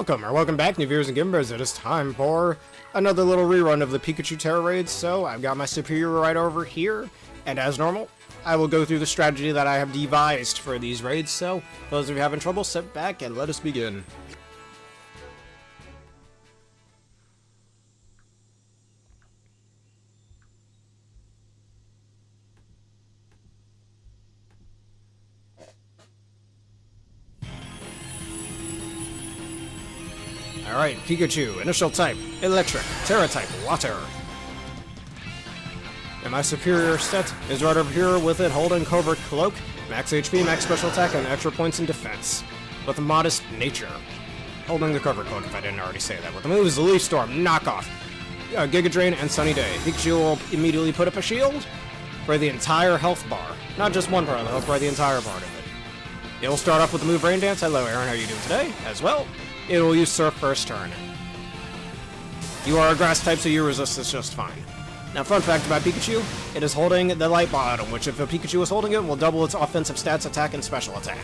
Welcome back, new viewers and gamers. It is time for another little rerun of the Pikachu Tera Raid. So I've got my superior right over here, and as normal, I will go through the strategy that I have devised for these raids. So for those of you having trouble, sit back and let us begin. Alright, Pikachu, initial type, electric, Tera type, water. And my superior set is right over here with it holding Covert Cloak, max HP, max special attack, and extra points in defense. With a modest nature. Holding the Covert Cloak if I didn't already say that. With the moves, Leaf Storm, Knockoff, Giga Drain, and Sunny Day. Pikachu will immediately put up a shield for the entire health bar. Not just one part of the health bar, the entire part of it. It will start off with the move Rain Dance. Hello Aaron, how are you doing today? As well. It will use Surf first turn. You are a grass type, so you resist this just fine. Now, fun fact about Pikachu, it is holding the Light Bottom, which if a Pikachu is holding it, will double its offensive stats, attack, and special attack.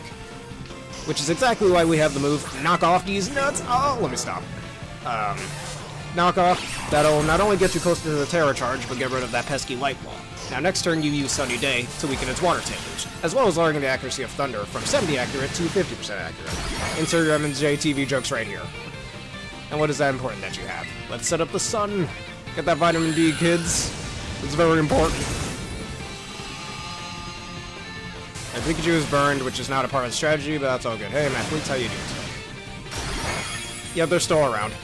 Which is exactly why we have the move Knock Off these nuts. Oh, let me stop. Knock Off, that'll not only get you closer to the Tera Charge, but get rid of that pesky Light Ball. Now, next turn you use Sunny Day to weaken its Water type boost, as well as lowering the accuracy of Thunder from 70 accurate to 50% accurate. Insert your M&J TV jokes right here. And what is that important that you have? Let's set up the sun. Get that vitamin D, kids. It's very important. And Pikachu is burned, which is not a part of the strategy, but that's all good. Hey, Mathletes, how you doing today? Yep, they're still around.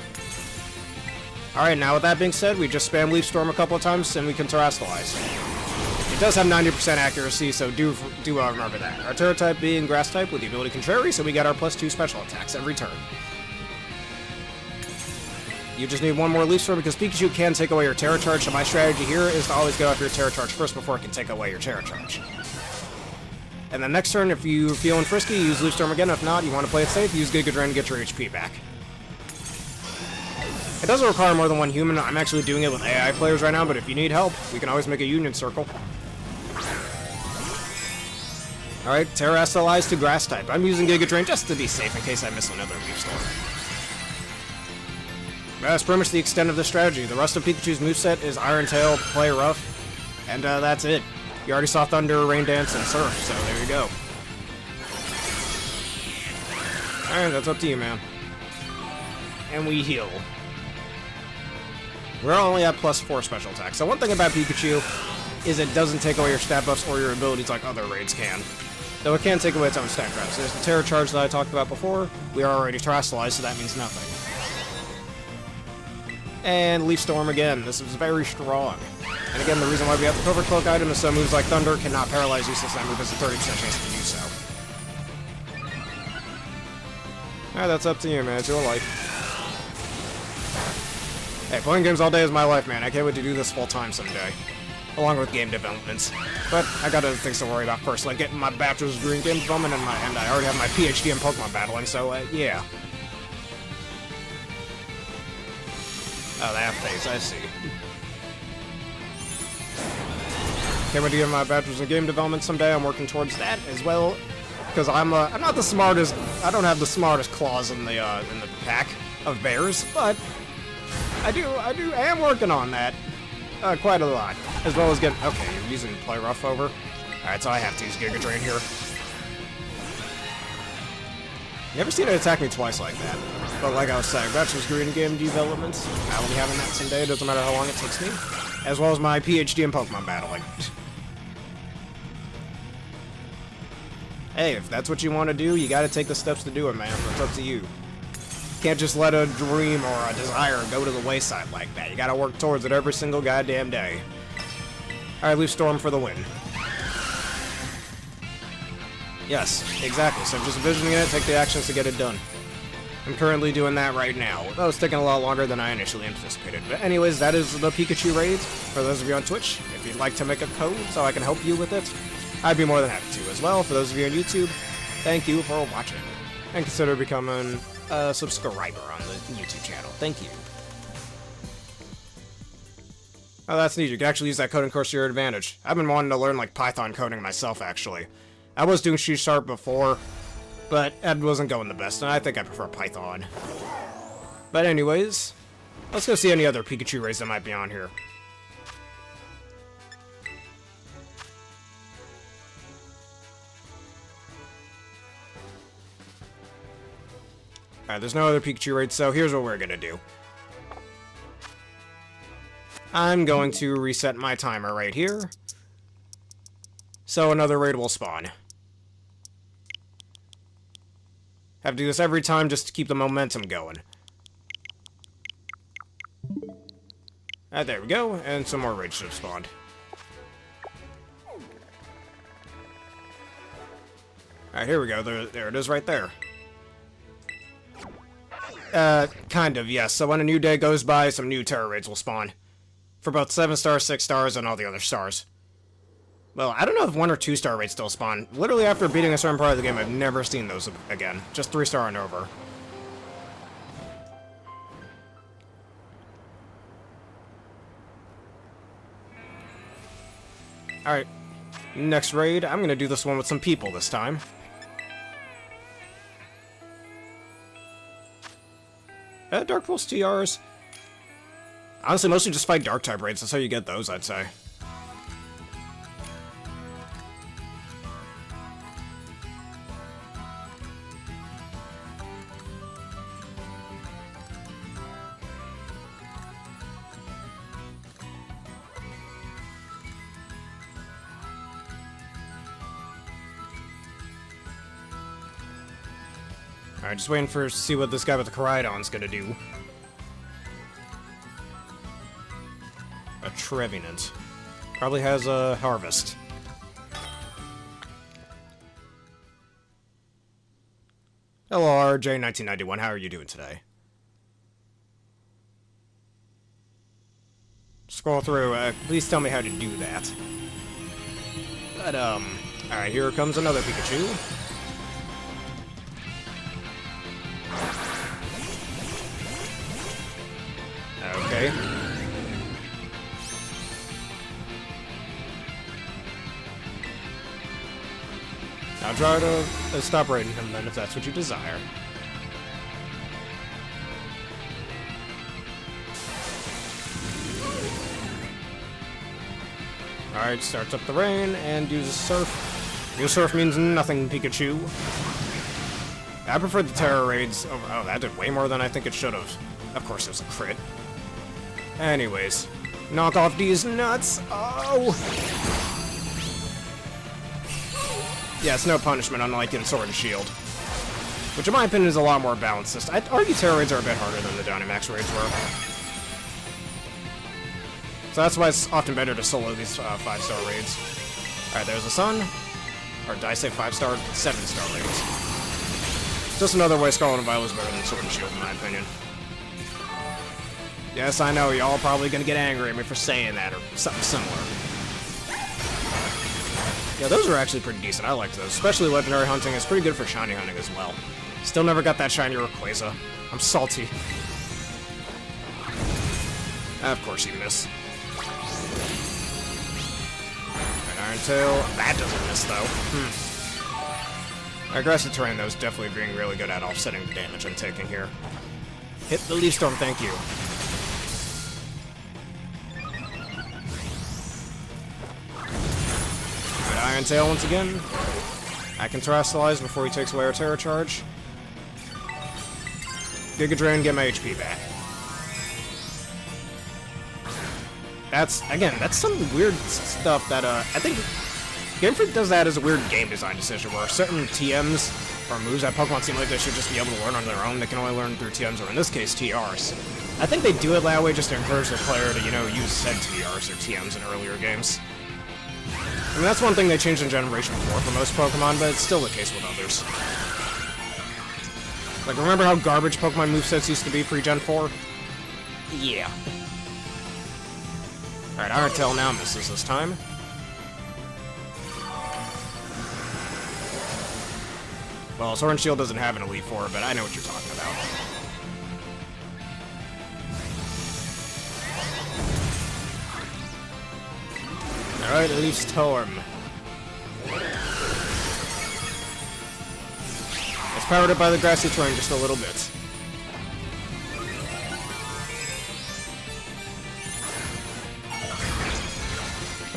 Alright, now with that being said, we just spam Leaf Storm a couple of times, and we can Terastallize. It does have 90% accuracy, so do remember that. Our Tera type being Grass type with the ability Contrary, so we get our +2 special attacks every turn. You just need one more Leaf Storm because Pikachu can take away your Tera Charge, so my strategy here is to always get off your Tera Charge first before it can take away your Tera Charge. And then next turn, if you're feeling frisky, use Leaf Storm again. If not, you want to play it safe, use Giga Drain to get your HP back. It doesn't require more than one human. I'm actually doing it with AI players right now, but if you need help, we can always make a union circle. Alright, Terastallize to Grass type. I'm using Giga Drain just to be safe in case I miss another Leaf Storm. That's pretty much the extent of the strategy. The rest of Pikachu's moveset is Iron Tail, Play Rough, and that's it. You already saw Thunder, Rain Dance, and Surf, so there you go. Alright, that's up to you, man. And we heal. We're only at +4 special attack. So one thing about Pikachu is it doesn't take away your stat buffs or your abilities like other raids can. Though it can take away its own stat traps. There's the Tera Charge that I talked about before. We are already Terastallized, so that means nothing. And Leaf Storm again. This is very strong. And again, the reason why we have the Covert Cloak item is so moves like Thunder cannot paralyze you since that move has a 30% chance to do so. Alright, that's up to you, man. It's your life. Hey, playing games all day is my life, man. I can't wait to do this full-time someday. Along with game developments. But I got other things to worry about first, like getting my bachelor's degree in game development, and I already have my PhD in Pokemon battling, so, yeah. Oh, that phase, I see. Can't wait to get my bachelor's in game development someday. I'm working towards that as well, because I'm not the smartest. I don't have the smartest claws in the pack of bears, but I am working on that quite a lot, as well as getting. Okay, you're using Play Rough over. All right, so I have to use Giga Drain here. You ever seen it attack me twice like that? But like I was saying, bachelor's degree in game development. I will be having that someday. It doesn't matter how long it takes me, as well as my PhD in Pokemon battling. Hey, if that's what you want to do, you got to take the steps to do it, man. It's up to you. Can't just let a dream or a desire go to the wayside like that. You gotta work towards it every single goddamn day. Alright, Leaf Storm for the win. Yes, exactly. So just envisioning it, take the actions to get it done. I'm currently doing that right now. That was taking a lot longer than I initially anticipated. But anyways, that is the Pikachu raids. For those of you on Twitch, if you'd like to make a code so I can help you with it, I'd be more than happy to as well. For those of you on YouTube, thank you for watching. And consider becoming a subscriber on the YouTube channel. Thank you. Oh, that's neat. You can actually use that coding course to your advantage. I've been wanting to learn, like, Python coding myself, actually. I was doing C# before, but Ed wasn't going the best, and I think I prefer Python. But anyways, let's go see any other Pikachu raids that might be on here. Alright, there's no other Pikachu raids, so here's what we're gonna do. I'm going to reset my timer right here, so another raid will spawn. Have to do this every time just to keep the momentum going. There we go, and some more raids should have spawned. Alright, here we go. There it is right there. Kind of, yes. So when a new day goes by, some new Tera Raids will spawn. For both 7 stars, 6 stars, and all the other stars. Well, I don't know if 1 or 2 star raids still spawn. Literally after beating a certain part of the game, I've never seen those again. Just 3 star and over. Alright. Next raid, I'm gonna do this one with some people this time. Dark Pulse TRs. Honestly, mostly just fight Dark type raids. That's how you get those, I'd say. Alright, just waiting to see what this guy with the Koraidon's gonna do. A Trevenant. Probably has a Harvest. Hello, RJ1991. How are you doing today? Scroll through. Please tell me how to do that. But, alright, here comes another Pikachu. Okay. Now try to stop raiding him then, if that's what you desire. Alright, starts up the rain, and uses Surf. Your Surf means nothing, Pikachu. I prefer the Tera Raids over... Oh, that did way more than I think it should have. Of course it was a crit. Anyways. Knock off these nuts! Oh! Yeah, it's no punishment, unlike in Sword and Shield. Which, in my opinion, is a lot more balanced. I'd argue Tera Raids are a bit harder than the Dynamax Raids were. So that's why it's often better to solo these 5-star raids. Alright, there's the Sun. Or did I say 5-star? 7-star raids. Just another way Scarlet and Violet is better than Sword and Shield, in my opinion. Yes, I know, y'all probably gonna get angry at me for saying that, or something similar. Yeah, those are actually pretty decent. I liked those. Especially legendary hunting. It's pretty good for shiny hunting as well. Still never got that shiny Rayquaza. I'm salty. Of course you miss. An Iron Tail. That doesn't miss, though. Aggressive terrain, though, is definitely being really good at offsetting the damage I'm taking here. Hit the Leaf Storm, thank you. Iron Tail once again. I can Terrestrialize before he takes away our Terra Charge. Giga Drain, get my HP back. That's some weird stuff that, I think Game Freak does that as a weird game design decision where certain TMs or moves that Pokemon seem like they should just be able to learn on their own. They can only learn through TMs, or in this case, TRs. I think they do it that way just to encourage the player to, you know, use said TRs or TMs in earlier games. I mean, that's one thing they changed in Generation 4 for most Pokemon, but it's still the case with others. Like, remember how garbage Pokemon movesets used to be pre-Gen 4? Yeah. Alright, Iron Tail now misses this time. Well, Sword and Shield doesn't have an Elite Four, but I know what you're talking about. Alright, Leaf Storm. It's powered up by the grassy terrain just a little bit.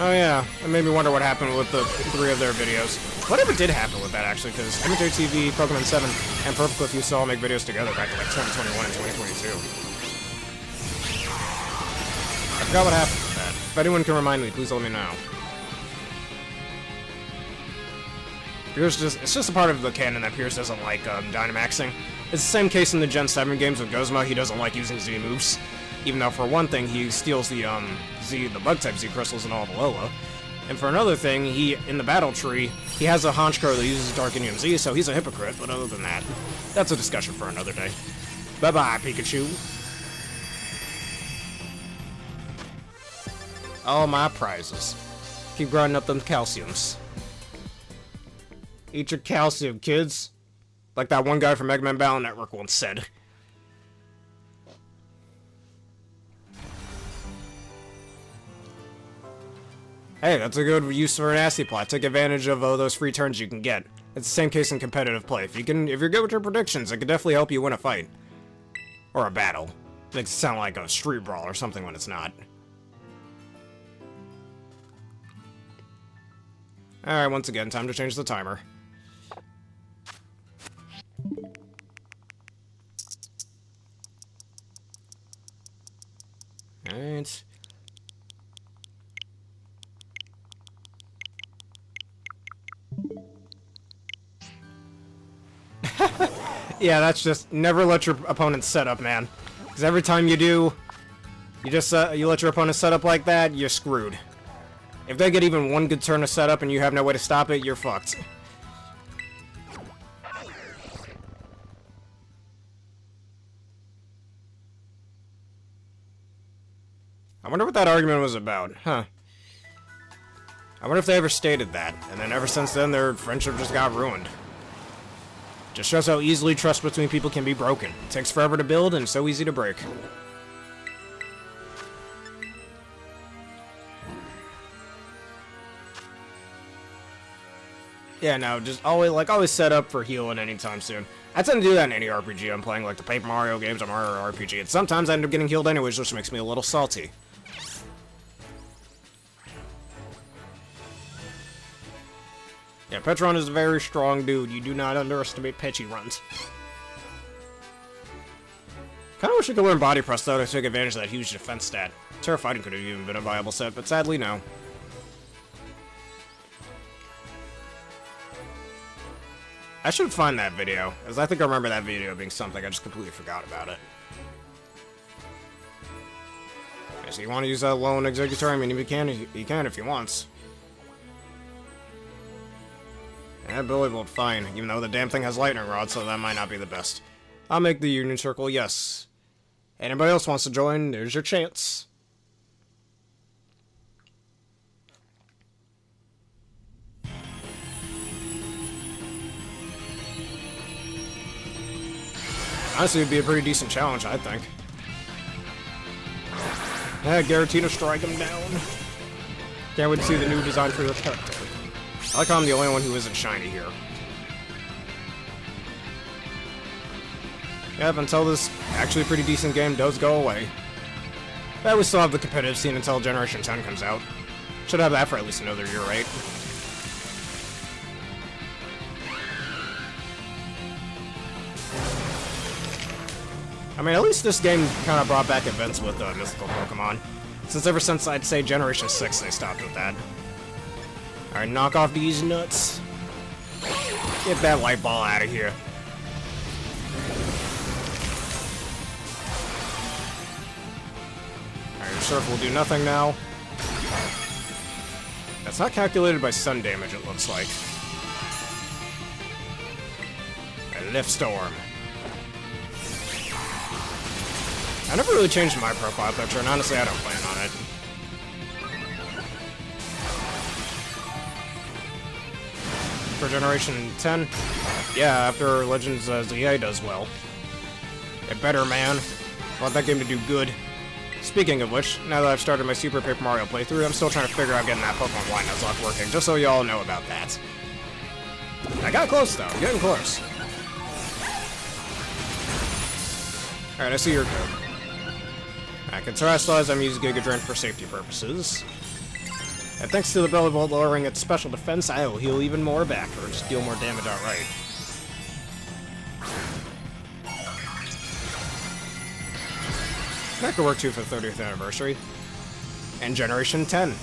Oh yeah, it made me wonder what happened with the 3 of their videos. Whatever did happen with that, actually, because Immature TV, Pokemon 7, and Purple Cliff used to all make videos together back in like 2021 and 2022. I forgot what happened with that. If anyone can remind me, please let me know. It's just a part of the canon that Pierce doesn't like Dynamaxing. It's the same case in the Gen 7 games with Gozma. He doesn't like using Z moves. Even though, for one thing, he steals the Bug-type Z crystals and all of Alola. And for another thing, in the battle tree, he has a Honchkrow that uses Darkinium Z, so he's a hypocrite, but other than that, that's a discussion for another day. Bye-bye, Pikachu. All my prizes. Keep grinding up them calciums. Eat your calcium, kids. Like that one guy from Mega Man Battle Network once said. Hey, that's a good use for an Nasty Plot. Take advantage of those free turns you can get. It's the same case in competitive play. If you're good with your predictions, it could definitely help you win a fight. Or a battle. It makes it sound like a street brawl or something when it's not. Alright, once again, time to change the timer. Alright. Yeah, that's just never let your opponent set up, man. Because every time you do, you let your opponent set up like that, you're screwed. If they get even one good turn to set up and you have no way to stop it, you're fucked. I wonder what that argument was about, huh? I wonder if they ever stated that, and then ever since then their friendship just got ruined. Just shows how easily trust between people can be broken. It takes forever to build and so easy to break. Yeah, no, just always set up for healing anytime soon. I tend to do that in any RPG I'm playing, like the Paper Mario games or Mario RPG, and sometimes I end up getting healed anyways, which makes me a little salty. Yeah, Petron is a very strong dude. You do not underestimate Petchy runs. Kinda wish I could learn Body Press, though, to take advantage of that huge defense stat. Terra Fighting could have even been a viable set, but sadly, no. I should find that video, as I think I remember that video being something, I just completely forgot about it. Okay, so you want to use that lone Executor? I mean, he can if he wants. Yeah, Billy Volt, fine, even though the damn thing has Lightning Rod, so that might not be the best. I'll make the Union Circle, yes. Anybody else wants to join, there's your chance. Honestly, it'd be a pretty decent challenge, I think. Yeah, Garatina, strike him down. Can't wait to see the new design for the character. I like how I'm the only one who isn't shiny here. Yep, until this actually pretty decent game does go away. But we still have the competitive scene until Generation 10 comes out. Should have that for at least another year, right? I mean, at least this game kind of brought back events with mythical Pokemon. Since ever since, I'd say, Generation 6, they stopped with that. Alright, knock off these nuts. Get that light ball out of here. Alright, Surf will do nothing now. That's not calculated by sun damage, it looks like. A Lift Storm. I never really changed my profile picture, and honestly, I don't plan on it. For Generation 10, yeah, after Legends ZA does well. Get better, man. I want that game to do good. Speaking of which, now that I've started my Super Paper Mario playthrough, I'm still trying to figure out getting that Pokemon Y Nuzlocke working, just so y'all know about that. I got close, though. Getting close. Alright, I see your code. I can terrestrialize, I'm using Giga Drain for safety purposes. And thanks to the Belly Bolt lowering its special defense, I will heal even more back, or just deal more damage outright. That could work too for the 30th anniversary. And Generation 10.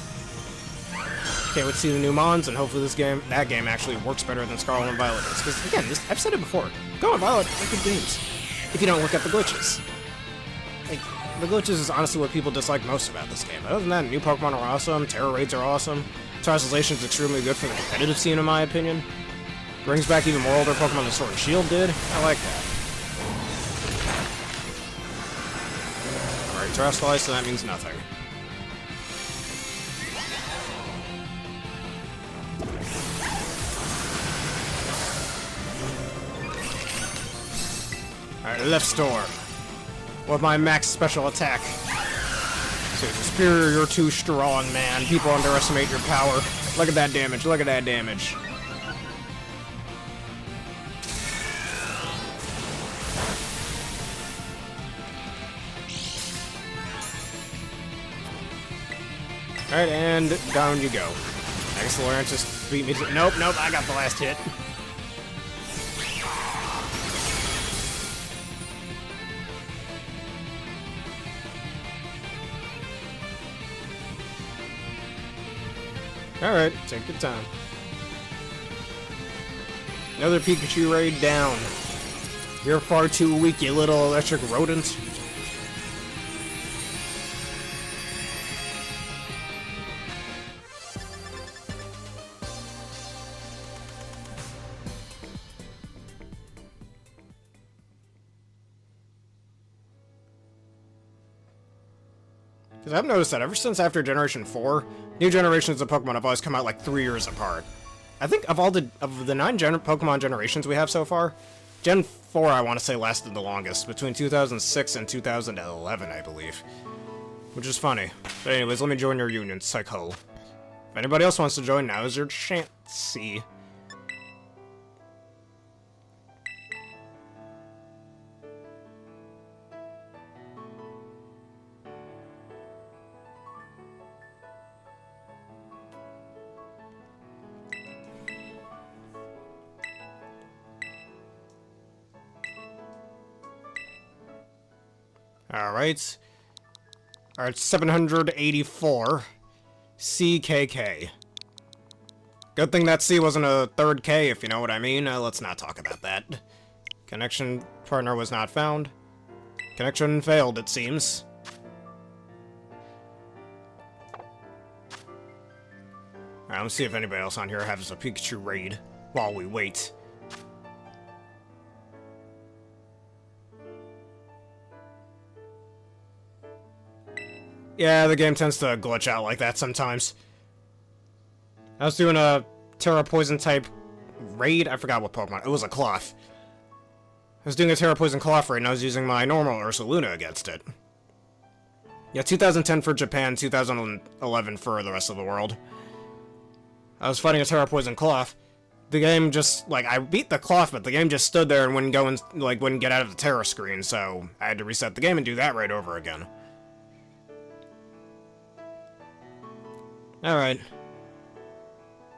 Can't wait to see the new Mons, and hopefully that game actually works better than Scarlet and Violet is. Because again, I've said it before, Scarlet and Violet are good games. If you don't look at the glitches. Like, the glitches is honestly what people dislike most about this game. Other than that, new Pokemon are awesome, Tera Raids are awesome, Terastallation is extremely good for the competitive scene in my opinion. Brings back even more older Pokemon than Sword and Shield did. I like that. Alright, Terastallation, so that means nothing. Alright, left store. With my max special attack. So superior, you're too strong, man. People underestimate your power. Look at that damage, look at that damage. Alright, and down you go. Next Lawrence just beat me to— Nope, I got the last hit. Alright, take your time. Another Pikachu raid down. You're far too weak, you little electric rodent. Because I've noticed that ever since after Generation 4, new generations of Pokemon have always come out like 3 years apart. I think of the 9 Pokemon generations we have so far, Gen 4 I want to say lasted the longest, between 2006 and 2011 I believe. Which is funny. But anyways, let me join your union, Psycho. If anybody else wants to join, now is your chance. See. Alright. Alright, 784. CKK. Good thing that C wasn't a third K, if you know what I mean. Let's not talk about that. Connection partner was not found. Connection failed, it seems. Alright, let's see if anybody else on here has a Pikachu raid while we wait. Yeah, the game tends to glitch out like that sometimes. I was doing a Tera Poison type raid. I forgot what Pokemon. It was a Cloth. I was doing a Tera Poison Cloth raid and I was using my normal Ursaluna against it. Yeah, 2010 for Japan, 2011 for the rest of the world. I was fighting a Tera Poison Cloth. The game just, like, I beat the Cloth, but the game just stood there and wouldn't go and, like, wouldn't get out of the Terra screen, so I had to reset the game and do that right over again. Alright.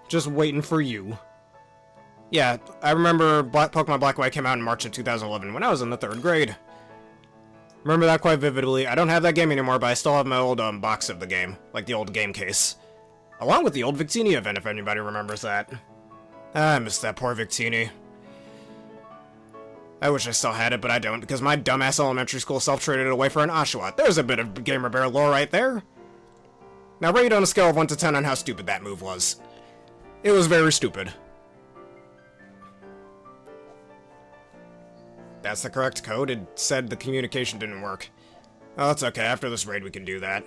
Just waiting for you. Yeah, I remember Pokemon Black and White came out in March of 2011 when I was in the 3rd grade. Remember that quite vividly. I don't have that game anymore, but I still have my old box of the game. Like the old game case. Along with the old Victini event, if anybody remembers that. I missed that poor Victini. I wish I still had it, but I don't, because my dumbass elementary school self-traded it away for an Oshawott. There's a bit of Gamer Bear lore right there. Now rate on a scale of 1 to 10 on how stupid that move was. It was very stupid. That's the correct code. It said the communication didn't work. Oh, that's okay. After this raid we can do that.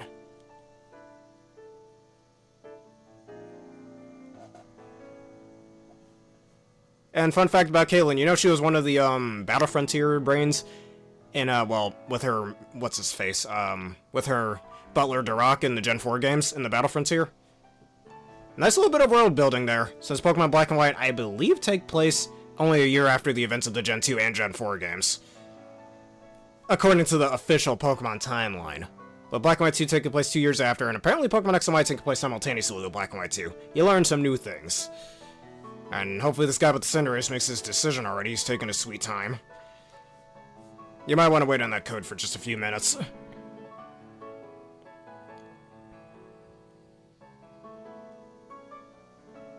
And fun fact about Caitlyn, you know she was one of the Battle Frontier brains in well, with her what's-his-face? With her butler Dirac in the Gen 4 games in the Battle Frontier. Nice little bit of world building there, since Pokemon Black and White, I believe, take place only a year after the events of the Gen 2 and Gen 4 games. According to the official Pokemon timeline. But Black and White 2 taking place 2 years after, and apparently Pokemon X and Y taking place simultaneously with Black and White 2. You learn some new things. And hopefully this guy with the Cinderace makes his decision already. He's taking his sweet time. You might want to wait on that code for just a few minutes.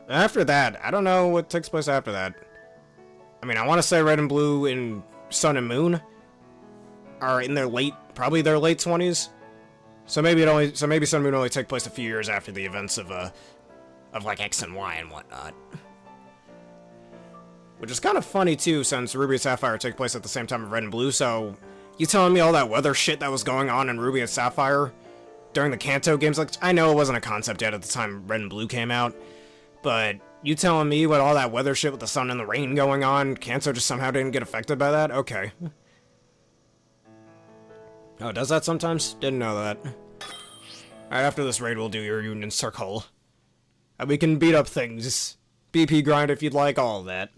After that, I don't know what takes place after that. I mean, I want to say Red and Blue in Sun and Moon are in their probably their late 20s. So maybe Sun and Moon only take place a few years after the events of like X and Y and whatnot. Which is kind of funny too, since Ruby and Sapphire take place at the same time as Red and Blue. So you telling me all that weather shit that was going on in Ruby and Sapphire during the Kanto games? Like, I know it wasn't a concept yet at the time Red and Blue came out, but you telling me what all that weather shit with the sun and the rain going on, Kanto just somehow didn't get affected by that? Okay. Oh, does that sometimes? Didn't know that. Alright, after this raid, we'll do your Union Circle. And we can beat up things. BP grind if you'd like, all of that.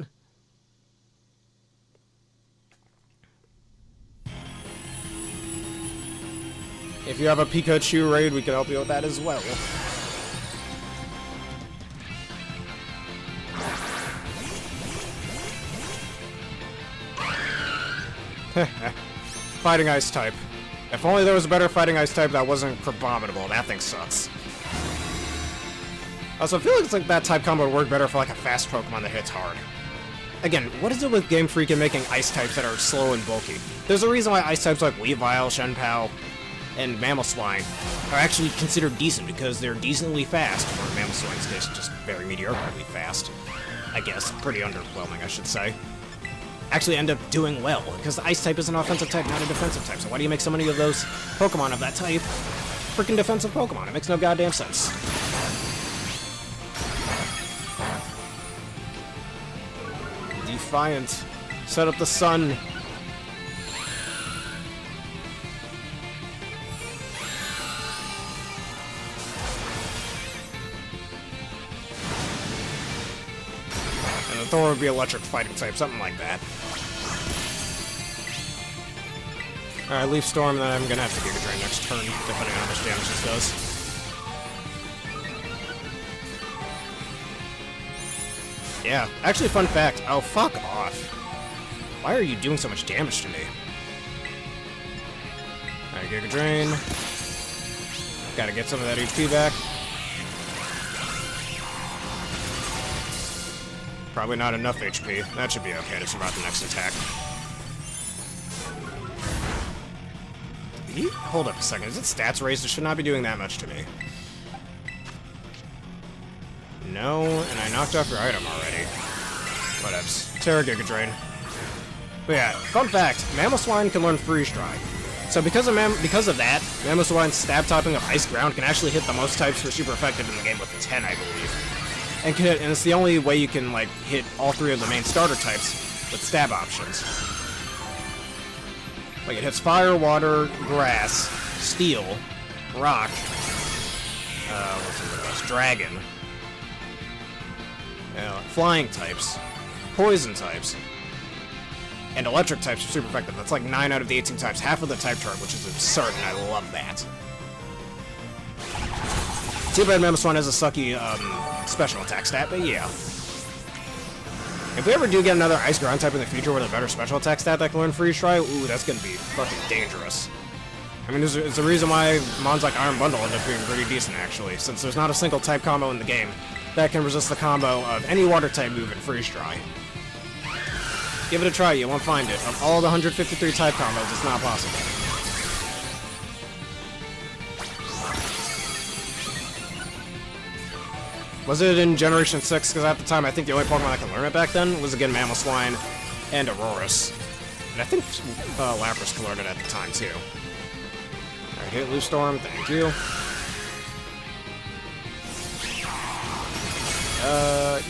If you have a Pikachu raid, we can help you with that as well. Fighting Ice type. If only there was a better Fighting Ice type that wasn't Crabominable. That thing sucks. Also, I feel like it's like that type combo would work better for like a fast Pokemon that hits hard. Again, what is it with Game Freak and making ice types that are slow and bulky? There's a reason why ice types like Weavile, Shenpao, and Mamoswine are actually considered decent, because they're decently fast, or Mamoswine's case, just very mediocrely fast. I guess, pretty underwhelming, I should say. Actually end up doing well, because the ice type is an offensive type, not a defensive type, so why do you make so many of those Pokemon of that type freaking defensive Pokemon? It makes no goddamn sense. Defiant. Set up the sun. And the Thor would be electric fighting type, something like that. Alright, Leaf Storm, then I'm gonna have to Giga Drain next turn, depending on how much damage this does. Yeah, actually, fun fact. Oh, fuck off. Why are you doing so much damage to me? Alright, Giga Drain. Gotta get some of that HP back. Probably not enough HP. That should be okay to survive the next attack. Hold up a second. Is it stats raised? It should not be doing that much to me. No, and I knocked off your item already. Whatevs. Tera Giga Drain. But yeah, fun fact, Mamoswine can learn Freeze Dry. So because of that, Mamoswine's stab typing of Ice Ground can actually hit the most types for super effective in the game with 10, I believe. And it's the only way you can like hit all three of the main starter types with stab options. Like, it hits Fire, Water, Grass, Steel, Rock, Dragon, Flying types, Poison types, and Electric types are super effective. That's like 9 out of the 18 types, half of the type chart, which is absurd, and I love that. Too bad Mamoswine has a sucky, special attack stat, but yeah. If we ever do get another Ice Ground type in the future with a better special attack stat that can learn Freeze Dry, ooh, that's gonna be fucking dangerous. I mean, it's the reason why mons like Iron Bundle end up being pretty decent, actually, since there's not a single type combo in the game that can resist the combo of any water type move in Freeze Dry. Give it a try, you won't find it. Of all the 153 type combos, it's not possible. Was it in Generation 6? Because at the time, I think the only Pokemon that could learn it back then was, again, Mamoswine and Aurorus. And I think Lapras could learn it at the time, too. Alright, hit Leaf Storm, thank you.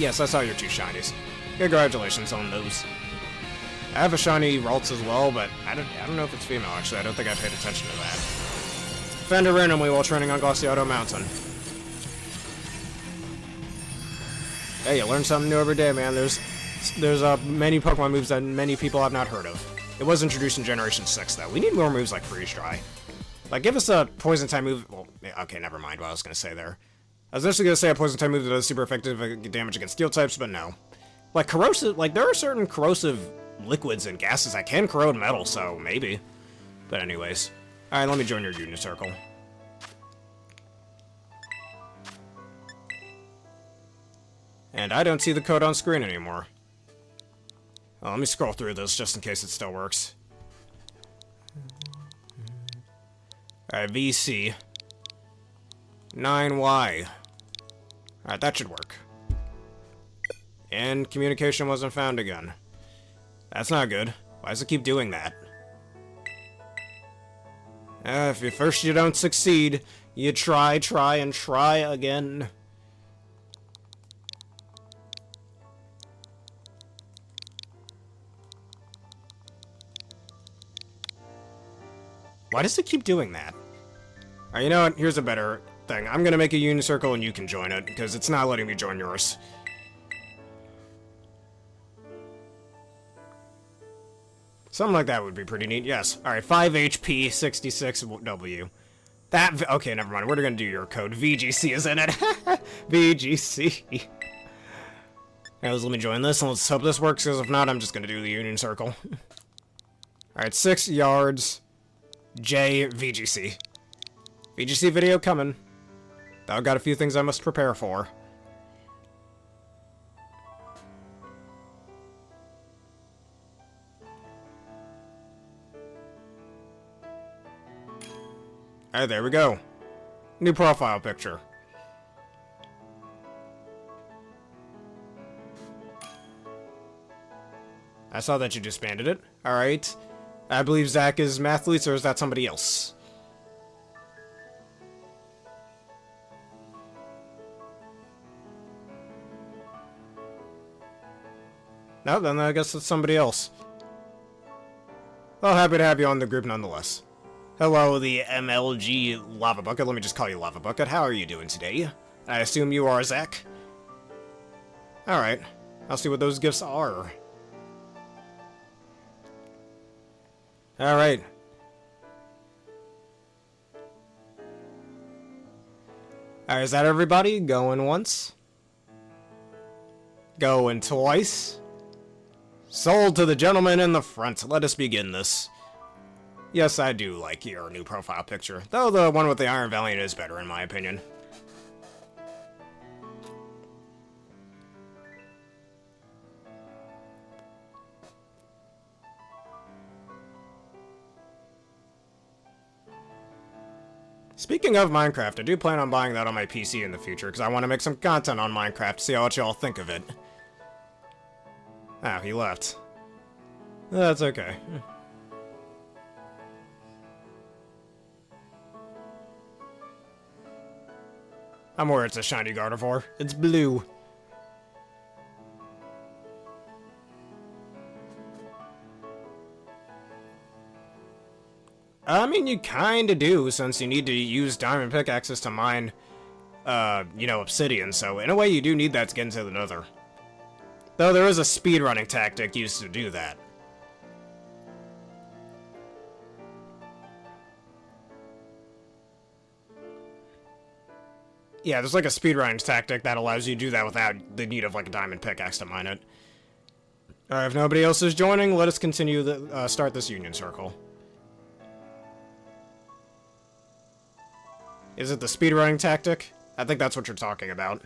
Yes, I saw your 2 shinies. Congratulations on those. I have a shiny Ralts as well, but I don't know if it's female, actually. I don't think I paid attention to that. Found it randomly while training on Glaciato Mountain. Hey, you learn something new every day, man. There's many Pokemon moves that many people have not heard of. It was introduced in Generation 6, though. We need more moves like Freeze Dry. Like, give us a poison type move. Well, okay, never mind what I was gonna say there. I was actually gonna say a poison type move that does super effective damage against steel types, but no. Like, corrosive, like, there are certain corrosive liquids and gases that can corrode metal, so maybe. But anyways. Alright, let me join your Union Circle. And I don't see the code on screen anymore. Well, let me scroll through this just in case it still works. Alright, VC. 9Y. Alright, that should work. And communication wasn't found again. That's not good. Why does it keep doing that? If at first you don't succeed, you try, and try again. Why does it keep doing that? Alright, you know what? Here's a better thing. I'm gonna make a Union Circle and you can join it, because it's not letting me join yours. Something like that would be pretty neat, yes. Alright, 5 HP, 66W. That, okay, never mind. We're gonna do your code. VGC is in it. VGC. Anyways, let me join this, and let's hope this works, because if not, I'm just gonna do the Union Circle. Alright, 6 yards. J, VGC. VGC video coming. I've got a few things I must prepare for. Alright, there we go. New profile picture. I saw that you disbanded it. Alright. I believe Zach is Mathletes, or is that somebody else? No, then I guess it's somebody else. Well, happy to have you on the group nonetheless. Hello, the MLG Lava Bucket. Let me just call you Lava Bucket. How are you doing today? I assume you are Zach? Alright. I'll see what those gifts are. Alright. Alright, is that everybody? Going once? Going twice? Sold to the gentleman in the front. Let us begin this. Yes, I do like your new profile picture, though the one with the Iron Valiant is better in my opinion. Speaking of Minecraft, I do plan on buying that on my PC in the future, because I want to make some content on Minecraft, see what y'all think of it. Ah, he left. That's okay. I'm aware it's a shiny Gardevoir. It's blue. I mean, you kinda do, since you need to use diamond pickaxes to mine, you know, obsidian, so in a way you do need that to get into the nether. Though there is a speedrunning tactic used to do that. Yeah, there's like a speedrunning tactic that allows you to do that without the need of like a diamond pickaxe to mine it. Alright, if nobody else is joining, let us continue the, start this Union Circle. Is it the speedrunning tactic? I think that's what you're talking about.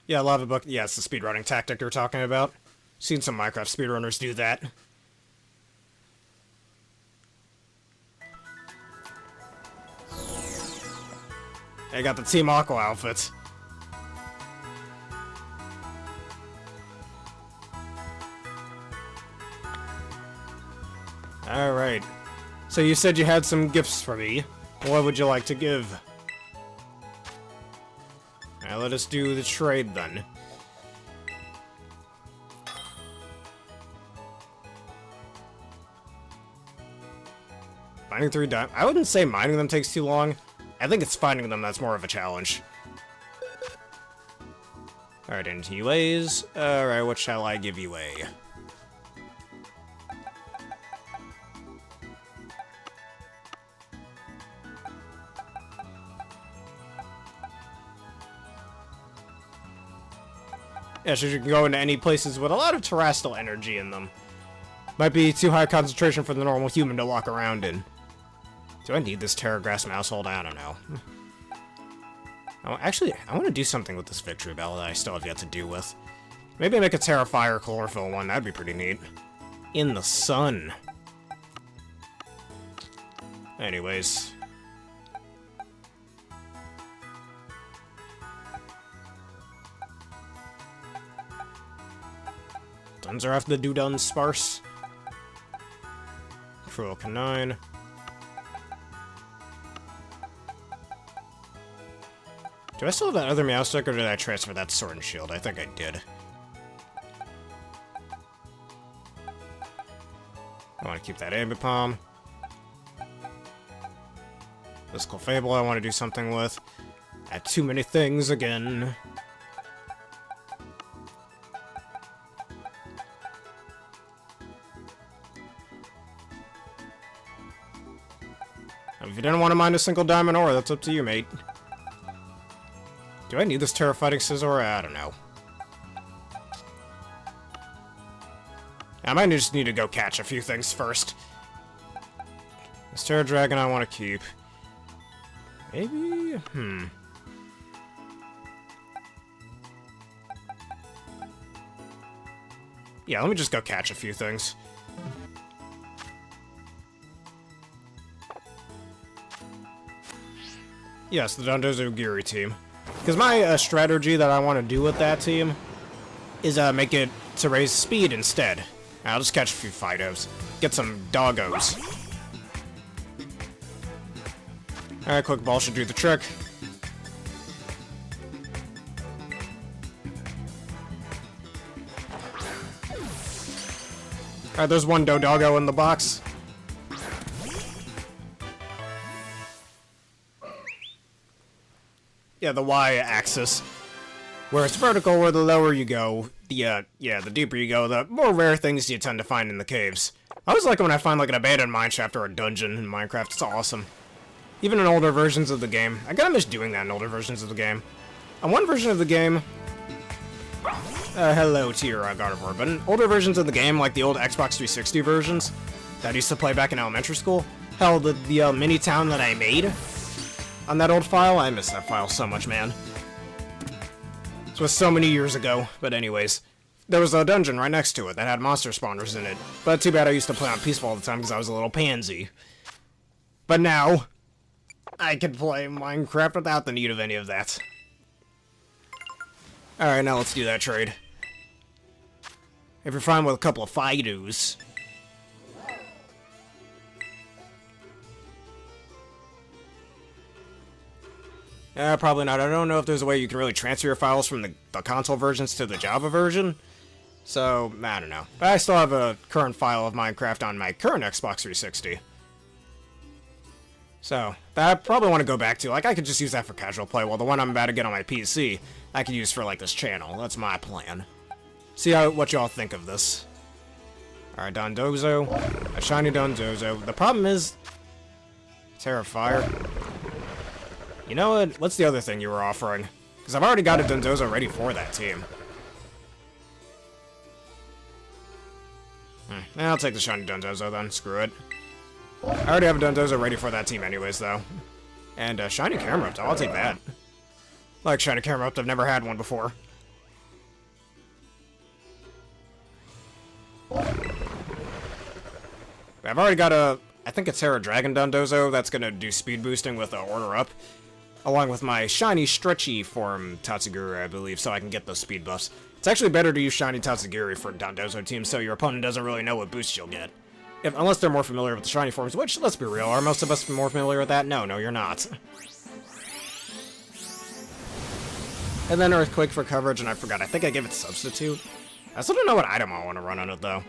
Yeah, Lava Book. Yeah, it's the speedrunning tactic you're talking about. Seen some Minecraft speedrunners do that. They got the Team Aqua outfits. Alright. So you said you had some gifts for me. What would you like to give? Now let us do the trade then. Mining 3 diamonds. I wouldn't say mining them takes too long. I think it's finding them that's more of a challenge. Alright, into UAs. Alright, what shall I give you a? Yeah, so you can go into any places with a lot of terrestrial energy in them. Might be too high concentration for the normal human to walk around in. Do I need this Tera Grass Mousehold? I don't know. Oh, actually, I want to do something with this Victory Bell that I still have yet to do with. Maybe make a Tera Fire Chlorophyll one, that'd be pretty neat. In the sun. Anyways. Duns are after the Dudun sparse. Cruel Canine. Do I still have that other Meowstick, or did I transfer that Sword and Shield? I think I did. I want to keep that Ambipom. This Clefable I want to do something with. Add too many things again. If you didn't want to mine a single diamond ore, that's up to you, mate. Do I need this Tera Fighting Scizor? I don't know. I might just need to go catch a few things first. This Tera Dragon I want to keep. Maybe? Yeah, let me just go catch a few things. Yes, the Dondozo Giri team. Because my strategy that I want to do with that team is make it to raise speed instead. I'll just catch a few Fidos. Get some doggos. Alright, Quick Ball should do the trick. Alright, there's one Dodoggo in the box. Yeah, the Y-axis. Where it's vertical, where the lower you go, the deeper you go, the more rare things you tend to find in the caves. I always like when I find, like, an abandoned mineshaft or a dungeon in Minecraft. It's awesome. Even in older versions of the game. I kinda miss doing that in older versions of the game. On one version of the game... hello to your Gardevoir, but in older versions of the game, like the old Xbox 360 versions, that I used to play back in elementary school, hell, the mini town that I made on that old file, I miss that file so much, man. This was so many years ago, but anyways. There was a dungeon right next to it that had monster spawners in it. But too bad I used to play on peaceful all the time because I was a little pansy. But now, I can play Minecraft without the need of any of that. Alright, now let's do that trade. If you're fine with a couple of Fidos. Probably not. I don't know if there's a way you can really transfer your files from the console versions to the Java version. So, I don't know. But I still have a current file of Minecraft on my current Xbox 360. So, that I probably want to go back to. Like, I could just use that for casual play, while the one I'm about to get on my PC, I could use for, like, this channel. That's my plan. See what y'all think of this. Alright, Dondozo. A shiny Dondozo. The problem is... Tera Fire. You know what? What's the other thing you were offering? Because I've already got a Dondozo ready for that team. I'll take the shiny Dondozo then. Screw it. I already have a Dondozo ready for that team anyways, though. And shiny Camerupt. I'll take that. I like shiny Camerupt. I've never had one before. I've already got I think a Tera Dragon Dondozo that's gonna do speed boosting with Order Up. Along with my shiny stretchy form Tatsugiri, I believe, so I can get those speed buffs. It's actually better to use shiny Tatsugiri for Dondozo teams, so your opponent doesn't really know what boosts you'll get. Unless they're more familiar with the shiny forms, which, let's be real, are most of us more familiar with that? No, you're not. And then Earthquake for coverage, and I forgot, I think I gave it Substitute. I still don't know what item I want to run on it, though.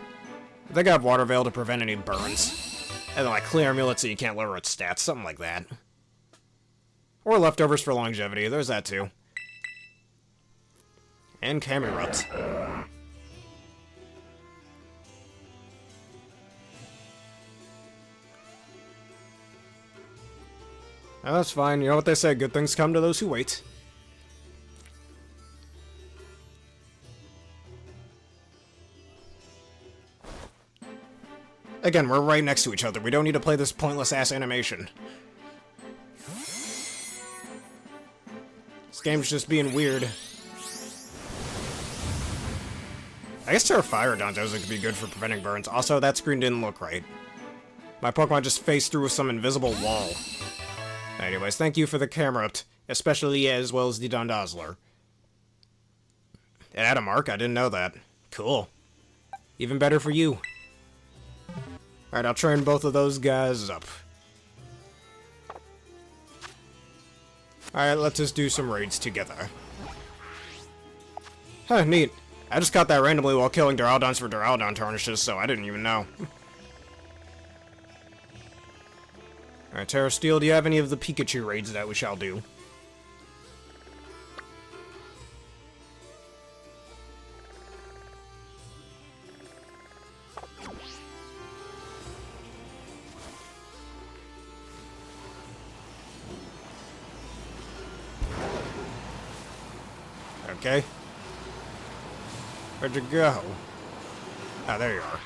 I think I have Water Veil to prevent any burns. And then, like, Clear Amulet so you can't lower its stats, something like that. Or Leftovers for longevity, there's that too. And Camerut. Oh, that's fine. You know what they say, good things come to those who wait. Again, we're right next to each other. We don't need to play this pointless-ass animation. This game's just being weird. I guess Tera Fire Dondozo could be good for preventing burns. Also, that screen didn't look right. My Pokemon just faced through some invisible wall. Anyways, thank you for the camera, especially as well as the Dondozzler. It had a mark? I didn't know that. Cool. Even better for you. Alright, I'll train both of those guys up. Alright, let's just do some raids together. Huh, neat. I just caught that randomly while killing Duraldons for Duraldon tarnishes, so I didn't even know. Alright, Terra Steel, do you have any of the Pikachu raids that we shall do? Okay. Where'd you go? Ah, there you are.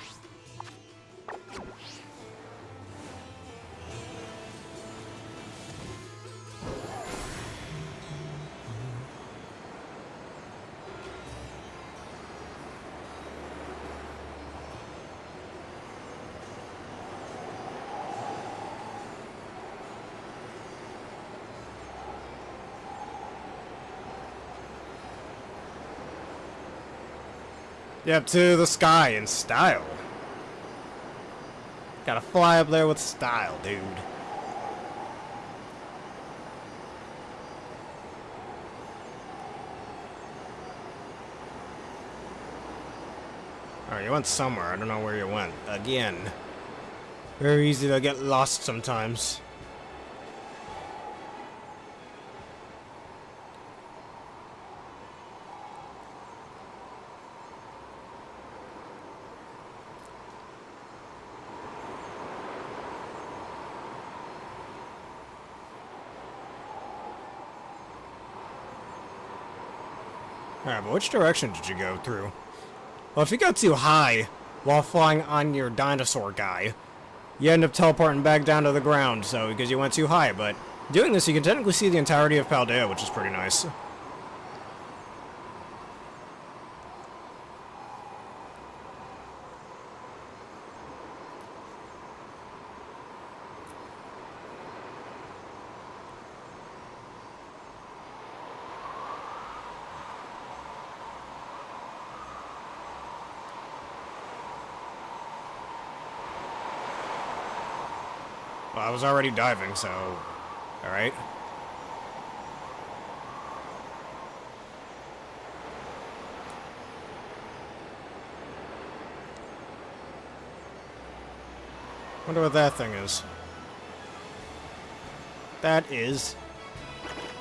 Yep, to the sky in style. Gotta fly up there with style, dude. Alright, you went somewhere. I don't know where you went. Again. Very easy to get lost sometimes. Alright, but which direction did you go through? Well, if you go too high while flying on your dinosaur guy, you end up teleporting back down to the ground, so because you went too high, but doing this you can technically see the entirety of Paldea, which is pretty nice. Well, I was already diving, so... Alright. Wonder what that thing is. That is...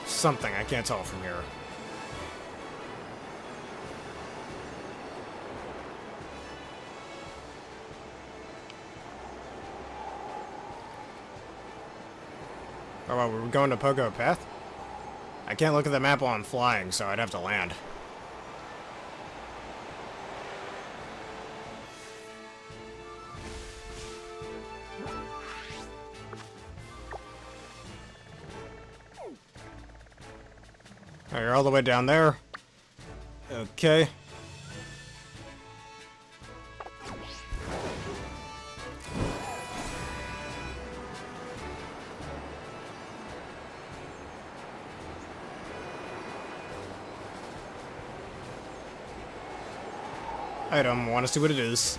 something, I can't tell from here. Oh, well, we're going to Pogo Path? I can't look at the map while I'm flying, so I'd have to land. Oh, you're all the way down there? Okay. Item, want to see what it is.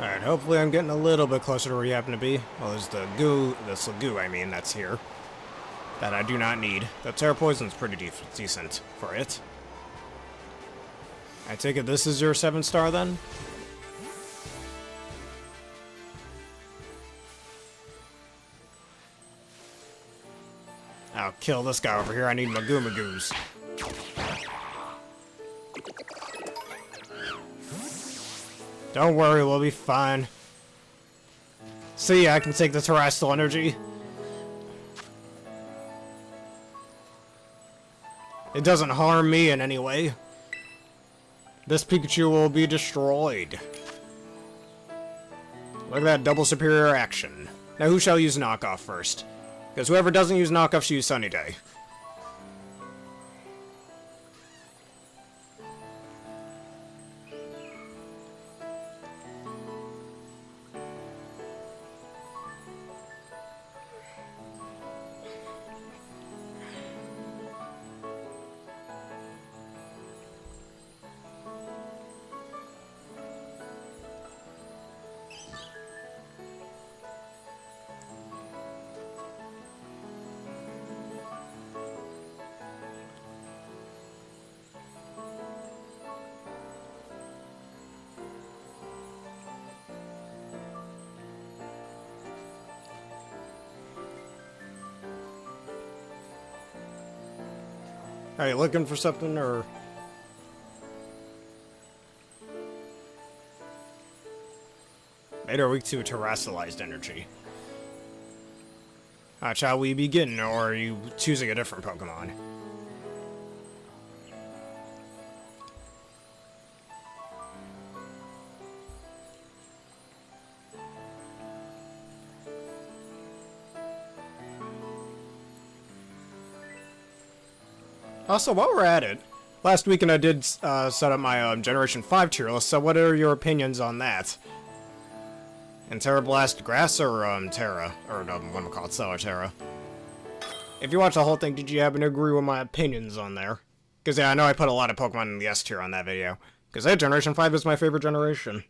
Alright, hopefully I'm getting a little bit closer to where you happen to be. Well, there's the goo, I mean, that's here. That I do not need. The Tera Poison's pretty decent for it. I take it this is your 7-star then? I'll kill this guy over here. I need Magoos. Don't worry, we'll be fine. See, I can take the terrestrial energy. It doesn't harm me in any way. This Pikachu will be destroyed. Look at that double superior action. Now who shall use knockoff first? Because whoever doesn't use knockoff should use Sunny Day. Are you looking for something, or...? Made are weak to terrestrialized energy. Shall we begin, or are you choosing a different Pokemon? Also, while we're at it, last weekend I did set up my Generation 5 tier list, so what are your opinions on that? And Tera Blast Grass or Tera? Or what do we call it? Stellar Tera. If you watch the whole thing, did you happen to agree with my opinions on there? Because yeah, I know I put a lot of Pokemon in the S tier on that video. Because that Generation 5 is my favorite generation.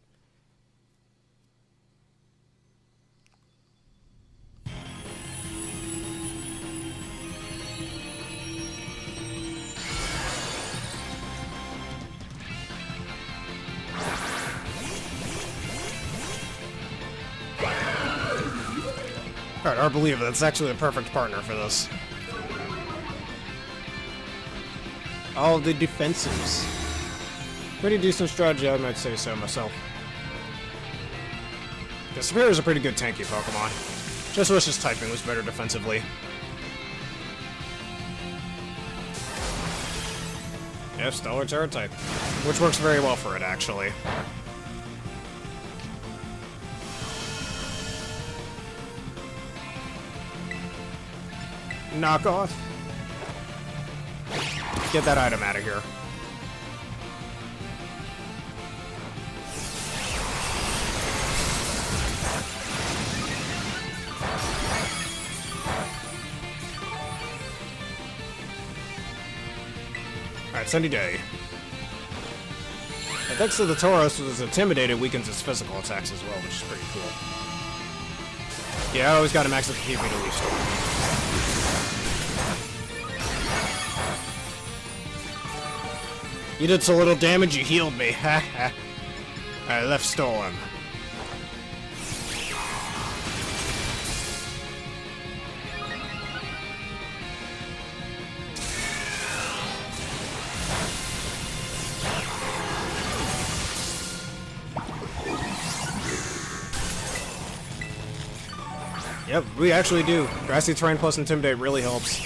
Alright, I believe that's actually the perfect partner for this. All the defenses. Pretty decent strategy, I might say so myself. The Superior is a pretty good tanky Pokemon. Just wish his typing was better defensively. Yep, Stellar Tera type. Which works very well for it, actually. Knock off. Get that item out of here. Alright, Sunny Day. Thanks to the Tauros, was intimidated, weakens its physical attacks as well, which is pretty cool. Yeah, I always gotta max up the PP to leaf storm. You did so little damage, you healed me. I left Storm. Yep, we actually do. Grassy Terrain plus Intimidate really helps.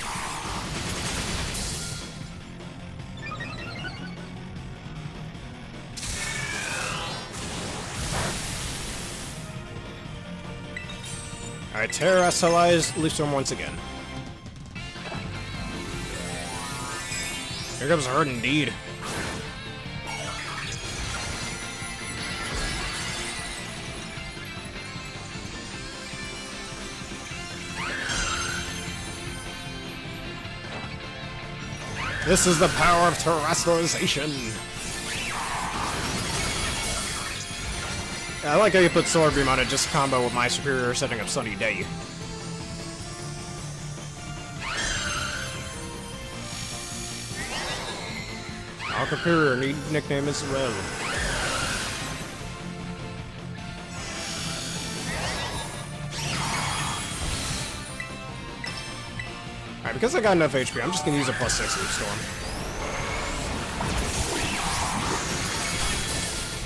Alright, Terrestrialize Leaf Storm once again. Here comes Herd indeed. This is the power of terrestrialization. I like how you put Sword Beam on it, just combo with my superior setting up Sunny Day. Our superior nickname as well. Alright, because I got enough HP, I'm just gonna use a +6 Leaf Storm.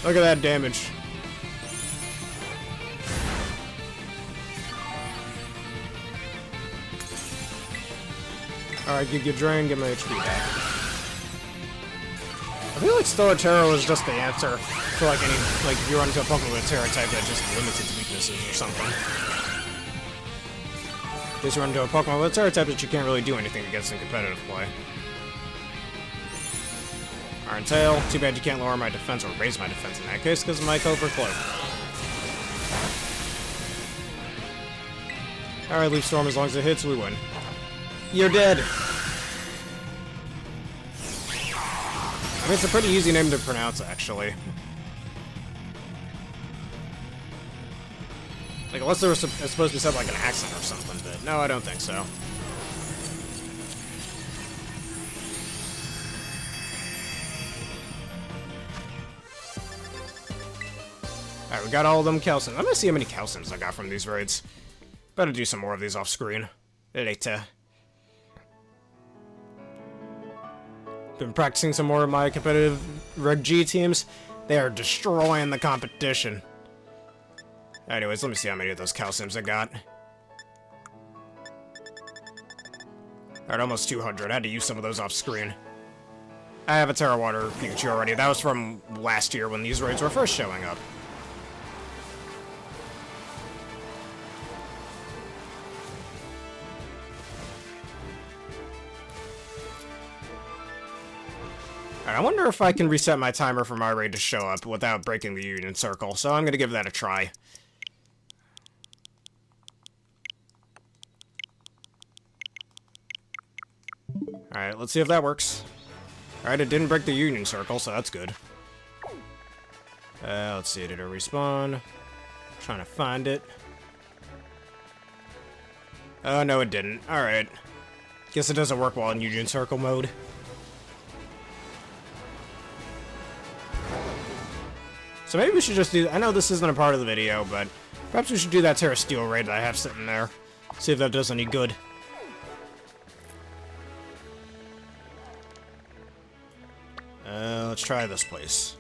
Look at that damage. Alright, get drained, get my HP back. I feel like Stellar Tera was just the answer for like any, like if you run into a Pokemon with a Tera type that just limits its weaknesses or something. Just run into a Pokemon with a Tera type that you can't really do anything against in competitive play. Iron Tail, too bad you can't lower my defense or raise my defense in that case because of my Cobra Cloak. Alright, Leaf Storm, as long as it hits, we win. You're dead! I mean, it's a pretty easy name to pronounce, actually. Like, unless there was supposed to be something like an accent or something, but no, I don't think so. Alright, we got all of them calciums. I'm gonna see how many calciums I got from these raids. Better do some more of these off screen. Later. Been practicing some more of my competitive Reg G teams. They are destroying the competition. Anyways, let me see how many of those calciums I got. Alright, almost 200. I had to use some of those off screen. I have a Tera Water Pikachu already. That was from last year when these raids were first showing up. Alright, I wonder if I can reset my timer for my raid to show up without breaking the Union Circle, so I'm gonna give that a try. Alright, let's see if that works. Alright, it didn't break the Union Circle, so that's good. Let's see, did it respawn? Trying to find it. Oh, no, it didn't. Alright. Guess it doesn't work well in Union Circle mode. So maybe we should just do... I know this isn't a part of the video, but perhaps we should do that Tera Steel raid that I have sitting there. See if that does any good. Let's try this place.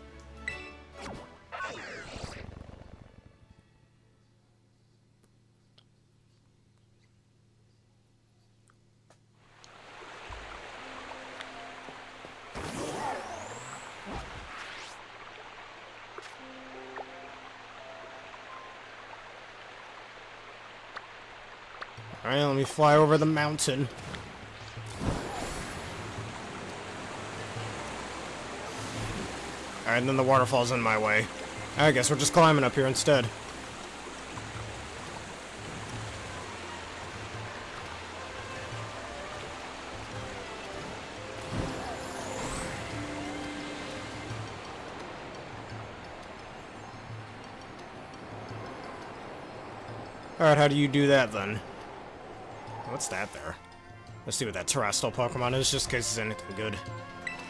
Alright, let me fly over the mountain. Alright, then the waterfall's in my way. I guess we're just climbing up here instead. Alright, how do you do that then? What's that there? Let's see what that terrestrial Pokemon is, just in case it's anything good.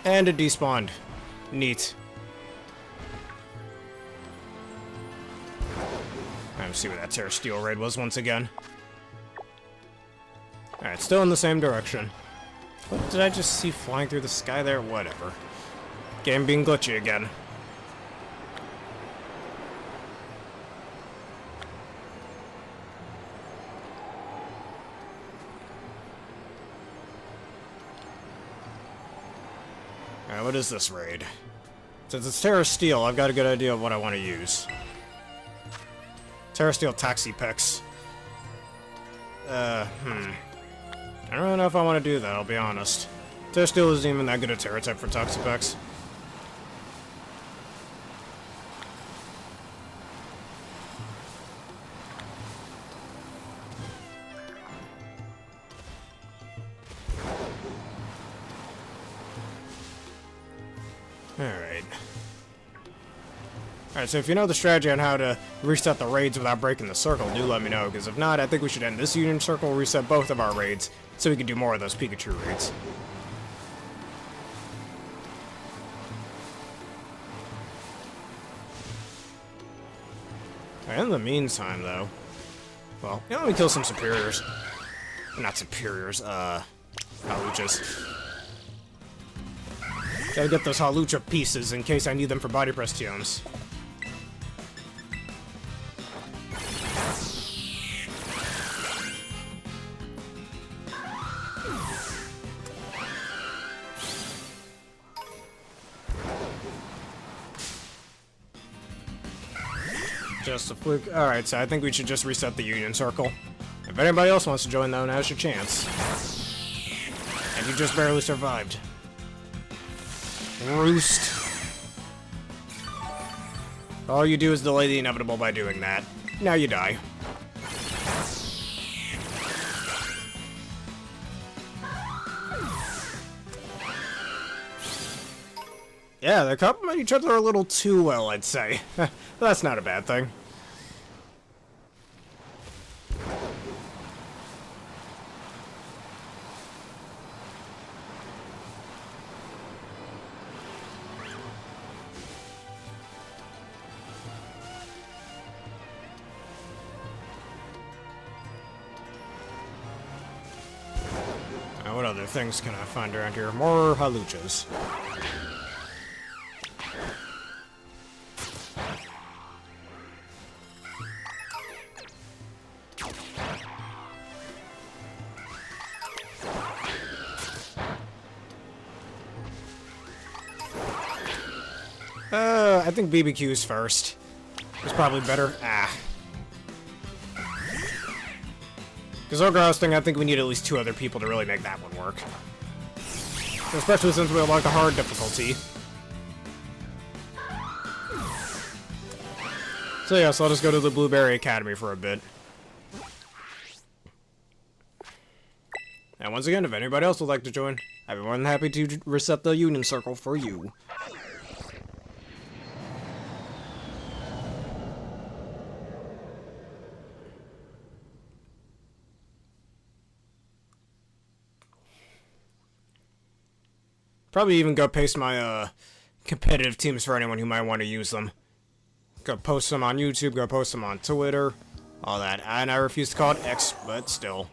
And it despawned. Neat. Let's see what that Tera Steel raid was once again. Alright, still in the same direction. What did I just see flying through the sky there? Whatever. Game being glitchy again. Alright, what is this raid? Since it's Tera Steel, I've got a good idea of what I want to use. Tera Steel Taxipix. I don't really know if I want to do that, I'll be honest. Tera Steel isn't even that good a Tera type for Taxipix. Alright. Alright, so if you know the strategy on how to reset the raids without breaking the circle, do let me know, because if not, I think we should end this Union Circle, reset both of our raids, so we can do more of those Pikachu raids. Alright, in the meantime, though, well, let me kill some superiors. Not superiors, Haluchas. Gotta get those Halucha pieces in case I need them for body press TMs. Just a fluke. Alright, so I think we should just reset the Union Circle. If anybody else wants to join, though, now's your chance. And you just barely survived. Roost. All you do is delay the inevitable by doing that. Now you die. Yeah, they complement each other a little too well, I'd say. That's not a bad thing. Now, what other things can I find around here? More Haluchas. I think BBQ's first. It's probably better. Because our grousting, I think we need at least 2 other people to really make that one work. Especially since we unlock the hard difficulty. So yeah, so I'll just go to the Blueberry Academy for a bit. And once again, if anybody else would like to join, I'd be more than happy to reset the Union Circle for you. Probably even go paste my competitive teams for anyone who might want to use them. Go post them on YouTube, go post them on Twitter, all that. And I refuse to call it X, but still.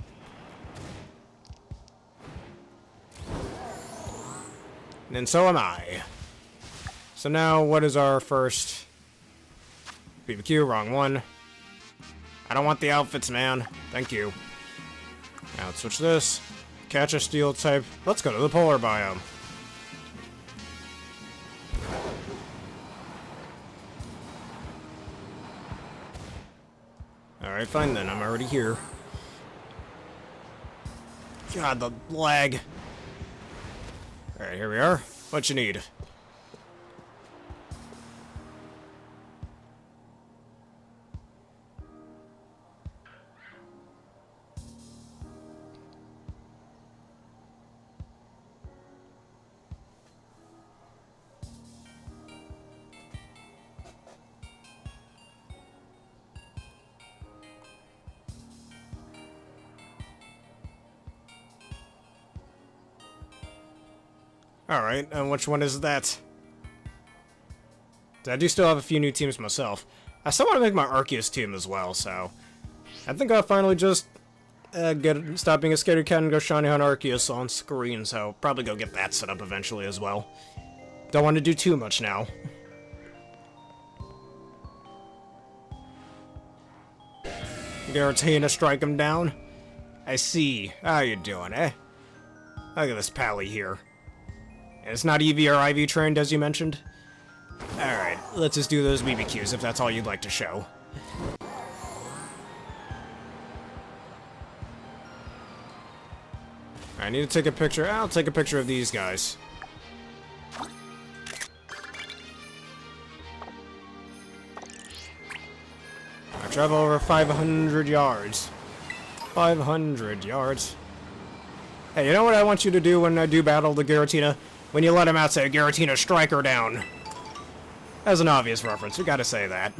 And so am I. So now, what is our first... BBQ, wrong one. I don't want the outfits, man. Thank you. Now let's switch this. Catch a steel type. Let's go to the polar biome. Alright, fine then. I'm already here. God, the lag. Alright, here we are. What you need? Alright, and which one is that? I do still have a few new teams myself. I still want to make my Arceus team as well, so... I think I'll finally just stop being a scaredy cat and go shiny on Arceus on screen, so probably go get that set up eventually as well. Don't want to do too much now. Giratina, strike him down. I see. How you doing, eh? Look at this pally here. And it's not EV or IV trained, as you mentioned? Alright, let's just do those BBQs if that's all you'd like to show. I need to take a picture. I'll take a picture of these guys. I travel over 500 yards. 500 yards. Hey, you know what I want you to do when I do battle the Giratina? When you let him out, say, Giratina, strike her down. As an obvious reference, we gotta say that.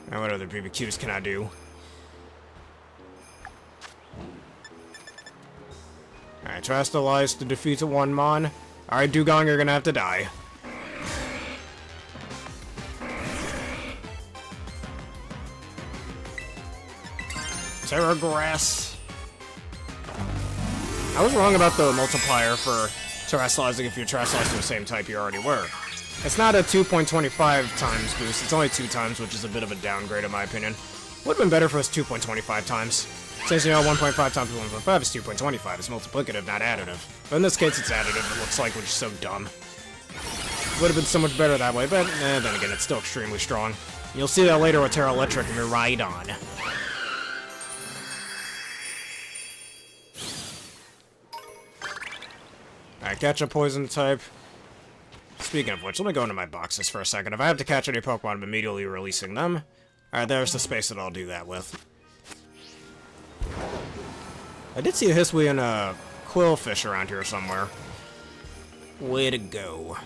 Now what other BBQs can I do? Alright, Terastallize to defeat a 1 Mon. Alright, Dugong, you're gonna have to die. Tera Grass. I was wrong about the multiplier for Terastallizing if you Terastallize to the same type you already were. It's not a 2.25 times boost, it's only 2 times, which is a bit of a downgrade in my opinion. Would've been better if it was 2.25 times. Since, you know, 1.5 times 1.5 is 2.25, it's multiplicative, not additive. But in this case, it's additive, it looks like, which is so dumb. Would've been so much better that way, but then again, it's still extremely strong. You'll see that later with Tera Electric and Reruns. Alright, catch a poison type. Speaking of which, let me go into my boxes for a second. If I have to catch any Pokemon, I'm immediately releasing them. Alright, there's the space that I'll do that with. I did see a Hisui and a Quillfish around here somewhere. Way to go.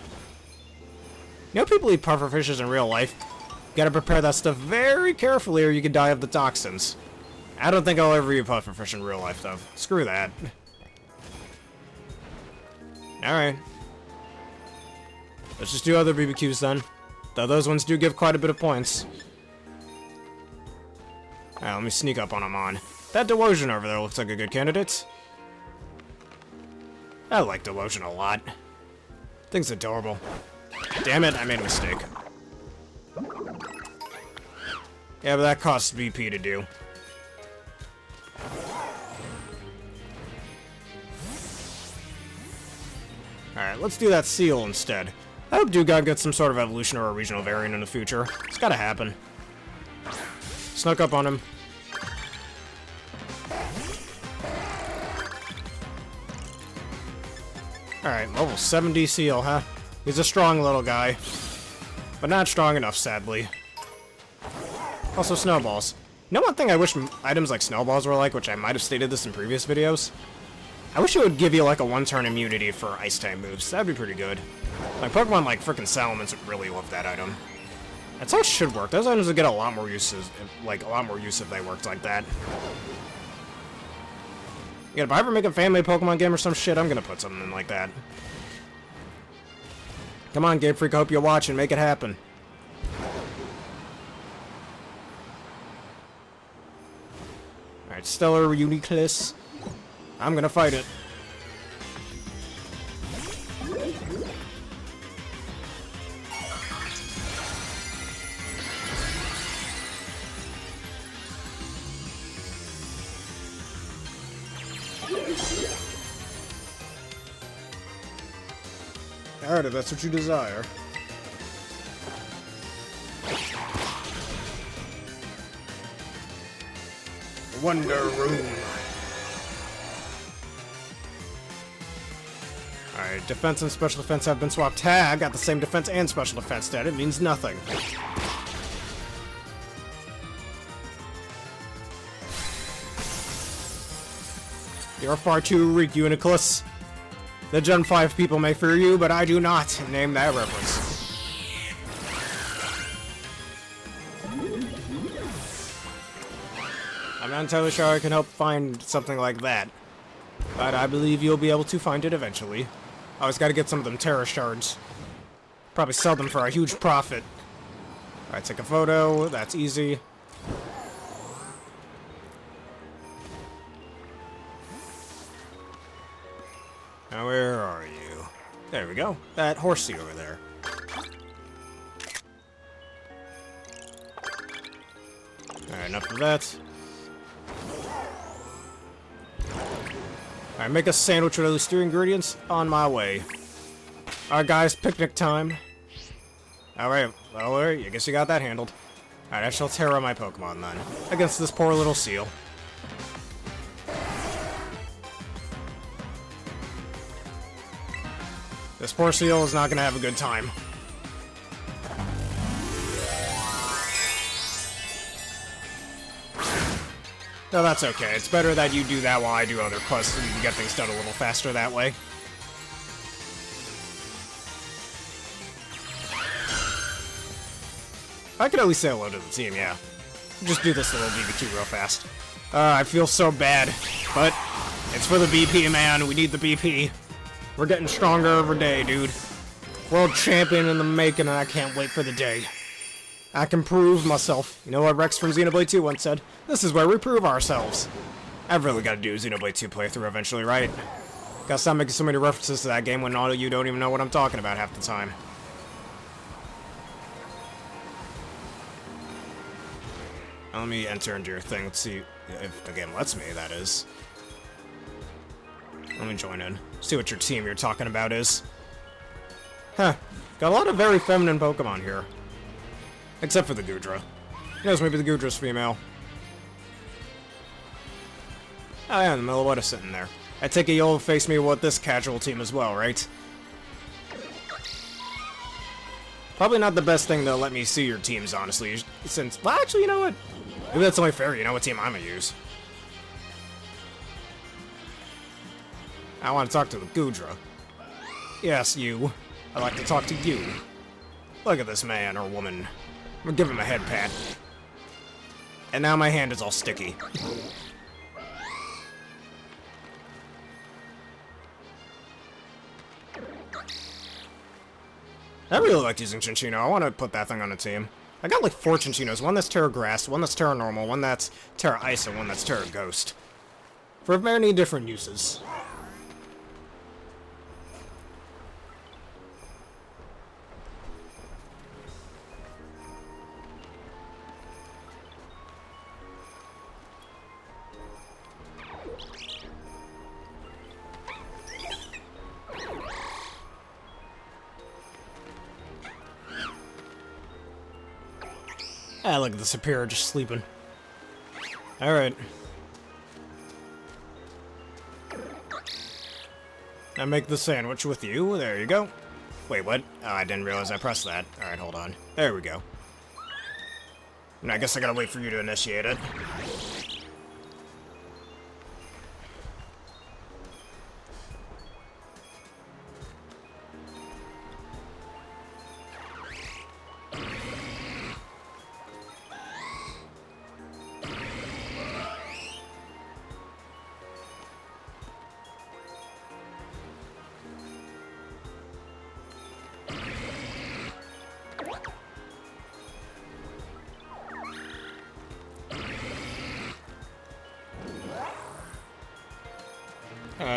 You know people eat pufferfishes in real life? You gotta prepare that stuff very carefully or you could die of the toxins. I don't think I'll ever eat pufferfish in real life, though. Screw that. Alright. Let's just do other BBQs then. Though those ones do give quite a bit of points. Alright, let me sneak up on them on. That Delosion over there looks like a good candidate. I like Delosion a lot. Thing's adorable. Damn it, I made a mistake. Yeah, but that costs VP to do. Alright, let's do that Seal instead. I hope Dugong gets some sort of evolution or a regional variant in the future. It's gotta happen. Snuck up on him. Alright, level 70 Seal, huh? He's a strong little guy. But not strong enough, sadly. Also, Snowballs. You know one thing I wish items like Snowballs were like, which I might have stated this in previous videos? I wish it would give you like a 1-turn immunity for Ice-type moves. That'd be pretty good. Like Pokemon like frickin' Salamence would really love that item. That's how it should work. Those items would get a lot more uses, like a lot more use if they worked like that. Yeah, if I ever make a family Pokemon game or some shit, I'm gonna put something in like that. Come on, Game Freak, I hope you'll watch and make it happen. Alright, Stellar Uniclus. I'm gonna fight it. Alright, if that's what you desire. Wonder Room. Alright, defense and special defense have been swapped. Tag got the same defense and special defense stat. It means nothing. You're far too weak, Uniclus. The Gen 5 people may fear you, but I do not. Name that reference. I'm not entirely sure I can help find something like that, but I believe you'll be able to find it eventually. I always gotta get some of them Terra Shards. Probably sell them for a huge profit. Alright, take a photo. That's easy. Now, where are you? There we go. That horsey over there. Alright, enough of that. Alright, make a sandwich with at least 3 ingredients. On my way. Alright, guys, picnic time. Alright, well, I guess you got that handled. Alright, I shall Terra my Pokemon then. Against this poor little seal. This poor seal is not gonna have a good time. No, that's okay. It's better that you do that while I do other quests so you can get things done a little faster that way. I could at least say hello to the team, yeah. Just do this little BBQ real fast. I feel so bad, but it's for the BP, man. We need the BP. We're getting stronger every day, dude. World champion in the making, and I can't wait for the day. I can prove myself. You know what Rex from Xenoblade 2 once said? This is where we prove ourselves. I've really got to do a Xenoblade 2 playthrough eventually, right? Gotta stop making so many references to that game when all of you don't even know what I'm talking about half the time. Let me enter into your thing. Let's see if the game lets me, that is. Let me join in. See what your team you're talking about is. Huh. Got a lot of very feminine Pokemon here. Except for the Goodra. Who knows, maybe the Goodra's female. Oh yeah, the Meloetta sitting there. I take it you'll face me with this casual team as well, right? Probably not the best thing to let me see your teams, honestly, since... Well, actually, you know what? Maybe that's only fair, you know what team I'm gonna use. I want to talk to the Goodra. Yes, you. I'd like to talk to you. Look at this man or woman. I'm gonna give him a head pat. And now my hand is all sticky. I really like using Chinchino. I want to put that thing on a team. I got like 4 Chinchinos. One that's Tera Grass, one that's Tera Normal, one that's Tera Ice, and one that's Tera Ghost. For many different uses. Ah, look at the Superior just sleeping. Alright. Now make the sandwich with you. There you go. Wait, what? Oh, I didn't realize I pressed that. Alright, hold on. There we go. And I guess I gotta wait for you to initiate it.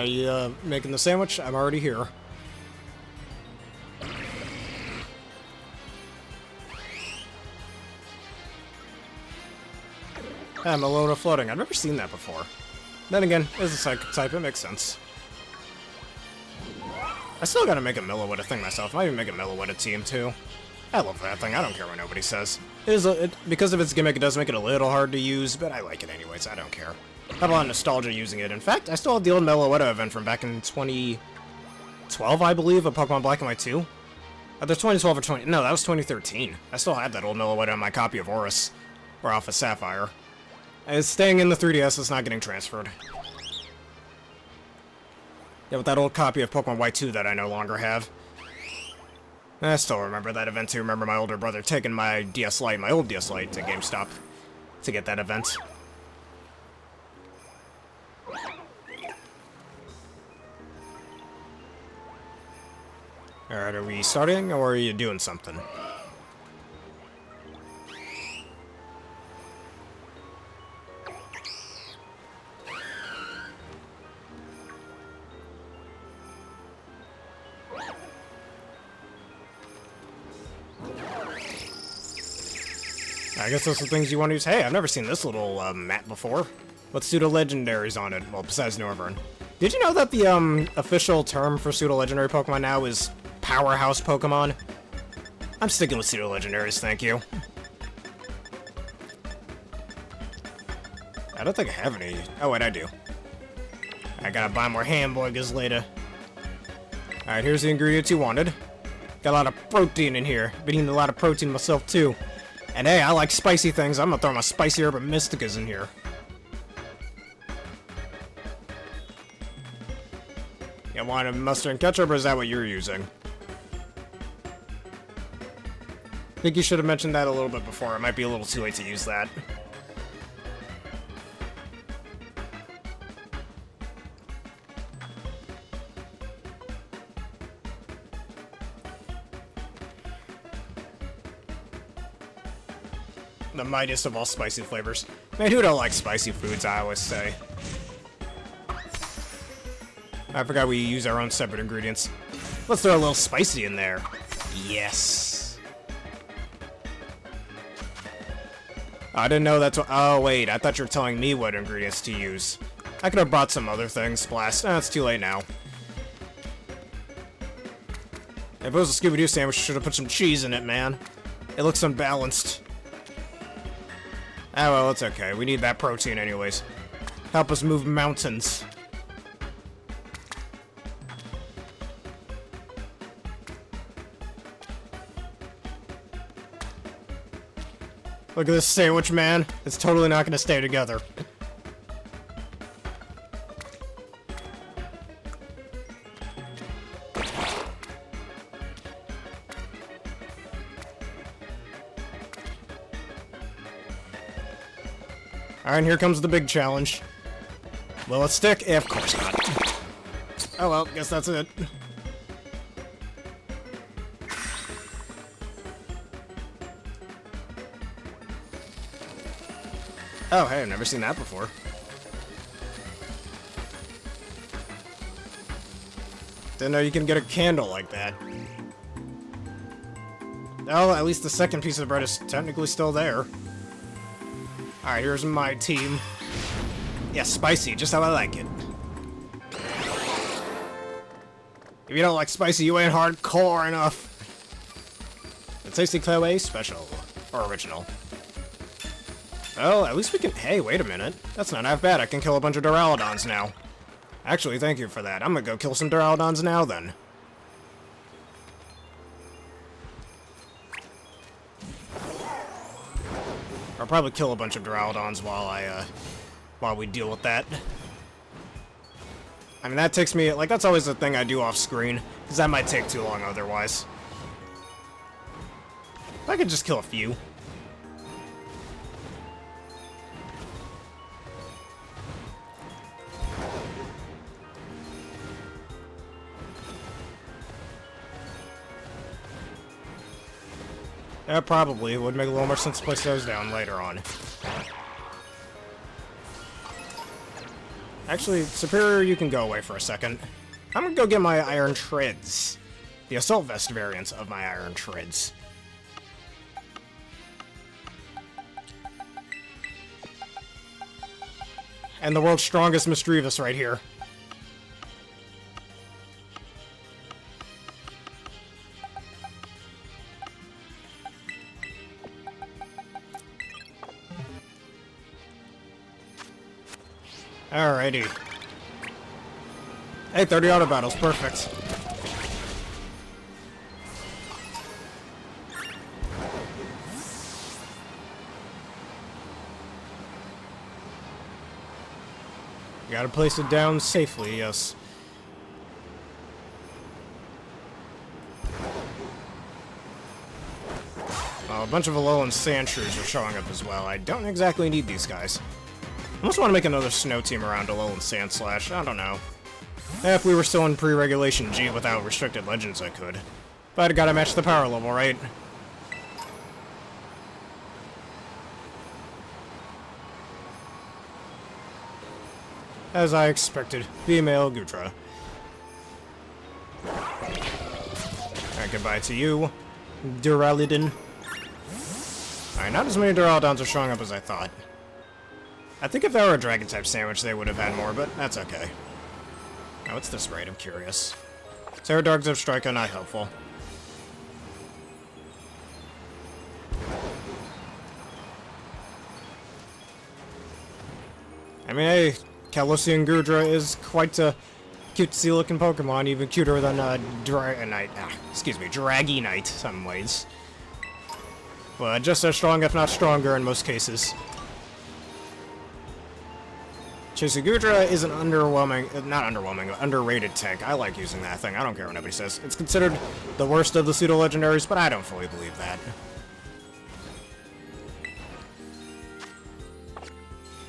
You making the sandwich? I'm already here. Meloetta floating. I've never seen that before. Then again, as a psychic type, it makes sense. I still gotta make a Meloetta thing myself. I might even make a Meloetta team, too. I love that thing. I don't care what nobody says. Because of its gimmick, it does make it a little hard to use, but I like it anyways. I don't care. I have a lot of nostalgia using it. In fact, I still have the old Meloetta event from back in 2012, I believe, of Pokemon Black and White 2. Either 2012 or 20... No, that was 2013. I still had that old Meloetta in my copy of Oris, or Alpha Sapphire. It's staying in the 3DS, it's not getting transferred. Yeah, with that old copy of Pokemon White 2 that I no longer have. I still remember that event too. Remember my older brother taking my DS Lite, my old DS Lite, to GameStop to get that event. Alright, are we starting, or are you doing something? I guess those are things you want to use. Hey, I've never seen this little map before. With pseudo-legendaries on it, well, besides Norvern. Did you know that the official term for pseudo-legendary Pokemon now is powerhouse Pokemon? I'm sticking with pseudo-legendaries, thank you. I don't think I have any. Oh, wait, I do. I gotta buy more hamburgers later. Alright, here's the ingredients you wanted. Got a lot of protein in here. Been eating a lot of protein myself, too. And hey, I like spicy things. I'm gonna throw my spicy herb and mysticas in here. You want a mustard and ketchup, or is that what you're using? think you should have mentioned that a little bit before. It might be a little too late to use that. The mightiest of all spicy flavors. Man, who don't like spicy foods, I always say. I forgot we use our own separate ingredients. Let's throw a little spicy in there. Yes. I didn't know that's what— oh, wait, I thought you were telling me what ingredients to use. I could have brought some other things. Blast. It's too late now. If it was a Scooby-Doo sandwich, I should have put some cheese in it, man. It looks unbalanced. Oh, well, it's okay. We need that protein anyways. Help us move mountains. Look at this sandwich, man. It's totally not gonna stay together. Alright, here comes the big challenge. Will it stick? Of course not. Oh well, guess that's it. Oh, hey, I've never seen that before. Didn't know you can get a candle like that. Oh, at least the second piece of bread is technically still there. Alright, here's my team. Yeah, spicy, just how I like it. If you don't like spicy, you ain't hardcore enough. The Tasty Clay Special. Or Original. Oh, at least we can— hey, wait a minute. That's not half bad. I can kill a bunch of Duraludons now. Actually, thank you for that. I'm gonna go kill some Duraludons now, then. I'll probably kill a bunch of Duraludons while we deal with that. I mean, that takes me— like, that's always the thing I do off-screen, because that might take too long otherwise. If I could just kill a few. Yeah, probably. It would make a little more sense to place those down later on. Actually, Superior, you can go away for a second. I'm gonna go get my Iron Treads. The Assault Vest variants of my Iron Treads. And the world's strongest Misdreavus right here. Alrighty. Hey, 30 auto battles, perfect. Gotta place it down safely, yes. A bunch of Alolan Sandshrews are showing up as well. I don't exactly need these guys. I almost want to make another snow team around Alolan Sandslash. I don't know. If we were still in pre-regulation G without restricted legends, I could. But I gotta match the power level, right? As I expected, female Gutra. Alright, goodbye to you, Duraludon. Alright, not as many Duraludons are showing up as I thought. I think if they were a Dragon-type sandwich, they would have had more, but that's okay. Now, what's this raid? I'm curious. Tera Dark Zip Striker, not helpful. I mean, hey, Calosian Gudra is quite a cutesy-looking Pokemon, even cuter than Dragonite, some ways. But just as strong, if not stronger, in most cases. Gudra is an underrated tank. I like using that thing. I don't care what nobody says. It's considered the worst of the pseudo-legendaries, but I don't fully believe that.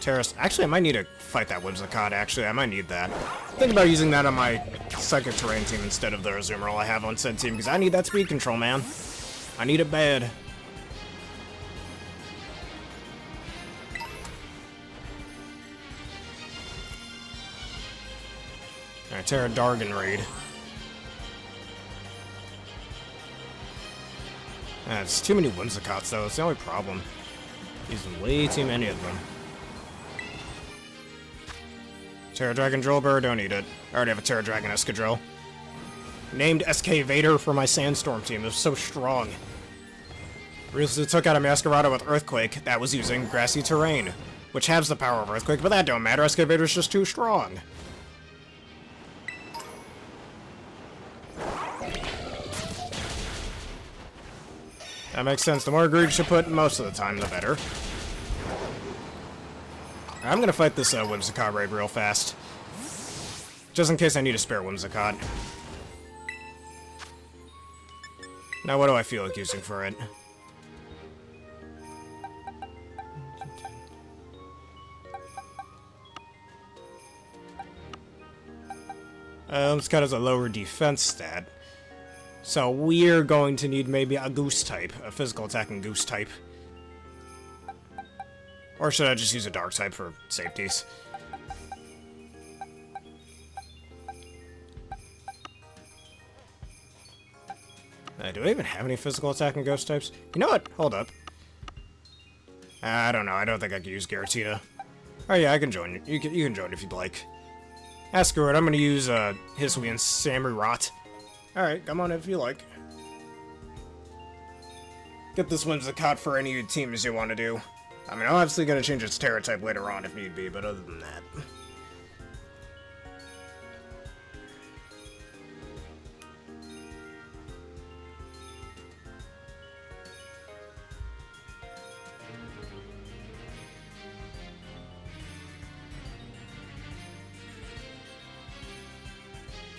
Terrace. Actually, I might need to fight that Whimsicott, actually. I might need that. Think about using that on my Psychic Terrain team instead of the Azumarill I have on said team, because I need that speed control, man. I need it bad. Alright, Tera Raid. It's too many Whimsicotts, though. It's the only problem. Using way too many of them. Tera Dragon Drillbur, don't need it. I already have a Tera Dragon Escadrille. Named SK Vader for my Sandstorm team. It was so strong. Recently took out a Masquerada with Earthquake that was using Grassy Terrain, which has the power of Earthquake, but that don't matter. SK Vader's just too strong. That makes sense. The more greed you put most of the time, the better. I'm gonna fight this Whimsicott raid real fast. Just in case I need a spare Whimsicott. Now what do I feel like using for it? Whimsicott has a lower defense stat. So we're going to need maybe a Goose type, a physical attacking Goose type. Or should I just use a Dark type for safeties? Do I even have any physical attacking Ghost types? You know what? Hold up. I don't know. I don't think I can use Giratina. Oh yeah, I can join you. You can join if you'd like. Screw it. I'm gonna use Hisui and Samurott. Alright, come on if you like. Get this Whimsicott for any teams you want to do. I mean, I'm obviously going to change its Terra type later on if need be, but other than that...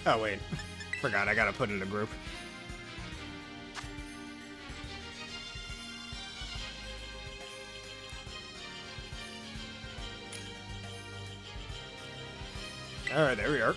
Oh, wait. Forgot, I gotta put in the group. Alright, there we are.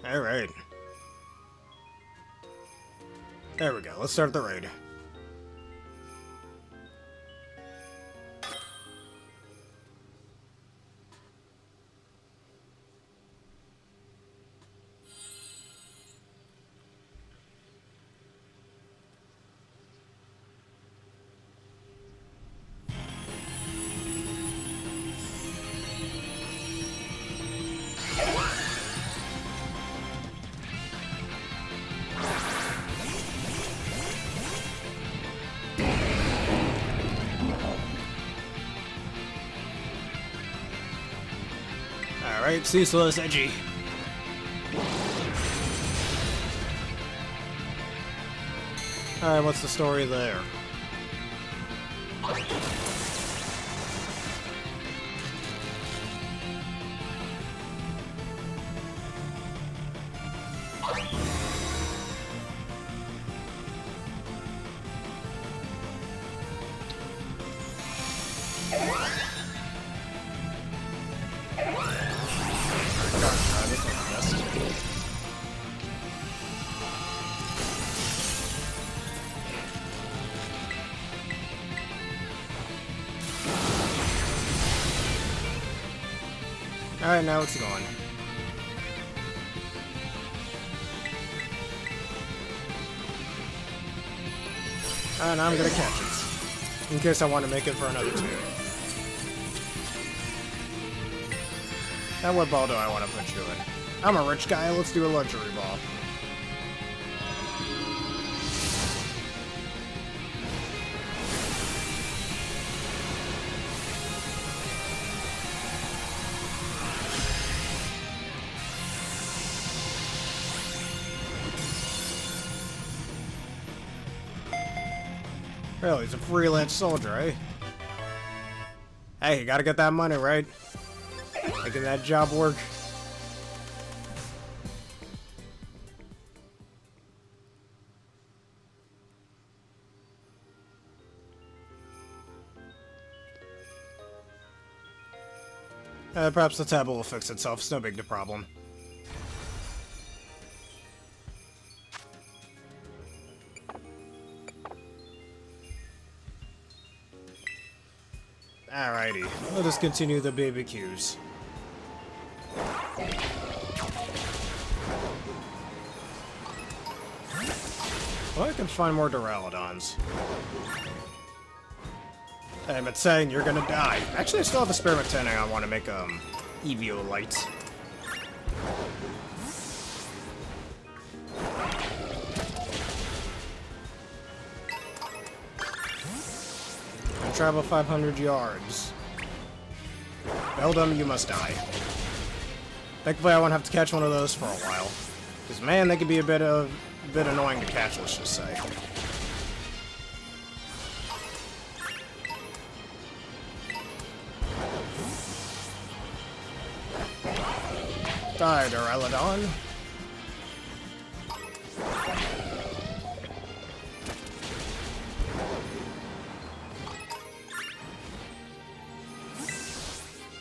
Alright. There we go, let's start the raid. Alright, ceaseless edgy. Alright, what's the story there? Alright, now it's going. And I'm gonna catch it. In case I want to make it for another 2. Now what ball do I want to put you in? I'm a rich guy, let's do a luxury ball. Well, he's a freelance soldier, eh? Hey, you gotta get that money, right? Making that job work. Perhaps the tab will fix itself, it's no big problem. Alrighty, let us continue the BBQs. Well, I can find more Duraludons. I'm saying you're gonna die. Actually, I still have a spare Mechanic I want to make, Eviolite. Travel 500 yards. Beldum, you must die. Thankfully, I won't have to catch one of those for a while. Because, man, they can be a bit annoying to catch, let's just say. Die, Duraludon.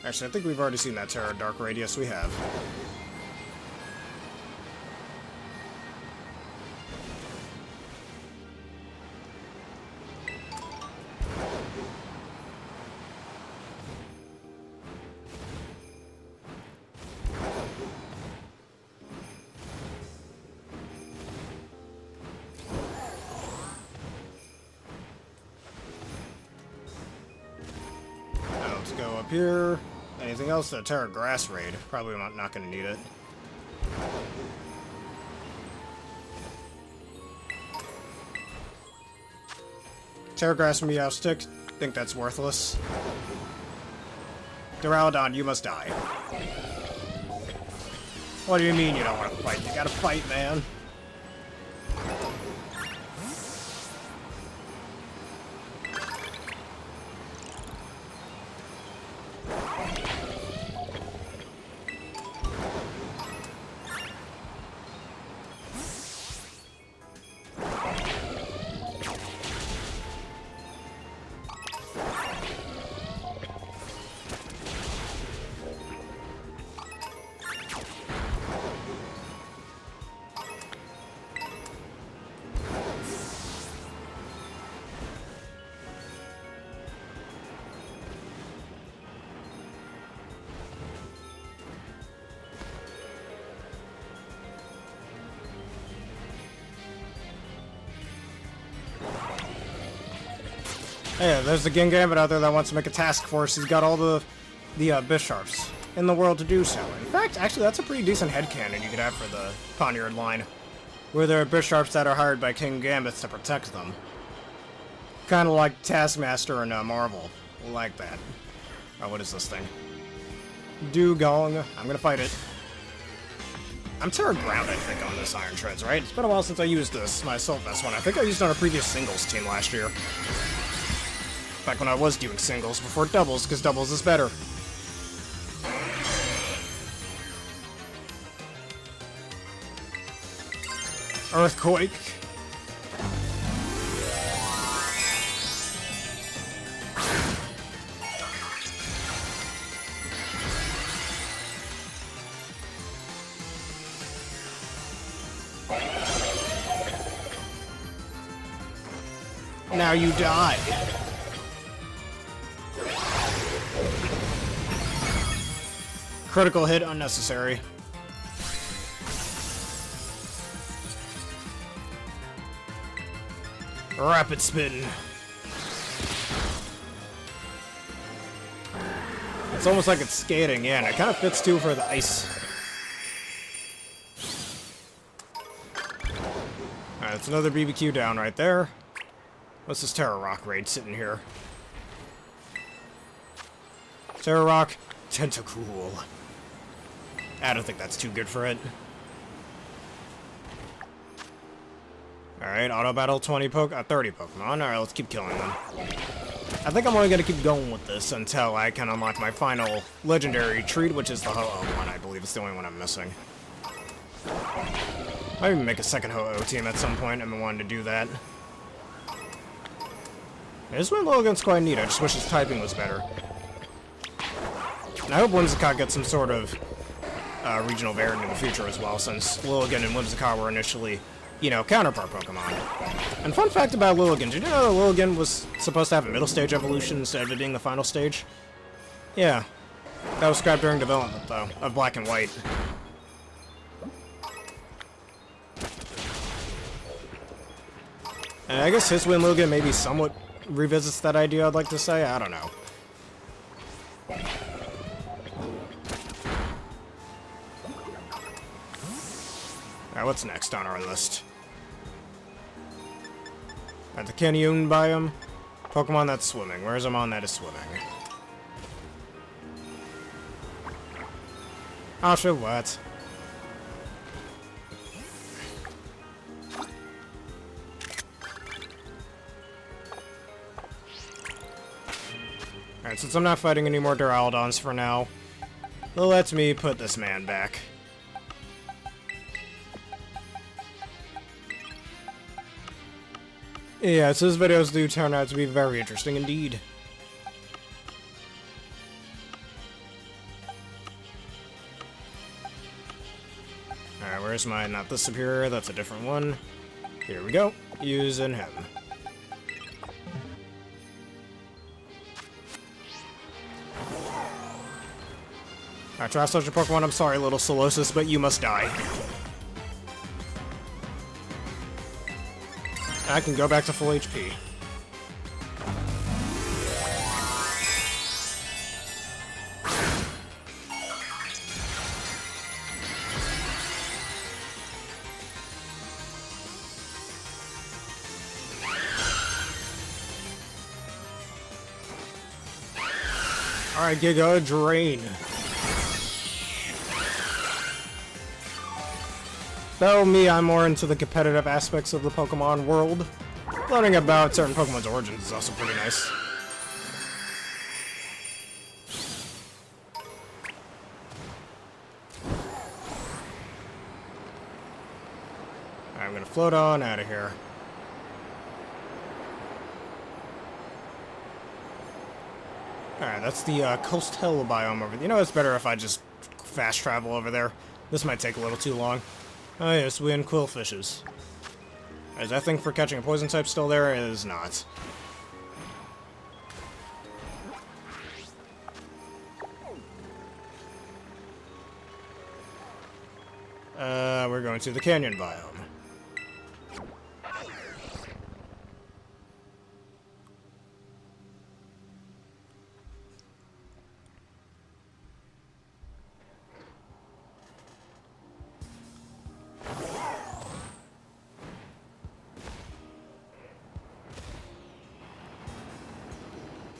Actually, I think we've already seen that Tera Raid. Yes, we have. Now let's go up here. Anything else? The Tera Raid. Probably not going to need it. Tera Meowstic. Think that's worthless. Duraludon, you must die. What do you mean you don't want to fight? You gotta fight, man. Yeah, there's the Gingambit out there that wants to make a task force. He's got all the Bisharps in the world to do so. In fact, actually, that's a pretty decent headcanon you could have for the Poniard line, where there are Bisharps that are hired by King Gambits to protect them. Kind of like Taskmaster in Marvel. Like that. Oh, what is this thing? Dugong. I'm gonna fight it. I'm Tera Ground, I think, on this Iron Treads, right? It's been a while since I used this, my Assault Vest one. I think I used it on a previous singles team last year. Back when I was doing singles before doubles, because doubles is better. Earthquake. Now you die. Critical hit unnecessary. Rapid spin. It's almost like it's skating, yeah, and it kind of fits too for the ice. Alright, it's another BBQ down right there. What's this Tera Rock raid sitting here? Tera Rock, Tentacool. I don't think that's too good for it. Alright, auto battle 30 Pokemon. Alright, let's keep killing them. I think I'm only gonna keep going with this until I can unlock my final legendary treat, which is the Ho-Oh one. I believe it's the only one I'm missing. Might even make a second Ho-Oh team at some point. I've been wanting to do that. This one Logan's quite neat. I just wish his typing was better. And I hope Whimsicott gets some sort of regional variant in the future as well, since Lilligant and Whimsicott were initially, you know, counterpart Pokemon. And fun fact about Lilligant, did you know that Lilligant was supposed to have a middle stage evolution instead of it being the final stage? Yeah. That was scrapped during development, though, of Black and White. And I guess his Lilligant maybe somewhat revisits that idea, I'd like to say. I don't know. Alright, what's next on our list? At the Canyon biome. Pokemon that's swimming. Where's a mon that is swimming? Oh shit, what? Alright, since I'm not fighting any more Duraludons for now, let me put this man back. Yes, his videos do turn out to be very interesting indeed. Alright, where's my, not the superior, that's a different one. Here we go, using him. Alright, try such a Pokemon, I'm sorry, little Solosis, but you must die. I can go back to full HP. Alright, Giga Drain. Though me, I'm more into the competitive aspects of the Pokemon world. Learning about certain Pokemon's origins is also pretty nice. Alright, I'm gonna float on out of here. Alright, that's the Coastal biome over there. You know, it's better if I just fast travel over there. This might take a little too long. Oh yes, we and Quillfishes. Is that thing for catching a poison type still there? It is not. We're going to the Canyon biome.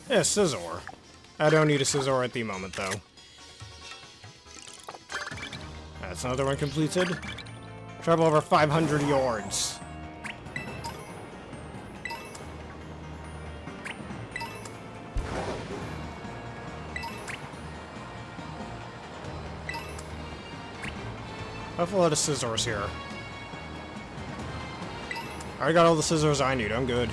Yeah, Scizor. I don't need a Scizor at the moment, though. That's another one completed. Travel over 500 yards. I have a lot of Scizors here. I already got all the Scizors I need, I'm good.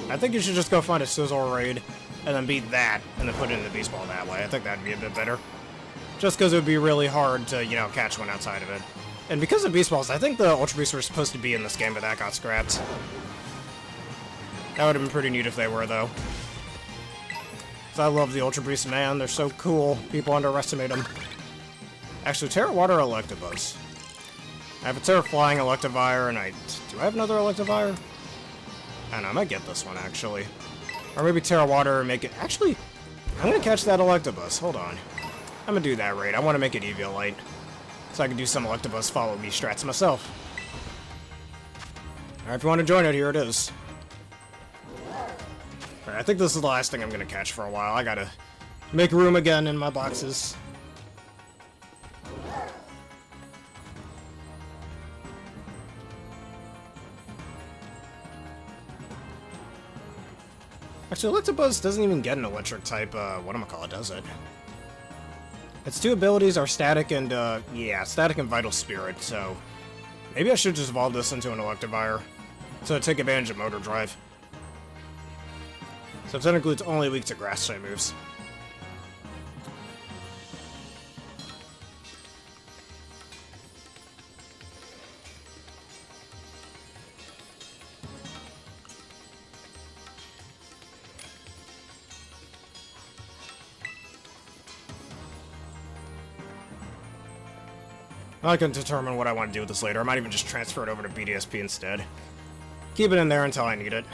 I think you should just go find a Scizor raid, and then beat that, and then put it in the Beast Ball that way. I think that'd be a bit better. Just because it would be really hard to, you know, catch one outside of it. And because of Beast Balls, I think the Ultra Beasts were supposed to be in this game, but that got scrapped. That would have been pretty neat if they were, though. 'Cause I love the Ultra Beasts, man. They're so cool. People underestimate them. Actually, Tera Water Electabuzz. I have a Tera Flying Electivire, and do I have another Electivire? I don't know, I might get this one, actually. Or maybe Tera Water and make it... Actually, I'm gonna catch that Electabuzz. Hold on. I'm gonna do that raid. I want to make it Eviolite. So I can do some Electabuzz follow me strats myself. Alright, if you want to join it, here it is. Alright, I think this is the last thing I'm gonna catch for a while. I gotta make room again in my boxes. Actually, Electabuzz doesn't even get an electric type, whatchamacallit, does it? Its two abilities are Static and, yeah, Static and Vital Spirit, so... Maybe I should just evolve this into an Electivire, to take advantage of Motor Drive. So technically it's only weak to Grass-type moves. I can determine what I want to do with this later. I might even just transfer it over to BDSP instead. Keep it in there until I need it.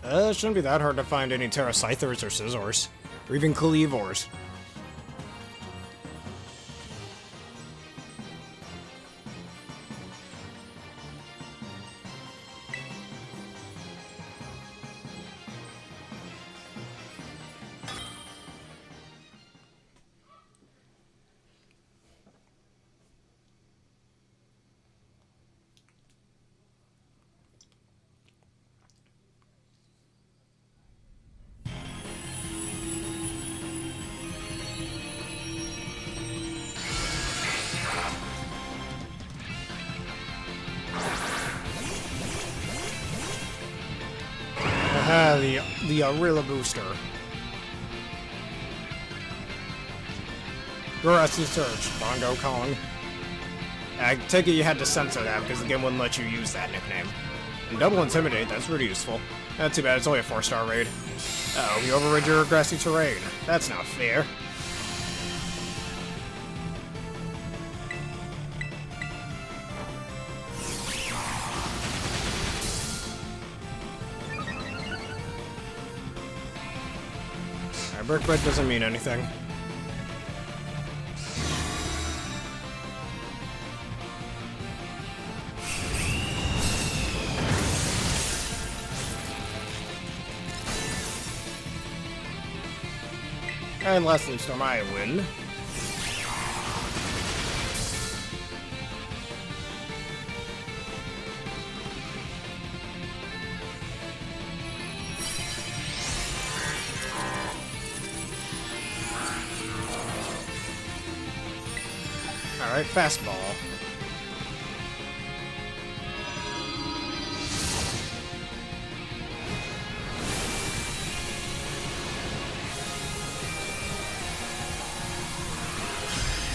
It shouldn't be that hard to find any Tera Scythers or Scizors, or even Cleavors. The Arilla Booster. Grassy Surge, Bongo Kong. I take it you had to censor that because the game wouldn't let you use that nickname. And Double Intimidate, that's really useful. Not too bad, it's only a 4-star raid. Uh-oh, you overrid your grassy terrain. That's not fair. Brick Bread doesn't mean anything. And last Leaf Storm, I win. Alright, fastball.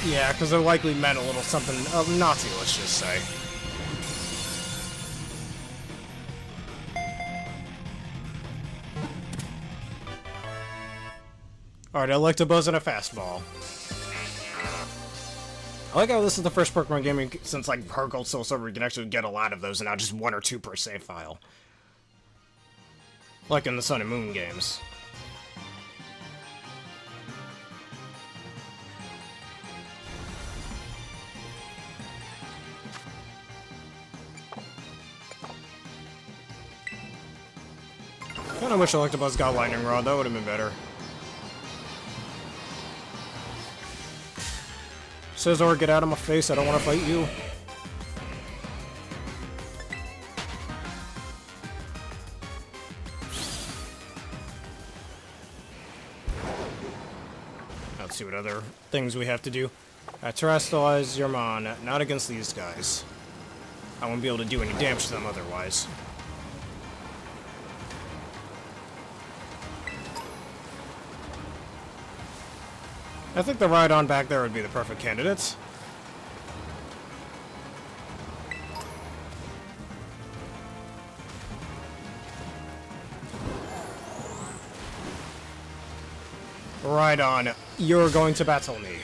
Yeah, because it likely meant a little something naughty, let's just say. Alright, Electabuzz and a fastball. I like how this is the first Pokemon game since like Heart Gold, Soul Silver, you can actually get a lot of those and not just 1 or 2 per save file. Like in the Sun and Moon games. Kinda wish Electabuzz got Lightning Rod, that would have been better. Scizor, get out of my face, I don't want to fight you. Let's see what other things we have to do. Terrestrialize your Mon, not against these guys. I won't be able to do any damage to them otherwise. I think the Rhydon back there would be the perfect candidates. Right on. You're going to battle me.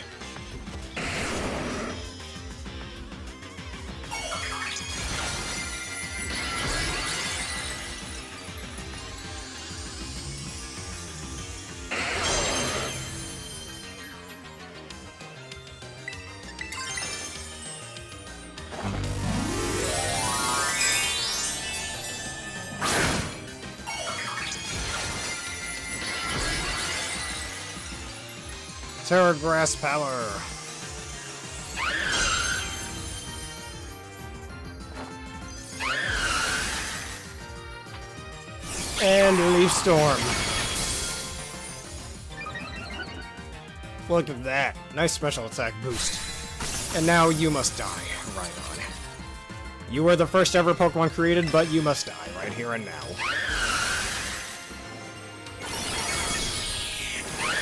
Tera Grass Power. And Leaf Storm. Look at that. Nice special attack boost. And now you must die. Right on. You were the first ever Pokemon created, but you must die right here and now.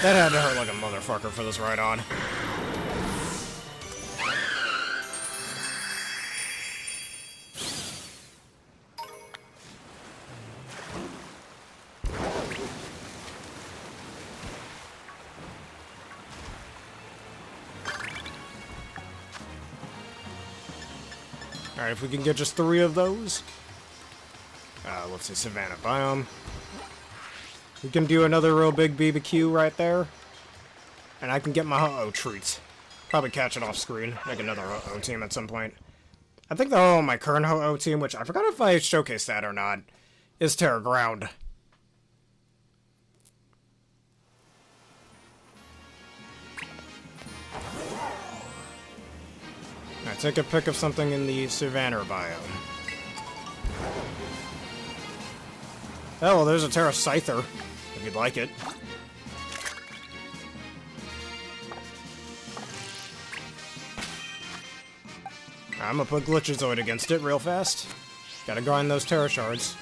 That had to hurt like a motherfucker for this ride on. Alright, if we can get just 3 of those. Let's see, Savannah Biome. We can do another real big BBQ right there. And I can get my Ho-Oh treats. Probably catch it off screen. Make another Ho-Oh team at some point. I think the my current Ho-Oh team, which I forgot if I showcased that or not, is Terra Ground. Alright, take a pick of something in the Savannah biome. Oh, well, there's a Terra Scyther, if you'd like it. I'm gonna put Glitchazoid against it real fast. Gotta grind those Terra Shards.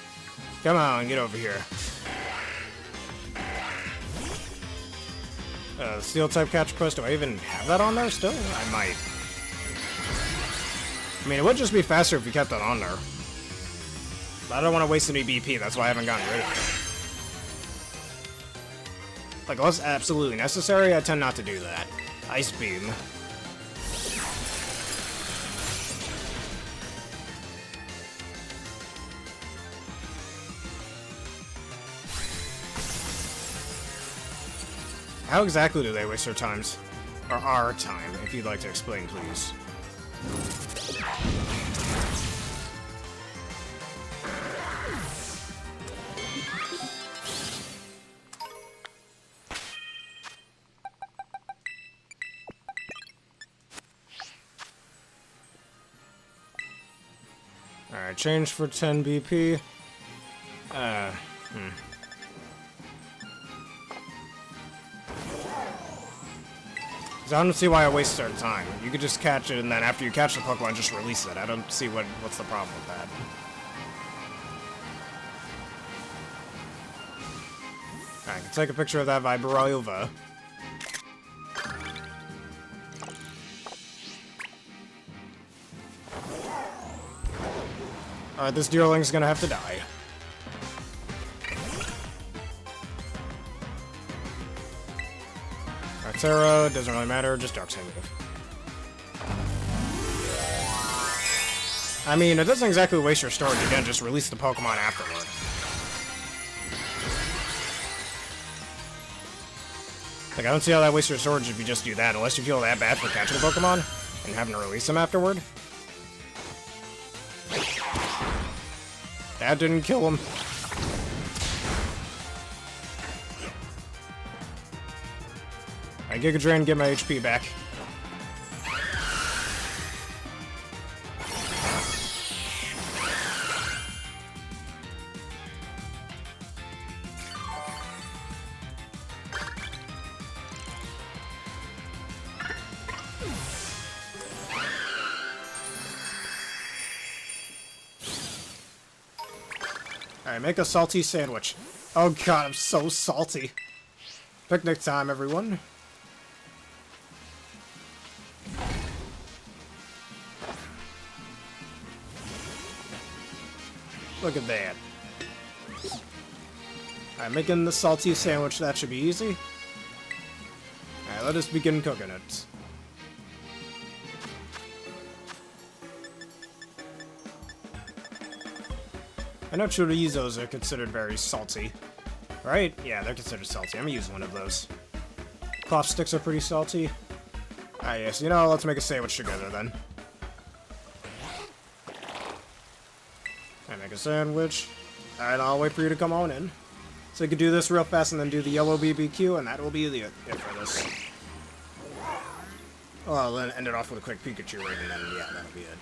Come on, get over here. Steel-type Catch Quest, do I even have that on there still? I might. I mean, it would just be faster if you kept that on there. But I don't want to waste any BP, that's why I haven't gotten rid of it. Like, unless absolutely necessary, I tend not to do that. Ice Beam. How exactly do they waste their times? Or our time, if you'd like to explain, please. Alright, change for 10 BP. I don't see why I wasted our time. You could just catch it, and then after you catch the Pokemon, just release it. I don't see what's the problem with that. Alright, I can take a picture of that Vibrava. Alright, this Deerling's gonna have to die. Tera, doesn't really matter, just Dark Side move. I mean, it doesn't exactly waste your storage, again, just release the Pokemon afterward. Like, I don't see how that wastes your storage if you just do that, unless you feel that bad for catching a Pokemon and having to release them afterward. That didn't kill him. I Giga Drain, get my HP back. Alright, make a salty sandwich. Oh god, I'm so salty. Picnic time, everyone. Look at that. Alright, making the salty sandwich, that should be easy. let us begin cooking it. I know chorizos are considered very salty. Right? Yeah, they're considered salty. I'm gonna use one of those. Cloth sticks are pretty salty. Ah, yes. You know, let's make a sandwich together, then. I make a sandwich. Alright, I'll wait for you to come on in. So we can do this real fast and then do the yellow BBQ, and that will be it for this. Oh, I'll then end it off with a quick Pikachu raid, and then, yeah, that'll be it.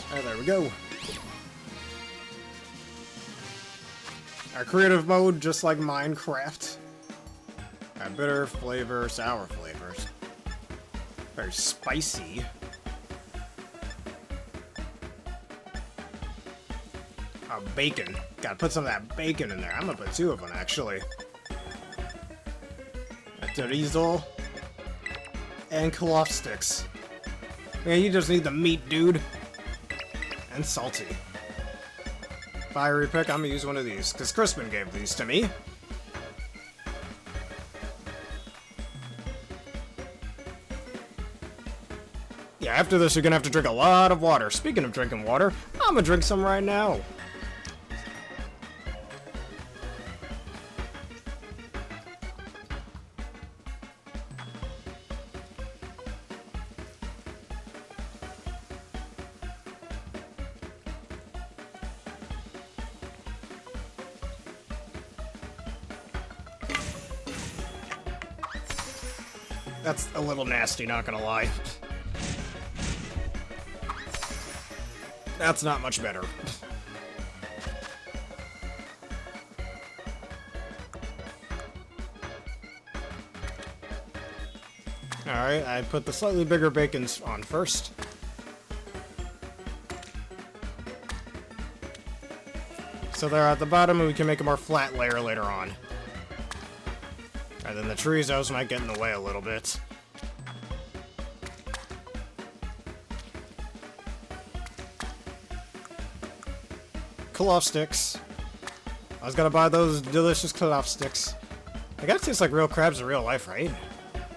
Alright, there we go. Our creative mode, just like Minecraft. Bitter flavor, sour flavors. Very spicy. Oh, bacon. Gotta put some of that bacon in there. I'm gonna put 2 of them, actually. A chorizo. And cloth sticks. Man, you just need the meat, dude. And salty. Fiery pick, I'm gonna use one of these, because Crispin gave these to me. Yeah, after this you're gonna have to drink a lot of water. Speaking of drinking water, I'm gonna drink some right now. That's a little nasty, not gonna lie. That's not much better. Alright, I put the slightly bigger bacons on first. So they're at the bottom, and we can make a more flat layer later on. And then the chorizos might get in the way a little bit. Cloth sticks. I was gonna buy those delicious cloth sticks. They gotta taste like real crabs in real life, right?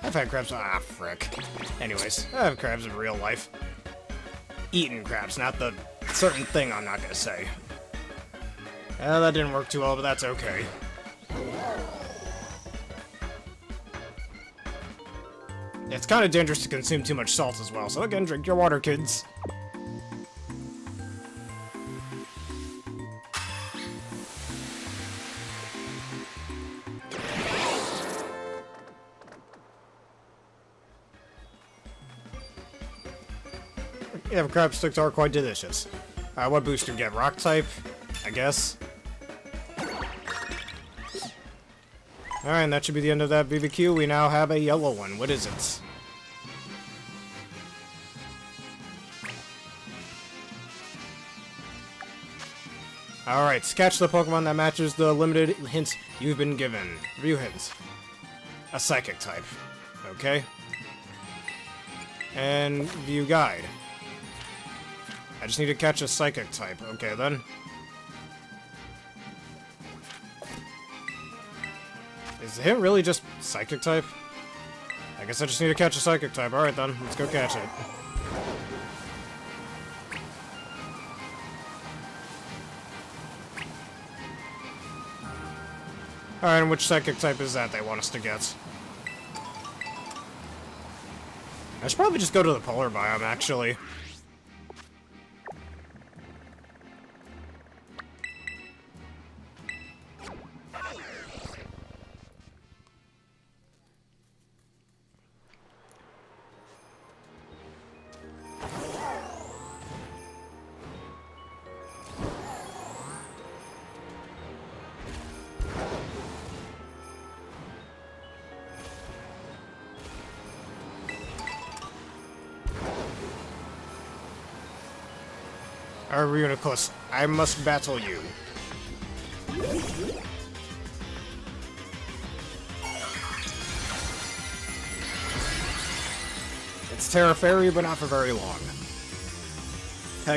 I've had crabs. Ah, frick. Anyways, I have crabs in real life. Eaten crabs, not the certain thing I'm not gonna say. That didn't work too well, but that's okay. It's kind of dangerous to consume too much salt as well, so again, drink your water, kids. Yeah, crab sticks are quite delicious. What boost do you get? Rock type? I guess. Alright, and that should be the end of that BBQ. We now have a yellow one. What is it? Alright, catch the Pokemon that matches the limited hints you've been given. Review hints. A Psychic type. Okay. And view guide. I just need to catch a Psychic type. Okay, then. Is the hint really just Psychic type? I guess I just need to catch a Psychic type. Alright then, let's go catch it. Alright, and which Psychic type is that they want us to get? I should probably just go to the polar biome, actually. Reuniclus, I must battle you. It's Tera Fairy, but not for very long.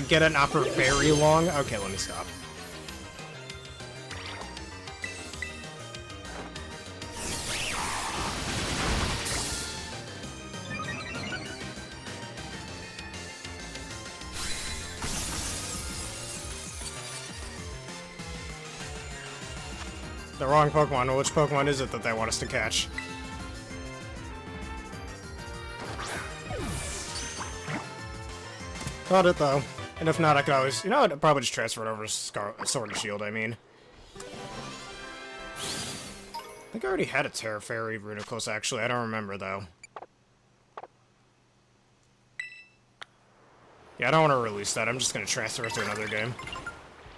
Get it? Not for very long? Okay, let me stop. The wrong Pokemon. Which Pokemon is it that they want us to catch? Caught it, though. And if not, I could always... You know, I'd probably just transfer it over to Sword and Shield, I mean. I think I already had a Tera Fairy Reuniclus, actually. I don't remember, though. Yeah, I don't want to release that. I'm just going to transfer it to another game.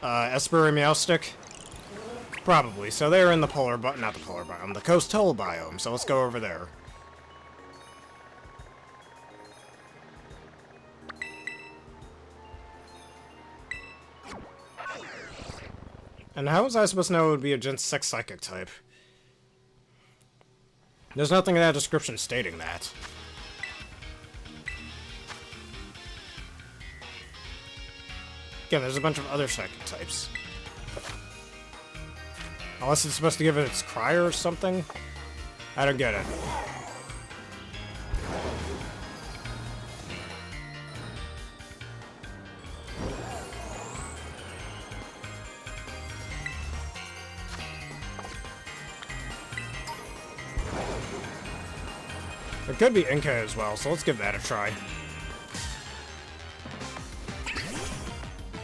Esper and Meowstic? Probably. So they're in the polar biome, not the polar biome, the coastal biome. So let's go over there. And how was I supposed to know it would be a Gen 6 Psychic type? There's nothing in that description stating that. Again, there's a bunch of other Psychic types. Unless it's supposed to give it its crier or something? I don't get it. It could be Inkay as well, so let's give that a try.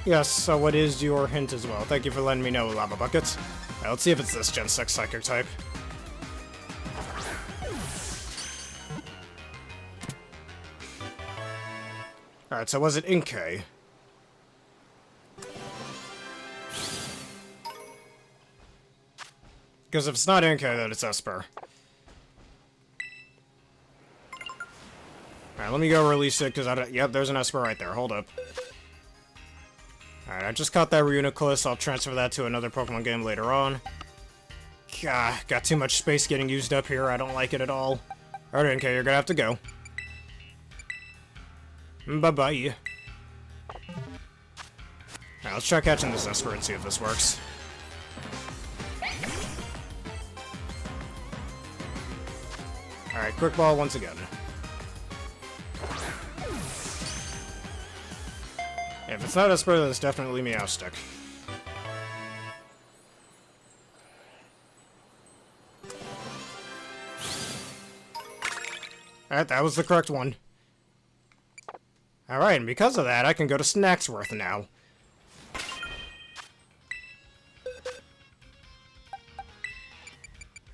Yes, so what is your hint as well? Thank you for letting me know, Lava Buckets. Alright, let's see if it's this Gen 6 Psychic type. Alright, so was it Inkay? Because if it's not Inkay, then it's Esper. Alright, let me go release it, because I don't... Yep, there's an Esper right there. Hold up. Alright, I just caught that Reuniclus. I'll transfer that to another Pokemon game later on. Gah, got too much space getting used up here. I don't like it at all. Alright, okay, you're gonna have to go. Bye-bye. Alright, let's try catching this Esper and see if this works. Alright, Quick Ball once again. If it's not Esper, then it's definitely Meowstic. Alright, that was the correct one. Alright, and because of that, I can go to Snacksworth now.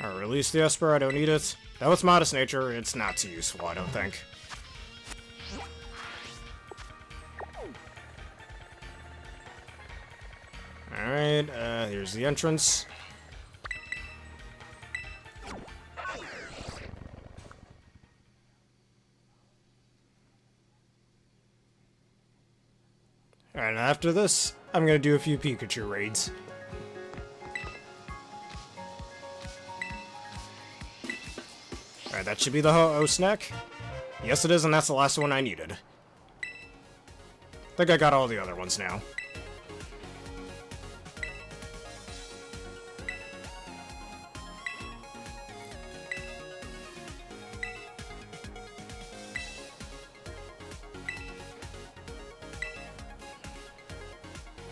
Alright, release the Esper, I don't need it. That was Modest Nature, it's not too useful, I don't think. Alright, here's the entrance. Alright, and after this, I'm gonna do a few Pikachu raids. Alright, that should be the Ho-Oh snack. Yes, it is, and that's the last one I needed. I think I got all the other ones now.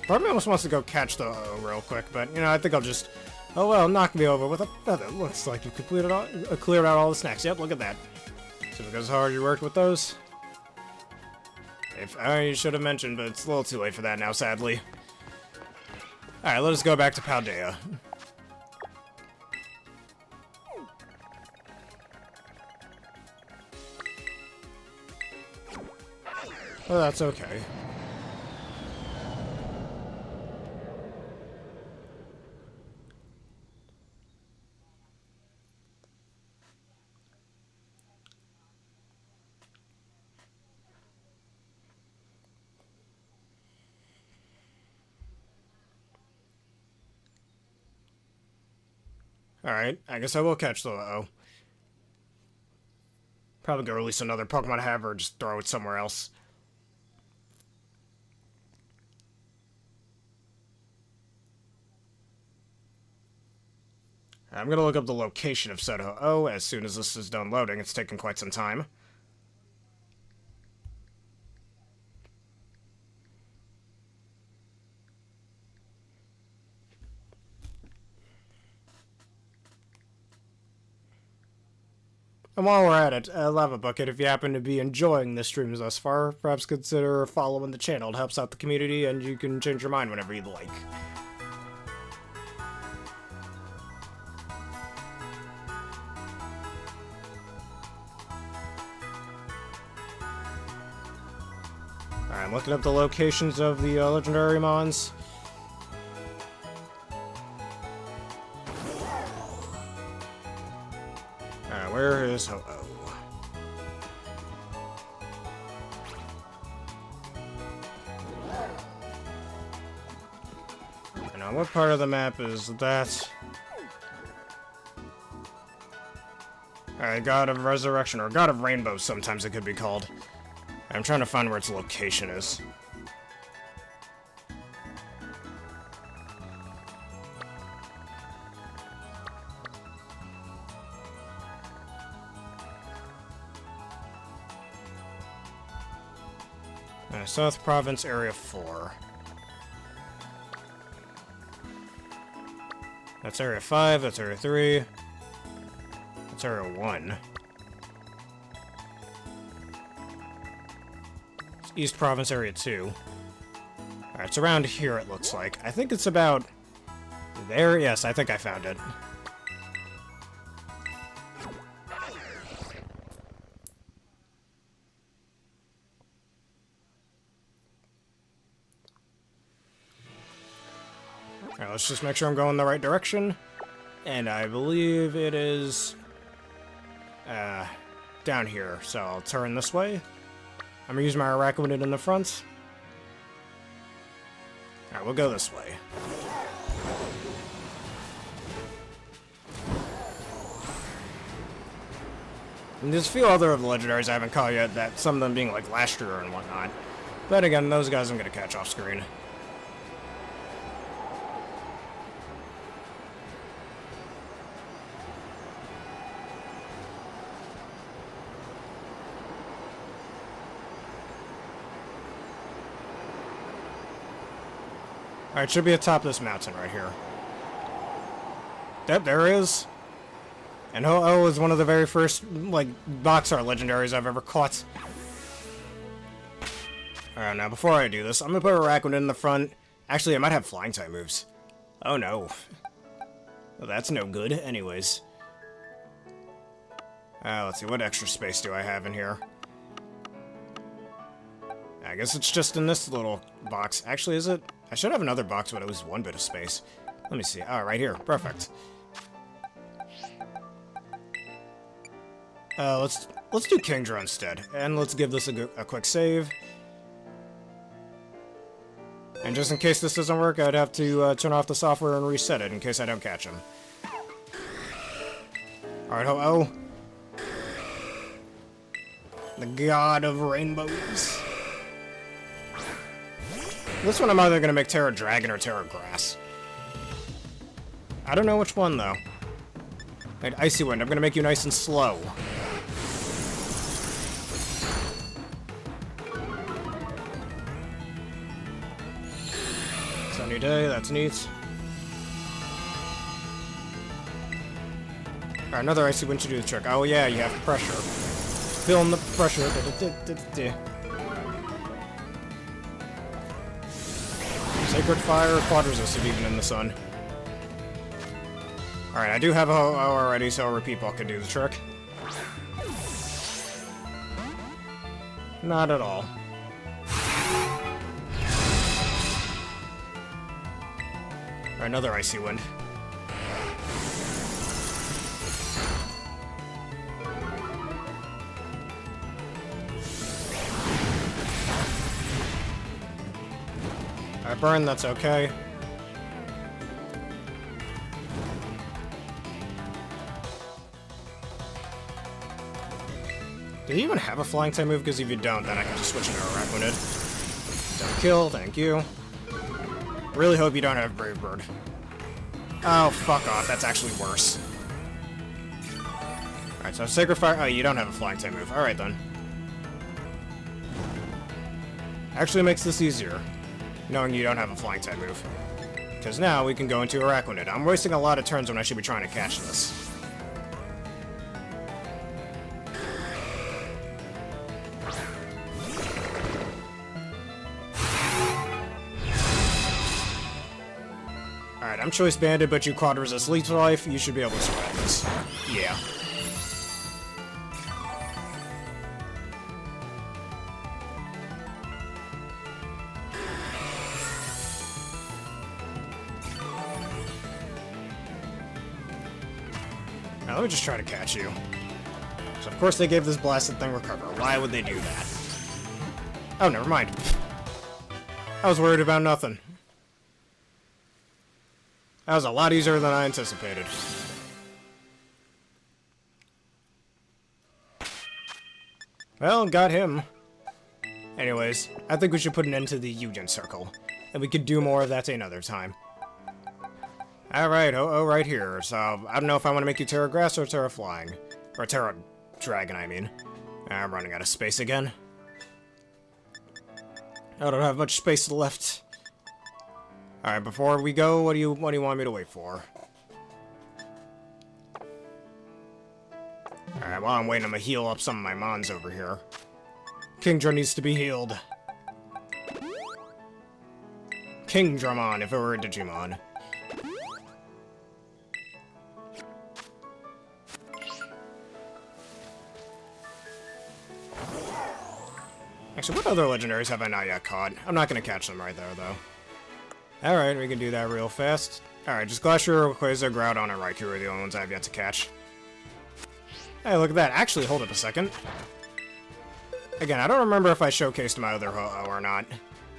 Part of me almost wants to go catch the Ho-Oh real quick, but, you know, I think I'll just... Oh well, knock me over with a feather. Looks like you completed all, cleared out all the snacks. Yep, look at that. So because how hard you worked with those? If you should have mentioned, but it's a little too late for that now, sadly. Alright, let us go back to Paldea. Oh, that's okay. Alright, I guess I will catch the Uh-oh. Probably go release another Pokemon I have or just throw it somewhere else. I'm gonna look up the location of said Ho-Oh as soon as this is done loading. It's taking quite some time. And while we're at it, Lava Bucket, if you happen to be enjoying the streams thus far, perhaps consider following the channel. It helps out the community, and you can change your mind whenever you'd like. Alright, I'm looking up the locations of the legendary mons. Alright, where is Ho-Oh? And on what part of the map is that? Alright, God of Resurrection, or God of Rainbow, sometimes it could be called. I'm trying to find where its location is. South Province, Area 4. That's Area 5, that's Area 3. That's Area 1. It's East Province, Area 2. Alright, it's around here, it looks like. I think it's about... there? Yes, I think I found it. Alright, let's just make sure I'm going in the right direction. And I believe it is... down here, so I'll turn this way. I'm gonna use my Araquanid in the front. Alright, we'll go this way. And there's a few other of the legendaries I haven't caught yet, that some of them being like last year and whatnot. But again, those guys I'm gonna catch off screen. Alright, should be atop this mountain right here. Yep, there it is. And Ho-Oh is one of the very first, like, box art legendaries I've ever caught. Alright, now before I do this, I'm gonna put a Araquanid in the front. Actually, I might have flying type moves. Oh no. Well, that's no good. Anyways. Let's see, what extra space do I have in here? I guess it's just in this little box. Actually, is it? I should have another box, but it was one bit of space. Let me see. Oh, right here. Perfect. Let's do Kingdra instead, and let's give this a quick save. And just in case this doesn't work, I'd have to turn off the software and reset it in case I don't catch him. Alright, Ho-Oh. The God of Rainbows. This one I'm either going to make Tera Dragon or Tera Grass. I don't know which one, though. Right, Icy Wind, I'm going to make you nice and slow. Sunny day, that's neat. Alright, another Icy Wind should do the trick. Oh yeah, you have pressure. Feeling the pressure. Sacred Fire, quad resisted even in the sun. Alright, I do have a Ho-Oh already, so a Repeat Ball could do the trick. Not at all. Alright, another Icy Wind. Alright, burn, that's okay. Do you even have a flying type move? Because if you don't, then I can just switch into Arachnid. Don't kill, thank you. Really hope you don't have Brave Bird. Oh, fuck off, that's actually worse. Alright, so Sacred Fire. Oh, you don't have a flying type move. Alright then. Actually makes this easier, knowing you don't have a flying type move. Because now we can go into Arachnid. I'm wasting a lot of turns when I should be trying to catch this. Alright, I'm Choice Banded, but you quad resist Leech Life. You should be able to survive this. Yeah. Now, let me just try to catch you. So, of course, they gave this blasted thing Recover. Why would they do that? Oh, never mind. I was worried about nothing. That was a lot easier than I anticipated. Well, got him. Anyways, I think we should put an end to the Union Circle. And we could do more of that another time. Alright, right here. So, I don't know if I want to make you Tera Grass or Tera Flying. Or Tera Dragon, I mean. I'm running out of space again. I don't have much space left. Alright, before we go, what do you want me to wait for? Alright, while I'm waiting, I'm gonna heal up some of my mons over here. Kingdra needs to be healed. Kingdramon, if it were a Digimon. Actually, what other legendaries have I not yet caught? I'm not gonna catch them right there, though. Alright, we can do that real fast. Alright, just Glacier, Rayquaza, Groudon, and Raikou are the only ones I have yet to catch. Hey, look at that. Actually, hold it a second. Again, I don't remember if I showcased my other Ho-Oh or not.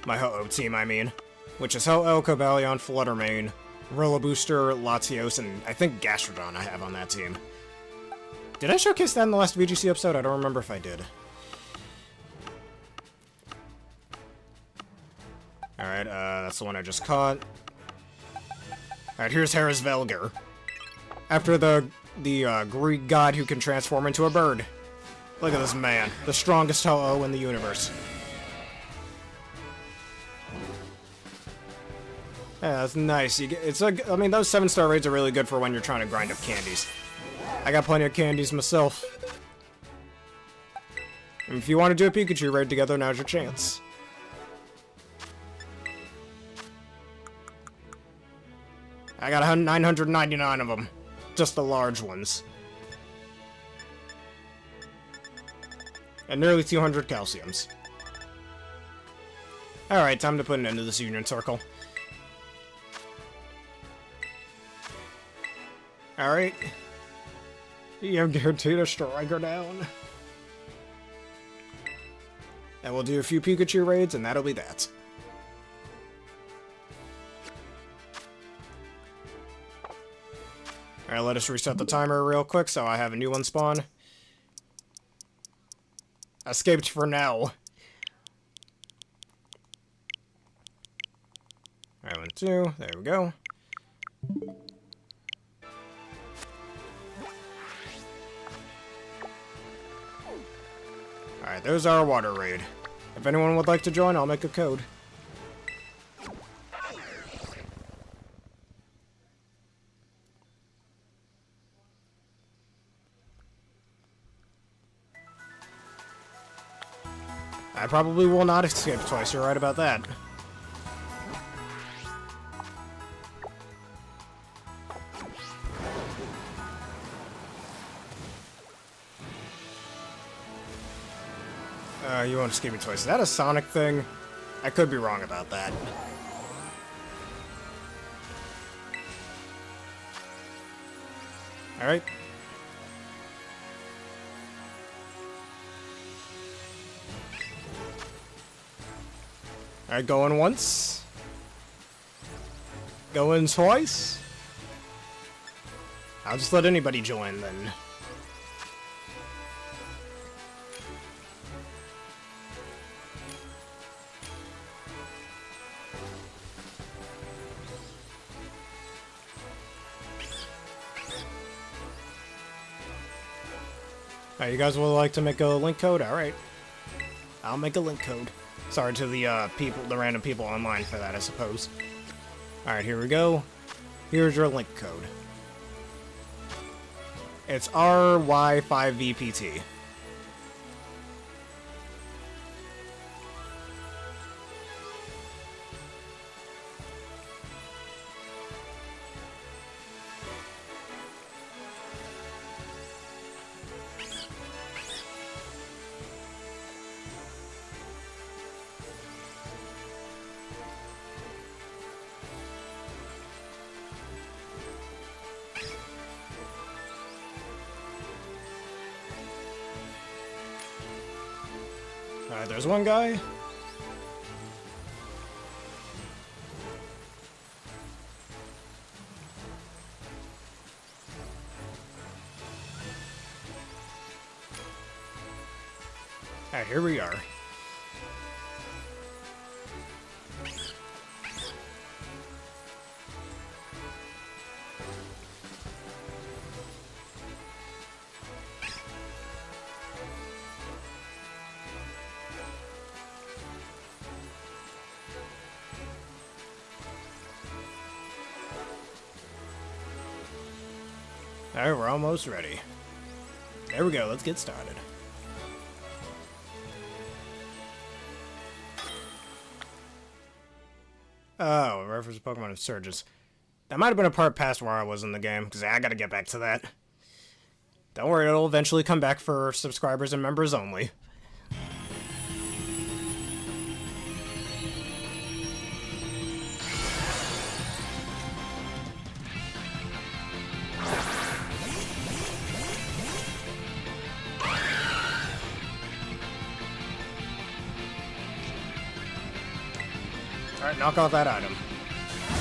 My Ho-Oh team, I mean. Which is Ho-Oh, Cobalion, Fluttermane, Rillaboomster, Latios, and I think Gastrodon I have on that team. Did I showcase that in the last VGC episode? I don't remember if I did. Alright, that's the one I just caught. Alright, here's Hera's Velgar. After the Greek god who can transform into a bird. Look at this man, the strongest Ho-Oh in the universe. Yeah, that's nice. I mean, those 7-star raids are really good for when you're trying to grind up candies. I got plenty of candies myself. And if you want to do a Pikachu raid together, now's your chance. I got 999 of them. Just the large ones. And nearly 200 calciums. Alright, time to put an end to this Union Circle. Alright. You're guaranteed to strike her down. And we'll do a few Pikachu raids, and that'll be that. Alright, let us reset the timer real quick so I have a new one spawn. Escaped for now. Alright, 1, 2, there we go. Alright, there's our water raid. If anyone would like to join, I'll make a code. I probably will not escape twice, you're right about that. You won't escape me twice. Is that a Sonic thing? I could be wrong about that. Alright. Alright, going once. Going twice. I'll just let anybody join then. You guys would like to make a link code? Alright. I'll make a link code. Sorry to the the random people online for that, I suppose. Alright, here we go. Here's your link code. It's RY5VPT. Alright, there's one guy. Alright, here we are. Alright, we're almost ready. There we go, let's get started. Oh, a reference to Pokemon of Surges. That might have been a part past where I was in the game, because I gotta get back to that. Don't worry, it'll eventually come back for subscribers and members only. Alright, knock off that item.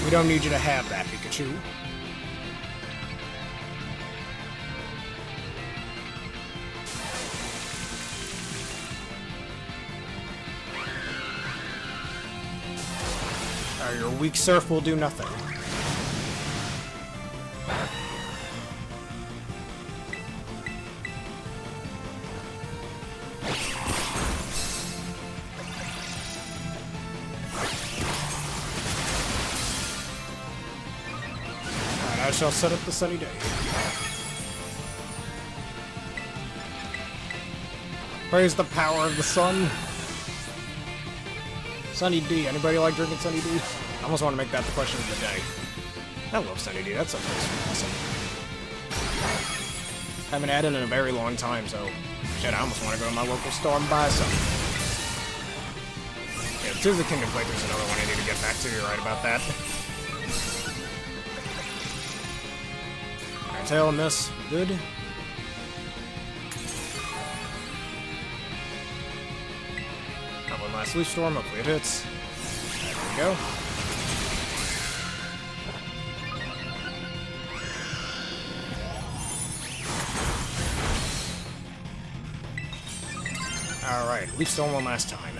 We don't need you to have that, Pikachu. Alright, your weak surf will do nothing. I shall set up the sunny day. Praise the power of the sun. Sunny D. Anybody like drinking Sunny D? I almost want to make that the question of the day. I love Sunny D. That's awesome. Haven't had it in a very long time, so shit, I almost want to go to my local store and buy some. Yeah, Tears of the Kingdom playthrough's another one I need to get back to. You're right about that. Tail and miss. Good. Have one last Leaf Storm. Hopefully it hits. There we go. Alright, Leaf Storm one last time.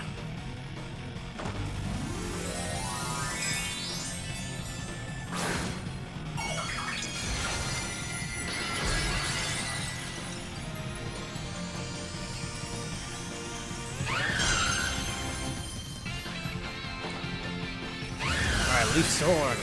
Leaf Sword.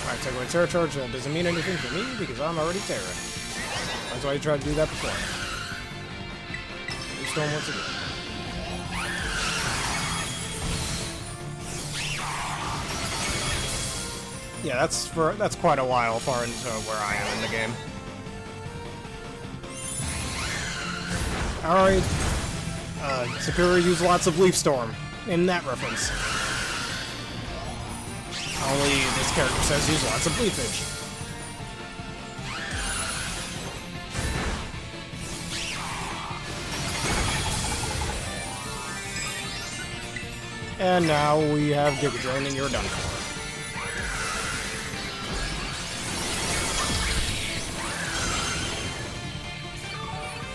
Alright, take away Tera Charge. That doesn't mean anything for me because I'm already Tera. That's why you tried to do that before. Leaf Storm once again. Yeah, that's quite a while far into where I am in the game. Alright. Superior used lots of Leaf Storm in that reference. Only this character says use lots of leafage. And now we have Giga Drain and you're done for.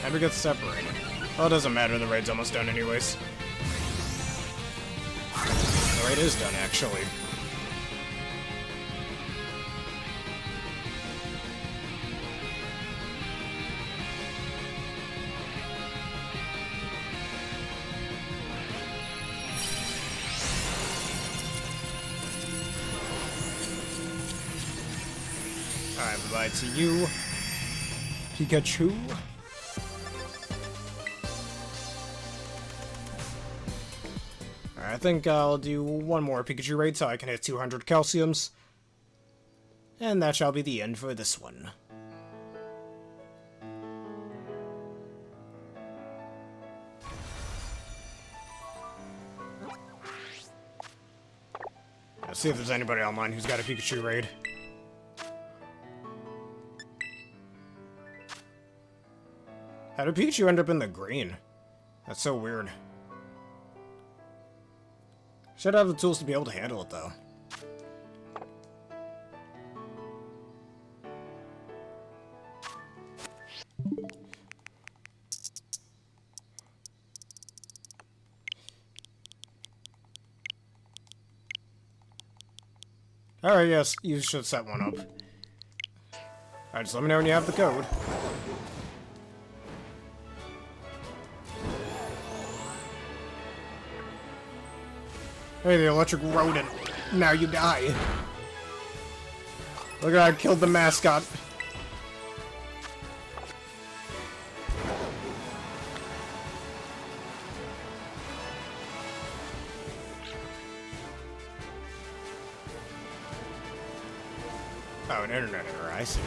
Never gets separated. Well, it doesn't matter, the raid's almost done anyways. The raid is done, actually. Alright, bye to you, Pikachu. Alright, I think I'll do one more Pikachu raid so I can hit 200 calciums. And that shall be the end for this one. Let's see if there's anybody online who's got a Pikachu raid. How did Pikachu end up in the green? That's so weird. Should have the tools to be able to handle it, though. Alright, yes, you should set one up. Alright, just let me know when you have the code. Hey, the electric rodent. Now you die. Look at I killed the mascot. Oh, an internet error, I see.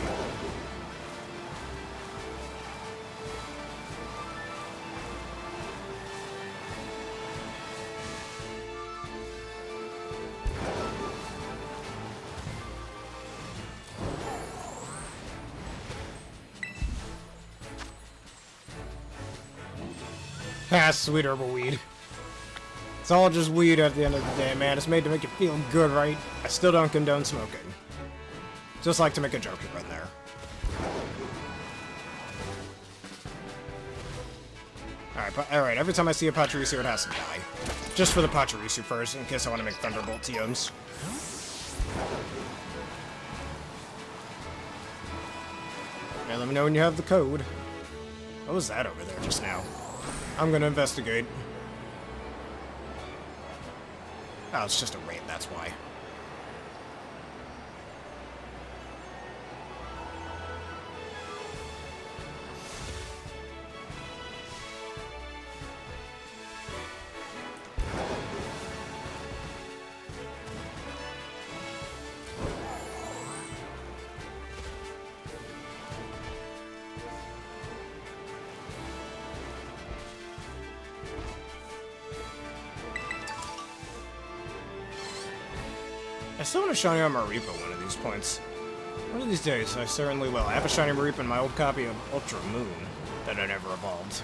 Ah, sweet herbal weed. It's all just weed at the end of the day, man. It's made to make you feel good, right? I still don't condone smoking. Just like to make a joke here and there. Alright, every time I see a Pachirisu, it has to die. Just for the Pachirisu first, in case I want to make Thunderbolt TMs. Okay, let me know when you have the code. What was that over there just now? I'm gonna investigate. Oh, it's just a raid, that's why. I still want a shiny on Maripa one of these points. One of these days, I certainly will. I have a shiny Maripa in my old copy of Ultra Moon that I never evolved.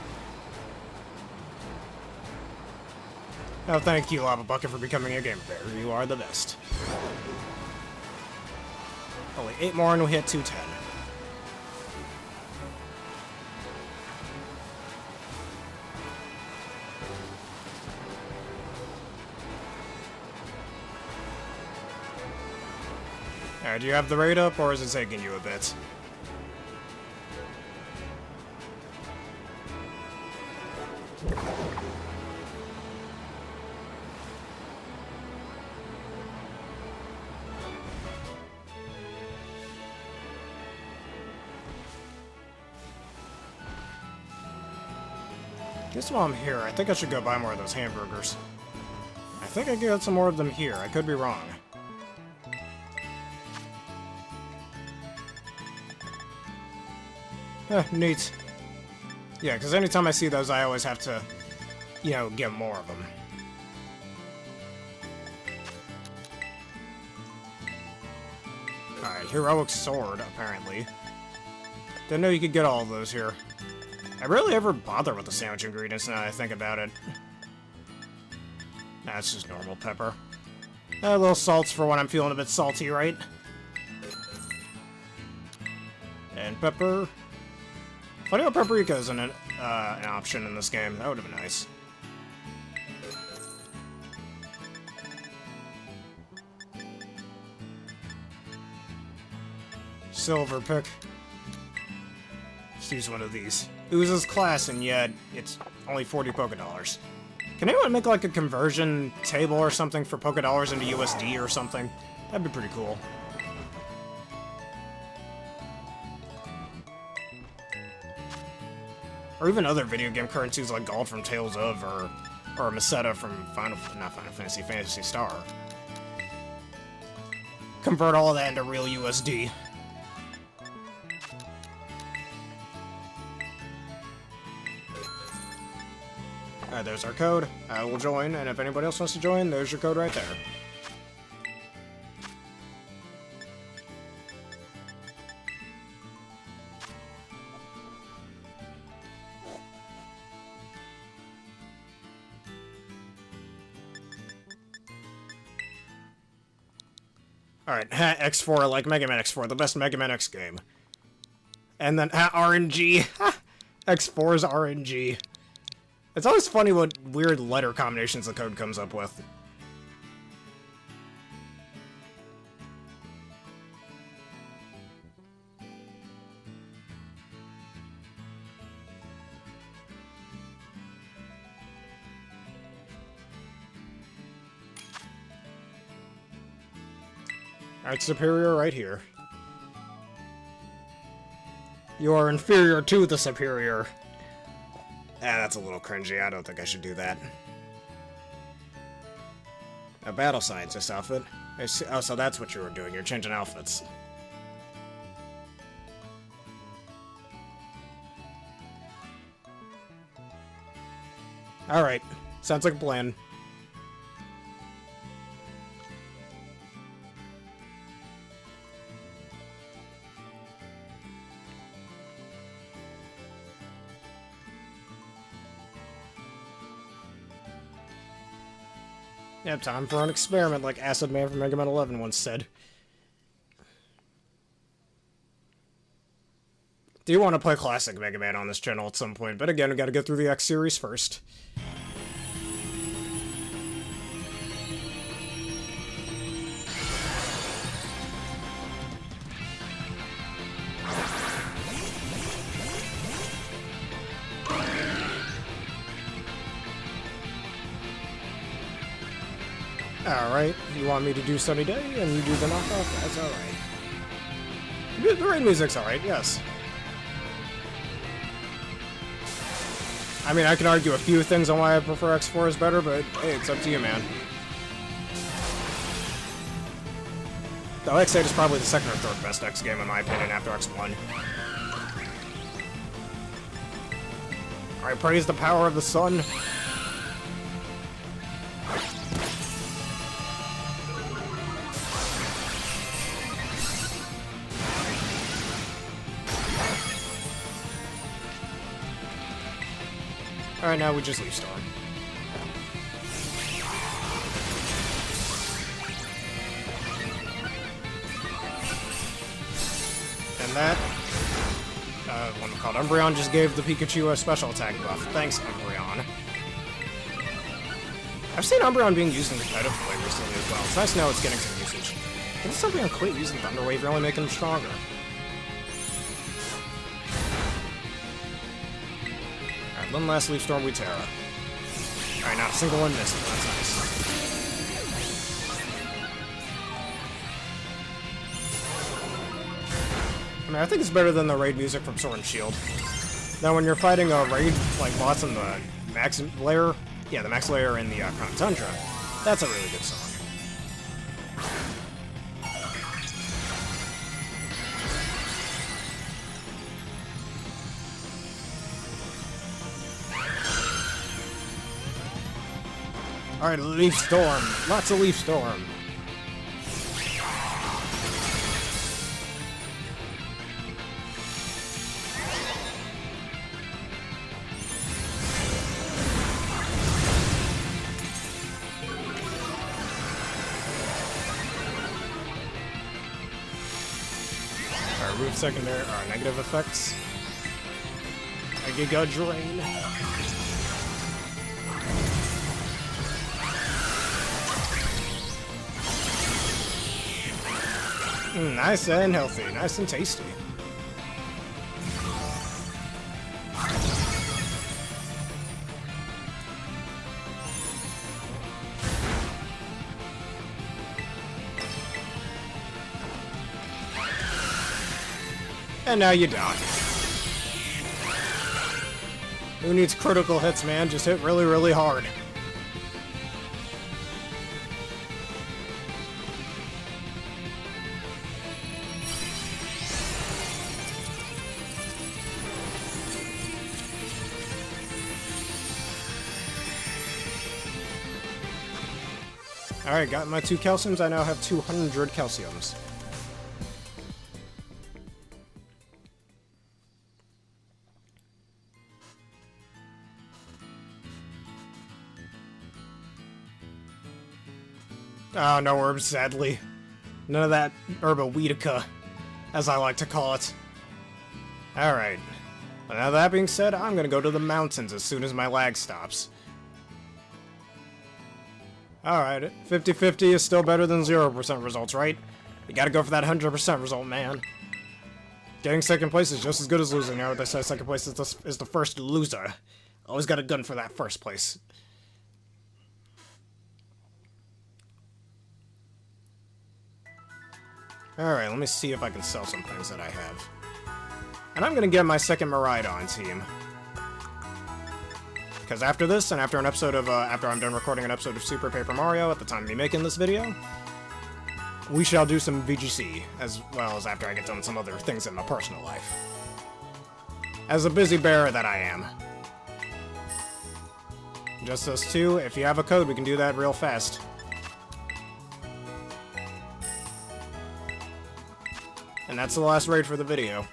Oh, thank you, Lava Bucket, for becoming a Game Bear. You are the best. Only 8 more and we'll hit 210. Alright, do you have the raid up, or is it taking you a bit? Guess while I'm here, I think I should go buy more of those hamburgers. I think I get some more of them here. I could be wrong. Neat. Yeah, because anytime I see those, I always have to, you know, get more of them. Alright, Heroic Sword, apparently. Didn't know you could get all of those here. I rarely ever bother with the sandwich ingredients now that I think about it. Nah, it's just normal pepper. A little salts for when I'm feeling a bit salty, right? And pepper. Funny how paprika is an an option in this game. That would have been nice. Silver pick. Let's use one of these. Oozes class, and yet it's only 40 Pokédollars. Can anyone make like a conversion table or something for Pokédollars into USD or something? That'd be pretty cool. Or even other video game currencies like gold from Tales of, or Meseta from not Final Fantasy, Phantasy Star. Convert all of that into real USD. Alright, there's our code. I will join, and if anybody else wants to join, there's your code right there. Alright, X4 like Mega Man X4, the best Mega Man X game. And then RNG. X4's RNG. It's always funny what weird letter combinations the code comes up with. Alright, superior right here. You are inferior to the superior. That's a little cringy. I don't think I should do that. A battle scientist outfit. Oh, so that's what you were doing. You're changing outfits. Alright. Sounds like a plan. Yep, time for an experiment, like Acid Man from Mega Man 11 once said. Do want to play classic Mega Man on this channel at some point, but again, we gotta get through the X series first. Alright, you want me to do Sunny Day, and you do the knockoff? That's alright. The raid music's alright, yes. I mean, I can argue a few things on why I prefer X4 is better, but hey, it's up to you, man. Though X8 is probably the second or third best X game in my opinion after X1. Alright, praise the power of the sun. Alright, now we just leave Storm. And that, one called Umbreon just gave the Pikachu a special attack buff. Thanks, Umbreon. I've seen Umbreon being used in competitive play recently as well. It's nice to know it's getting some usage. Can this Umbreon quit using Thunder Wave, really making him stronger? One last Leaf Storm, we Tera. Alright, not a single one missed. That's nice. I mean, I think it's better than the raid music from Sword and Shield. Now, when you're fighting a raid, like boss in the max layer, yeah, the max layer in the Crown Tundra, that's a really good song. Alright, Leaf Storm. Lots of Leaf Storm. Alright, remove secondary or negative effects. Giga Drain. Nice and healthy, nice and tasty. And now you die. Who needs critical hits, man? Just hit really, really hard. Alright, got my 2 calciums. I now have 200 calciums. Oh, no herbs, sadly. None of that Herba as I like to call it. Alright. Now that being said, I'm gonna go to the mountains as soon as my lag stops. Alright, 50-50 is still better than 0% results, right? You gotta go for that 100% result, man. Getting second place is just as good as losing. You know what they say, second place is the first loser. Always got a gun for that first place. Alright, let me see if I can sell some things that I have. And I'm gonna get my second Miraidon team. Because after this, and after an episode of, after I'm done recording an episode of Super Paper Mario at the time of me making this video, we shall do some VGC, as well as after I get done some other things in my personal life. As a busy bear that I am. Just us two, if you have a code, we can do that real fast. And that's the last raid for the video.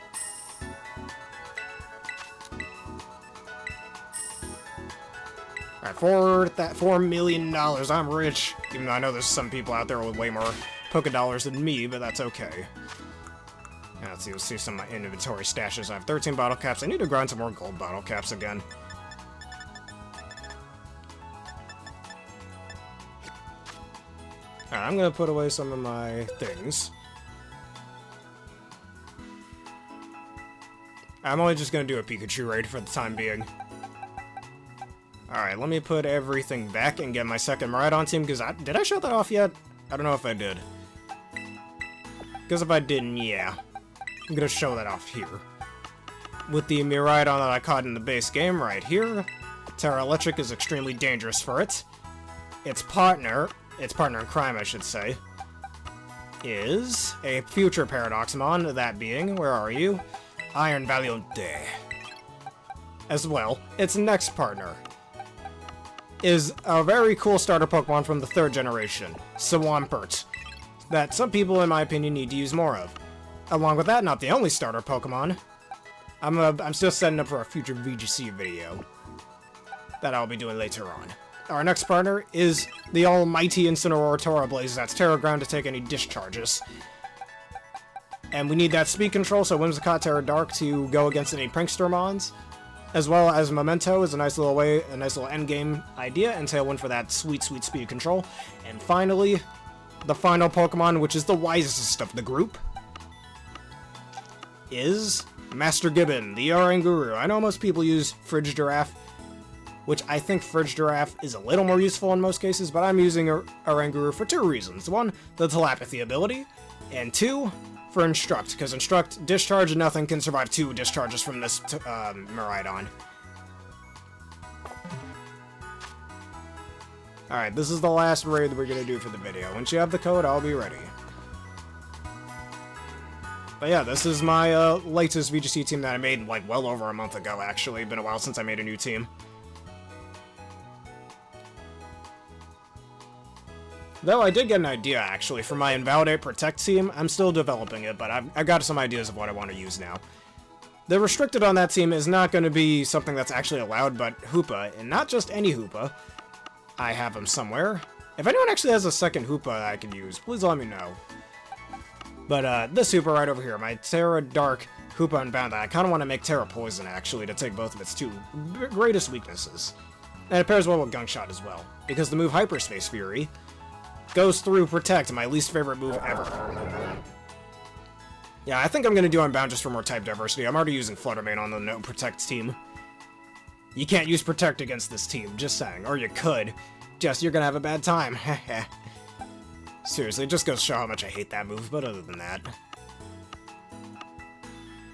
Alright, $4 million, I'm rich. Even though I know there's some people out there with way more Poké Dollars than me, but that's okay. Now, let's see some of my inventory stashes. I have 13 bottle caps. I need to grind some more gold bottle caps again. Alright, I'm gonna put away some of my things. I'm only just gonna do a Pikachu raid for the time being. Alright, let me put everything back and get my second Miraidon team, because did I show that off yet? I don't know if I did. Because if I didn't, yeah. I'm gonna show that off here. With the Miraidon that I caught in the base game right here, Tera Electric is extremely dangerous for it. Its partner in crime, I should say, is a future Paradoxmon, that being, where are you? Iron Valiente. As well, its next partner is a very cool starter Pokemon from the 3rd generation, Swampert, that some people, in my opinion, need to use more of. Along with that, not the only starter Pokemon. I'm still setting up for a future VGC video that I'll be doing later on. Our next partner is the almighty Incineroar Tora Blaze. That's Terra Ground to take any discharges. And we need that speed control, so Whimsicott Terra Dark to go against any Prankster Mons. As well as Memento is a nice little endgame idea, and Tailwind for that sweet, sweet speed control. And finally, the final Pokemon, which is the wisest of the group, is Master Gibbon, the Oranguru. I know most people use Fridge Giraffe, which I think Fridge Giraffe is a little more useful in most cases, but I'm using Oranguru for 2 reasons. 1, the telepathy ability, and 2, for Instruct, because Instruct, Discharge, and nothing can survive 2 discharges from this Miraidon. Alright, this is the last raid that we're going to do for the video. Once you have the code, I'll be ready. But yeah, this is my latest VGC team that I made, like, well over a month ago, actually. Been a while since I made a new team. Though I did get an idea, actually, for my Invalidate Protect team. I'm still developing it, but I've got some ideas of what I want to use now. The restricted on that team is not going to be something that's actually allowed, but Hoopa, and not just any Hoopa. I have them somewhere. If anyone actually has a second Hoopa that I can use, please let me know. But this Hoopa right over here, my Terra Dark Hoopa Unbound that I kind of want to make Tera Poison, actually, to take both of its two greatest weaknesses. And it pairs well with Gunk Shot as well, because the move Hyperspace Fury goes through Protect, my least favorite move ever. Yeah, I think I'm going to do Unbound just for more type diversity. I'm already using Fluttermane on the no Protect team. You can't use Protect against this team, just saying. Or you could. Just, you're going to have a bad time. Seriously, it just goes to show how much I hate that move, but other than that.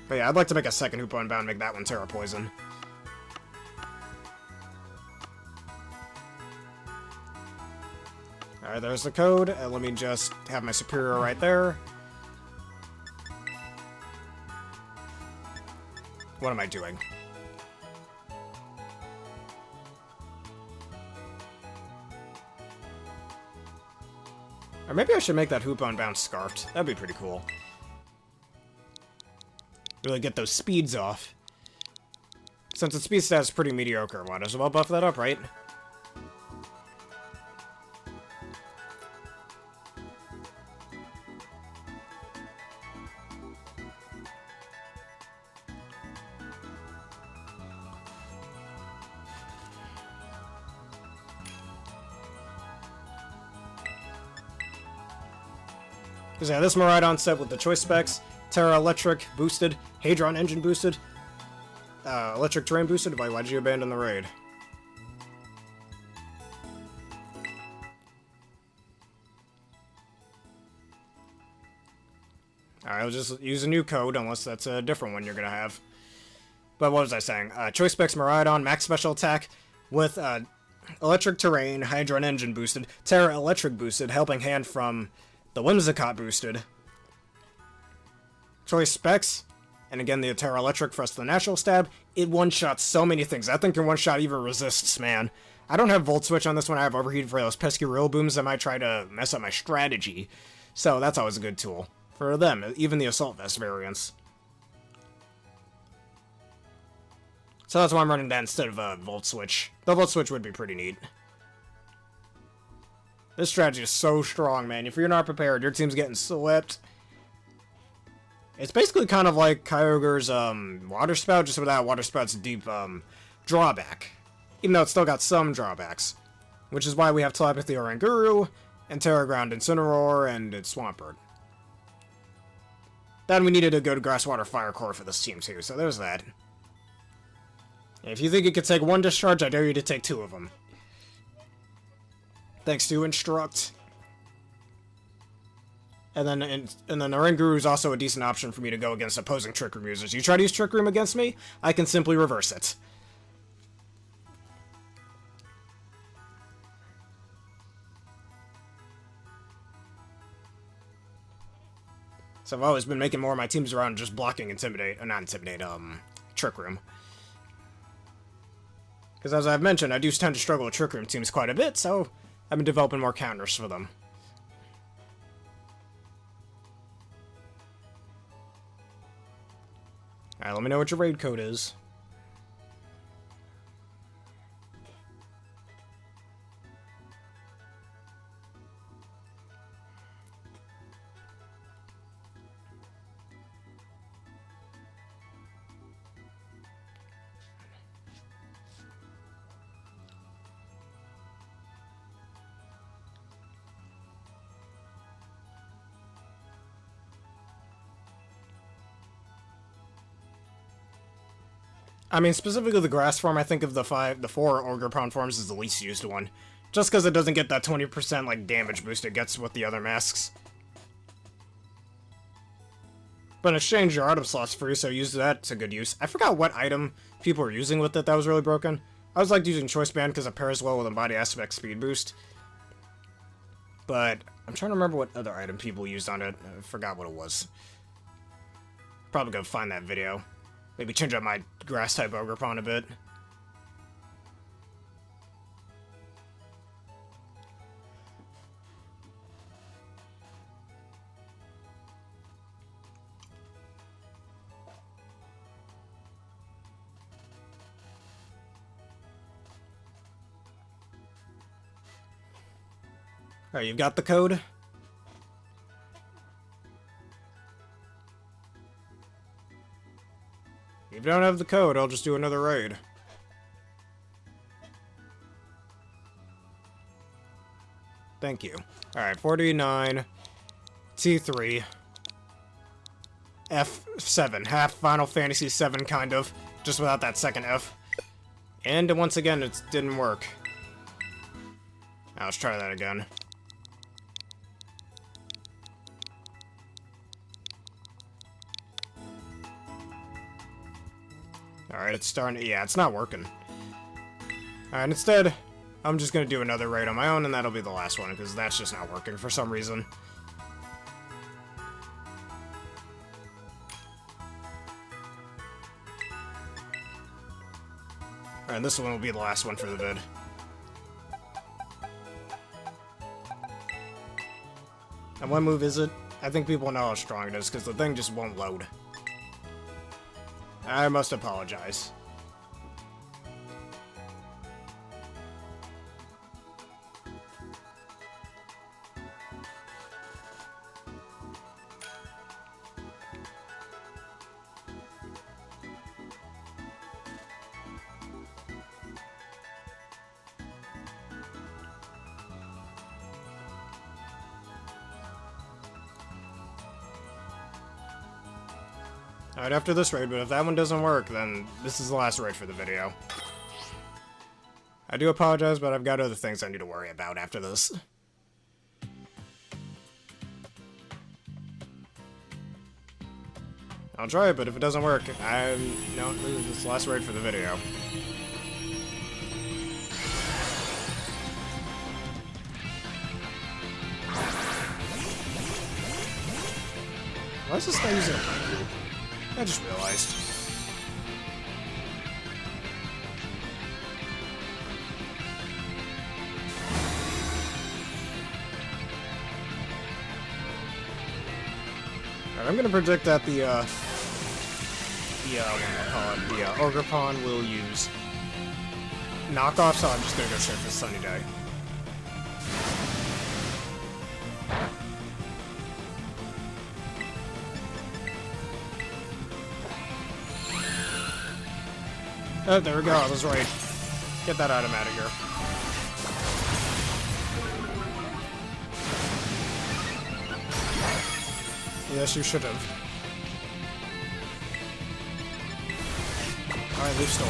But yeah, I'd like to make a second Hoopa Unbound, make that one Tera Poison. Alright, there's the code, and let me just have my Superior right there. What am I doing? Or maybe I should make that Hoopa Unbound Scarfed. That'd be pretty cool. Really get those speeds off. Since its speed stat is pretty mediocre, might as well buff that up, right? Because yeah, this Miraidon set with the choice specs, Tera Electric boosted, Hadron Engine boosted, Electric Terrain boosted. Why'd you abandon the raid? Alright, I'll just use a new code, unless that's a different one you're gonna have. But what was I saying? Choice specs Miraidon, max special attack with Electric Terrain, Hadron Engine boosted, Tera Electric boosted, Helping Hand from the Whimsicott boosted. Choice specs, and again the Tera Electric for us the natural stab. It one-shots so many things. I think in one-shot even resists, man. I don't have Volt Switch on this one. I have Overheat for those pesky Rill Booms that might try to mess up my strategy. So that's always a good tool. For them, even the Assault Vest variants. So that's why I'm running that instead of a Volt Switch. The Volt Switch would be pretty neat. This strategy is so strong, man. If you're not prepared, your team's getting swept. It's basically kind of like Kyogre's Water Spout, just without Water Spout's deep drawback. Even though it's still got some drawbacks. Which is why we have Telepathy Oranguru, and Terra Ground Incineroar, and its Swampert. Then we needed a good Grass Water Fire Core for this team too, so there's that. If you think you could take one discharge, I dare you to take two of them. Thanks to Instruct. And then Oranguru is also a decent option for me to go against opposing Trick Room users. You try to use Trick Room against me, I can simply reverse it. So I've always been making more of my teams around just blocking Intimidate, or not Intimidate, Trick Room. Because as I've mentioned, I do tend to struggle with Trick Room teams quite a bit, so I've been developing more counters for them. Alright, let me know what your raid code is. I mean, specifically the grass form, I think of the four Ogre-Pound forms is the least used one. Just because it doesn't get that 20% like damage boost it gets with the other masks. But in exchange, your item slot's free, so use that to good use. I forgot what item people were using with it that was really broken. I was like using Choice Band because it pairs well with Embody Aspect Speed Boost. But I'm trying to remember what other item people used on it. I forgot what it was. Probably go find that video. Maybe change up my Grass-type Ogre-Pond a bit. Alright, you've got the code? If you don't have the code, I'll just do another raid. Thank you. Alright, 49, T3, F7. Half Final Fantasy VII, kind of. Just without that second F. And once again, it didn't work. Now let's try that again. Alright, it's starting. Yeah, it's not working. Alright, instead, I'm just gonna do another raid on my own, and that'll be the last one, because that's just not working for some reason. Alright, this one will be the last one for the vid. And what move is it? I think people know how strong it is, because the thing just won't load. I must apologize. Alright, after this raid, but if that one doesn't work, then this is the last raid for the video. I do apologize, but I've got other things I need to worry about after this. I'll try it, but if it doesn't work, no, this is the last raid for the video. Why is this guy using a bike? I just realized. Alright, I'm gonna predict that the Ogrepon will use knockoff, so I'm just gonna go straight for Sunny Day. Oh, there we go, I was right. Get that item out of here. Yes, you should have. Alright, leave Storm.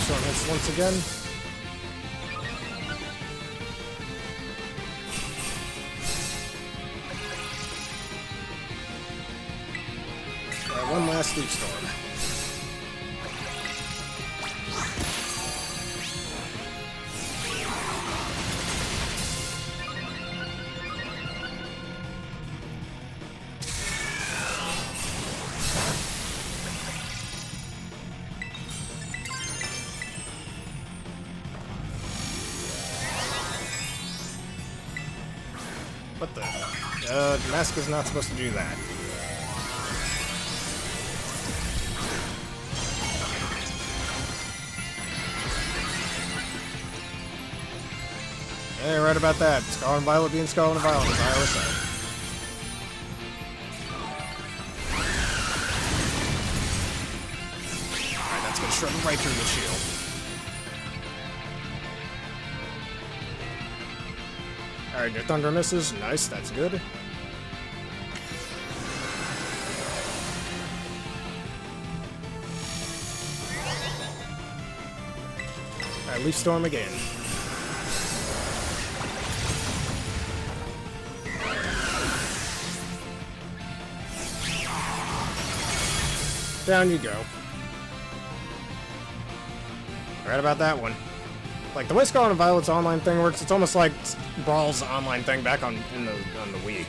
Storm hits once again. Alright, one last Leaf Storm. What the? Mask is not supposed to do that. Yeah, right about that. Scarlet and Violet being Scarlet and Violet, as I always say. Alright, that's gonna shred right through the shield. Alright, your Thunder misses. Nice, that's good. Alright, Leaf Storm again. Down you go. Right about that one. Like, the way Scarlet and Violet's online thing works, it's almost like Brawl's online thing back on the Wii.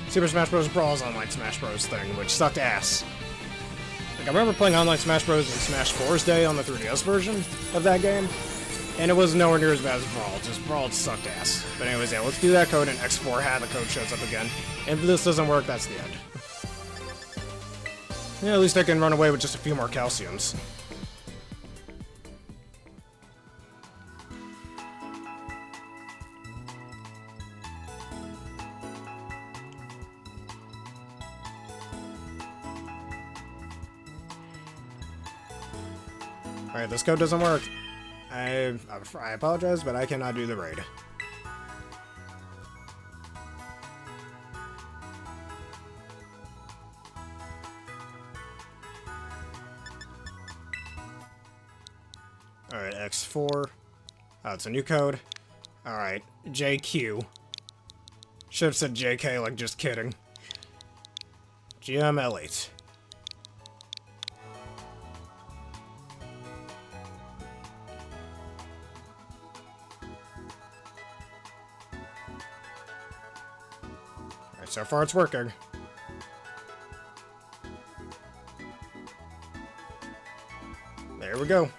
Super Smash Bros. Brawl's online Smash Bros. Thing, which sucked ass. Like, I remember playing online Smash Bros. In Smash 4's day on the 3DS version of that game, and it was nowhere near as bad as Brawl. Just Brawl sucked ass. But anyways, yeah, let's do that code, and X4 had the code shows up again. And if this doesn't work, that's the end. Yeah, at least I can run away with just a few more calciums. Alright, this code doesn't work. I apologize, but I cannot do the raid. Alright, X4. Oh, it's a new code. Alright, JQ. Should've said JK, like, just kidding. GML8. Alright, so far it's working. There we go.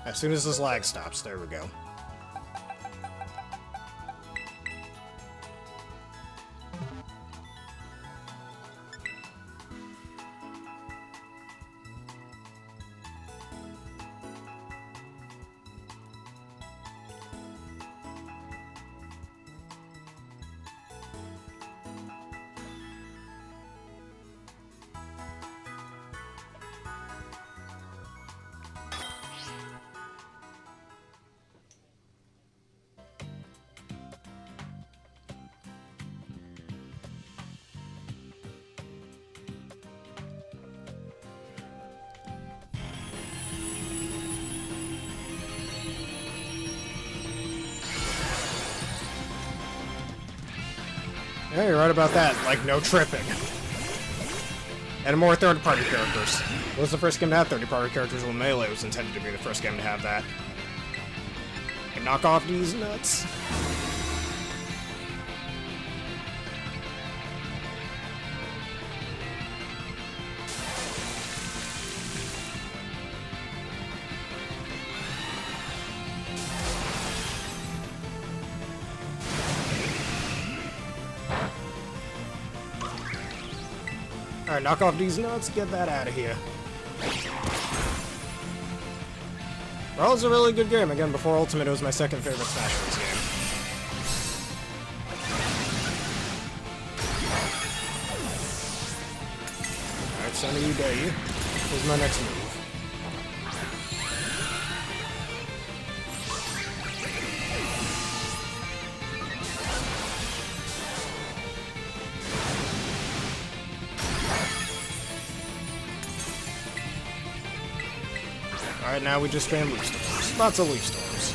As soon as this lag stops, there we go. Yeah, you're right about that. Like, no tripping. And more third-party characters. It was the first game to have third-party characters when Melee was intended to be the first game to have that. And knock off these nuts. Alright, knock off these nuts, get that out of here. Well, it's a really good game. Again, before Ultimate, it was my second favorite Smash Bros. Game. Alright, Sunny you day. Here's my next move. Alright, now we just spam Leaf Storms. Lots of Leaf Storms.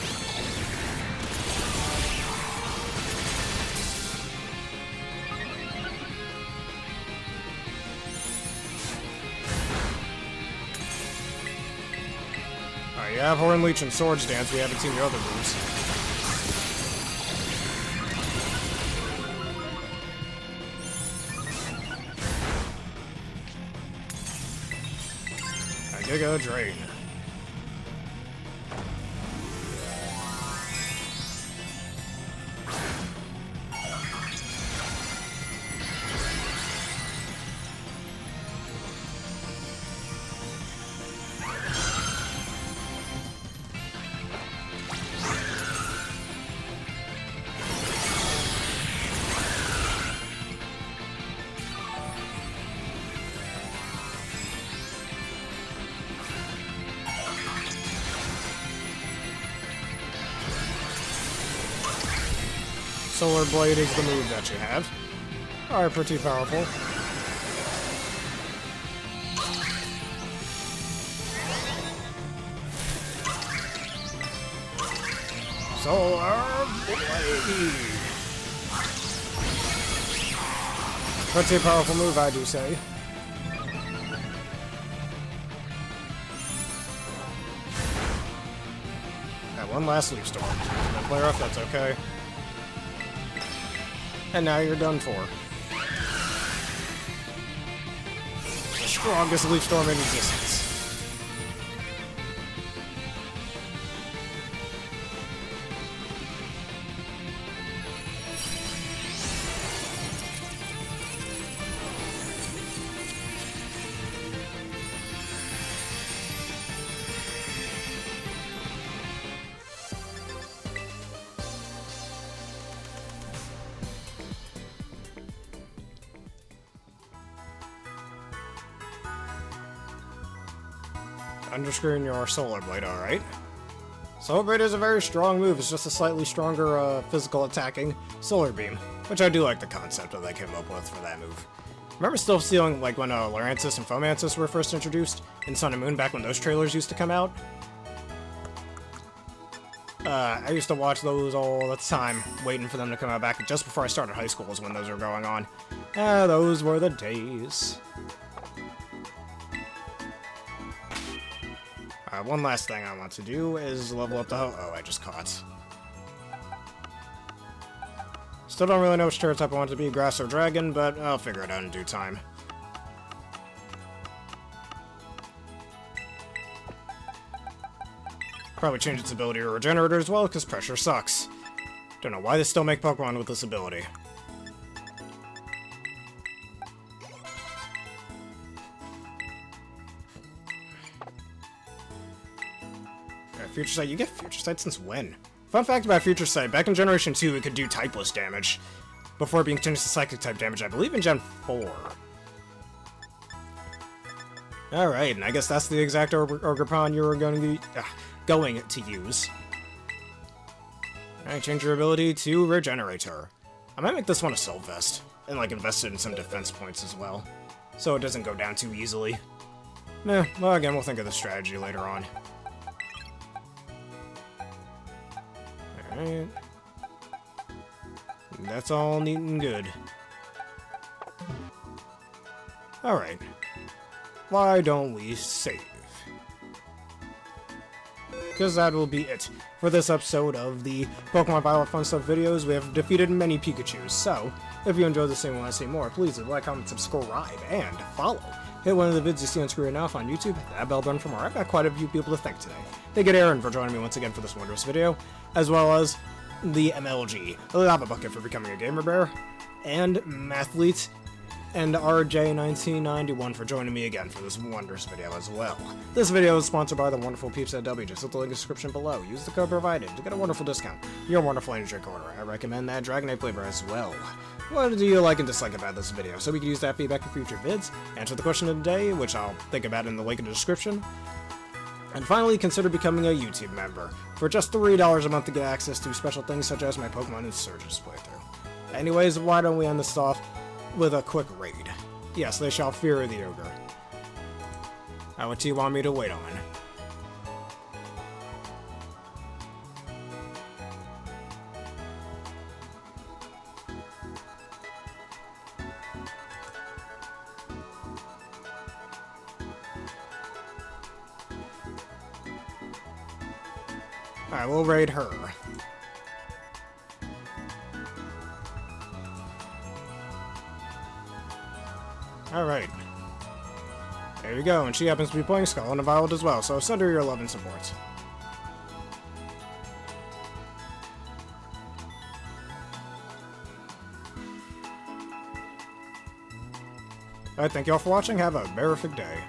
Alright, you have Horn Leech and Swords Dance. We haven't seen your other moves. Giga Drain. Solar Blade is the move that you have. Alright, pretty powerful. Solar Blade! Pretty powerful move, I do say. That one last Leaf Storm. No player off, that's okay. And now you're done for. The strongest Leaf Storm in existence. underscreen your Solar Blade, alright. Solar Blade is a very strong move, it's just a slightly stronger physical attacking Solar Beam, which I do like the concept that they came up with for that move. Remember still feeling like when Lurantis and Fomantis were first introduced in Sun and Moon back when those trailers used to come out? I used to watch those all the time, waiting for them to come out back just before I started high school was when those were going on. Those were the days. One last thing I want to do is level up the Oh, I just caught. Still don't really know which Tera type I want to be, Grass or Dragon, but I'll figure it out in due time. Probably change its ability to Regenerator as well, because pressure sucks. Don't know why they still make Pokemon with this ability. Future Sight, you get Future Sight since when? Fun fact about Future Sight, back in Generation 2 it could do typeless damage, before being changed to Psychic type damage, I believe in Gen 4. Alright, and I guess that's the exact Ogerpon you were going to use. Alright, change your ability to Regenerator. I might make this one a Sylvest, and like invest it in some defense points as well, so it doesn't go down too easily. Well again, we'll think of the strategy later on. Alright. That's all neat and good. Alright. Why don't we save? Because that will be it for this episode of the Pokemon Violet Fun Stuff videos. We have defeated many Pikachus, so if you enjoyed this and want to see more, please like, comment, subscribe, and follow. Hit one of the vids you see on screen now on YouTube, that bell button for more. I've got quite a few people to thank today. Thank you to Aaron for joining me once again for this wondrous video, as well as the MLG, the Lava Bucket for becoming a Gamer Bear, and Mathlete, and RJ1991 for joining me again for this wondrous video as well. This video is sponsored by the wonderful peeps at W. Just hit the link in the description below. Use the code provided to get a wonderful discount. Your wonderful energy drink order. I recommend that Dragonite flavor as well. What do you like and dislike about this video? So we can use that feedback in future vids. Answer the question of the day, which I'll think about in the link in the description. And finally, consider becoming a YouTube member for just $3 a month to get access to special things such as my Pokemon Insurgents playthrough. Anyways, why don't we end this off with a quick raid? Yes, they shall fear the ogre. What do you want me to wait on? Alright, we'll raid her. Alright. There you go, and she happens to be playing Scarlet and Violet as well, so send her your love and support. Alright, thank you all for watching, have a terrific day.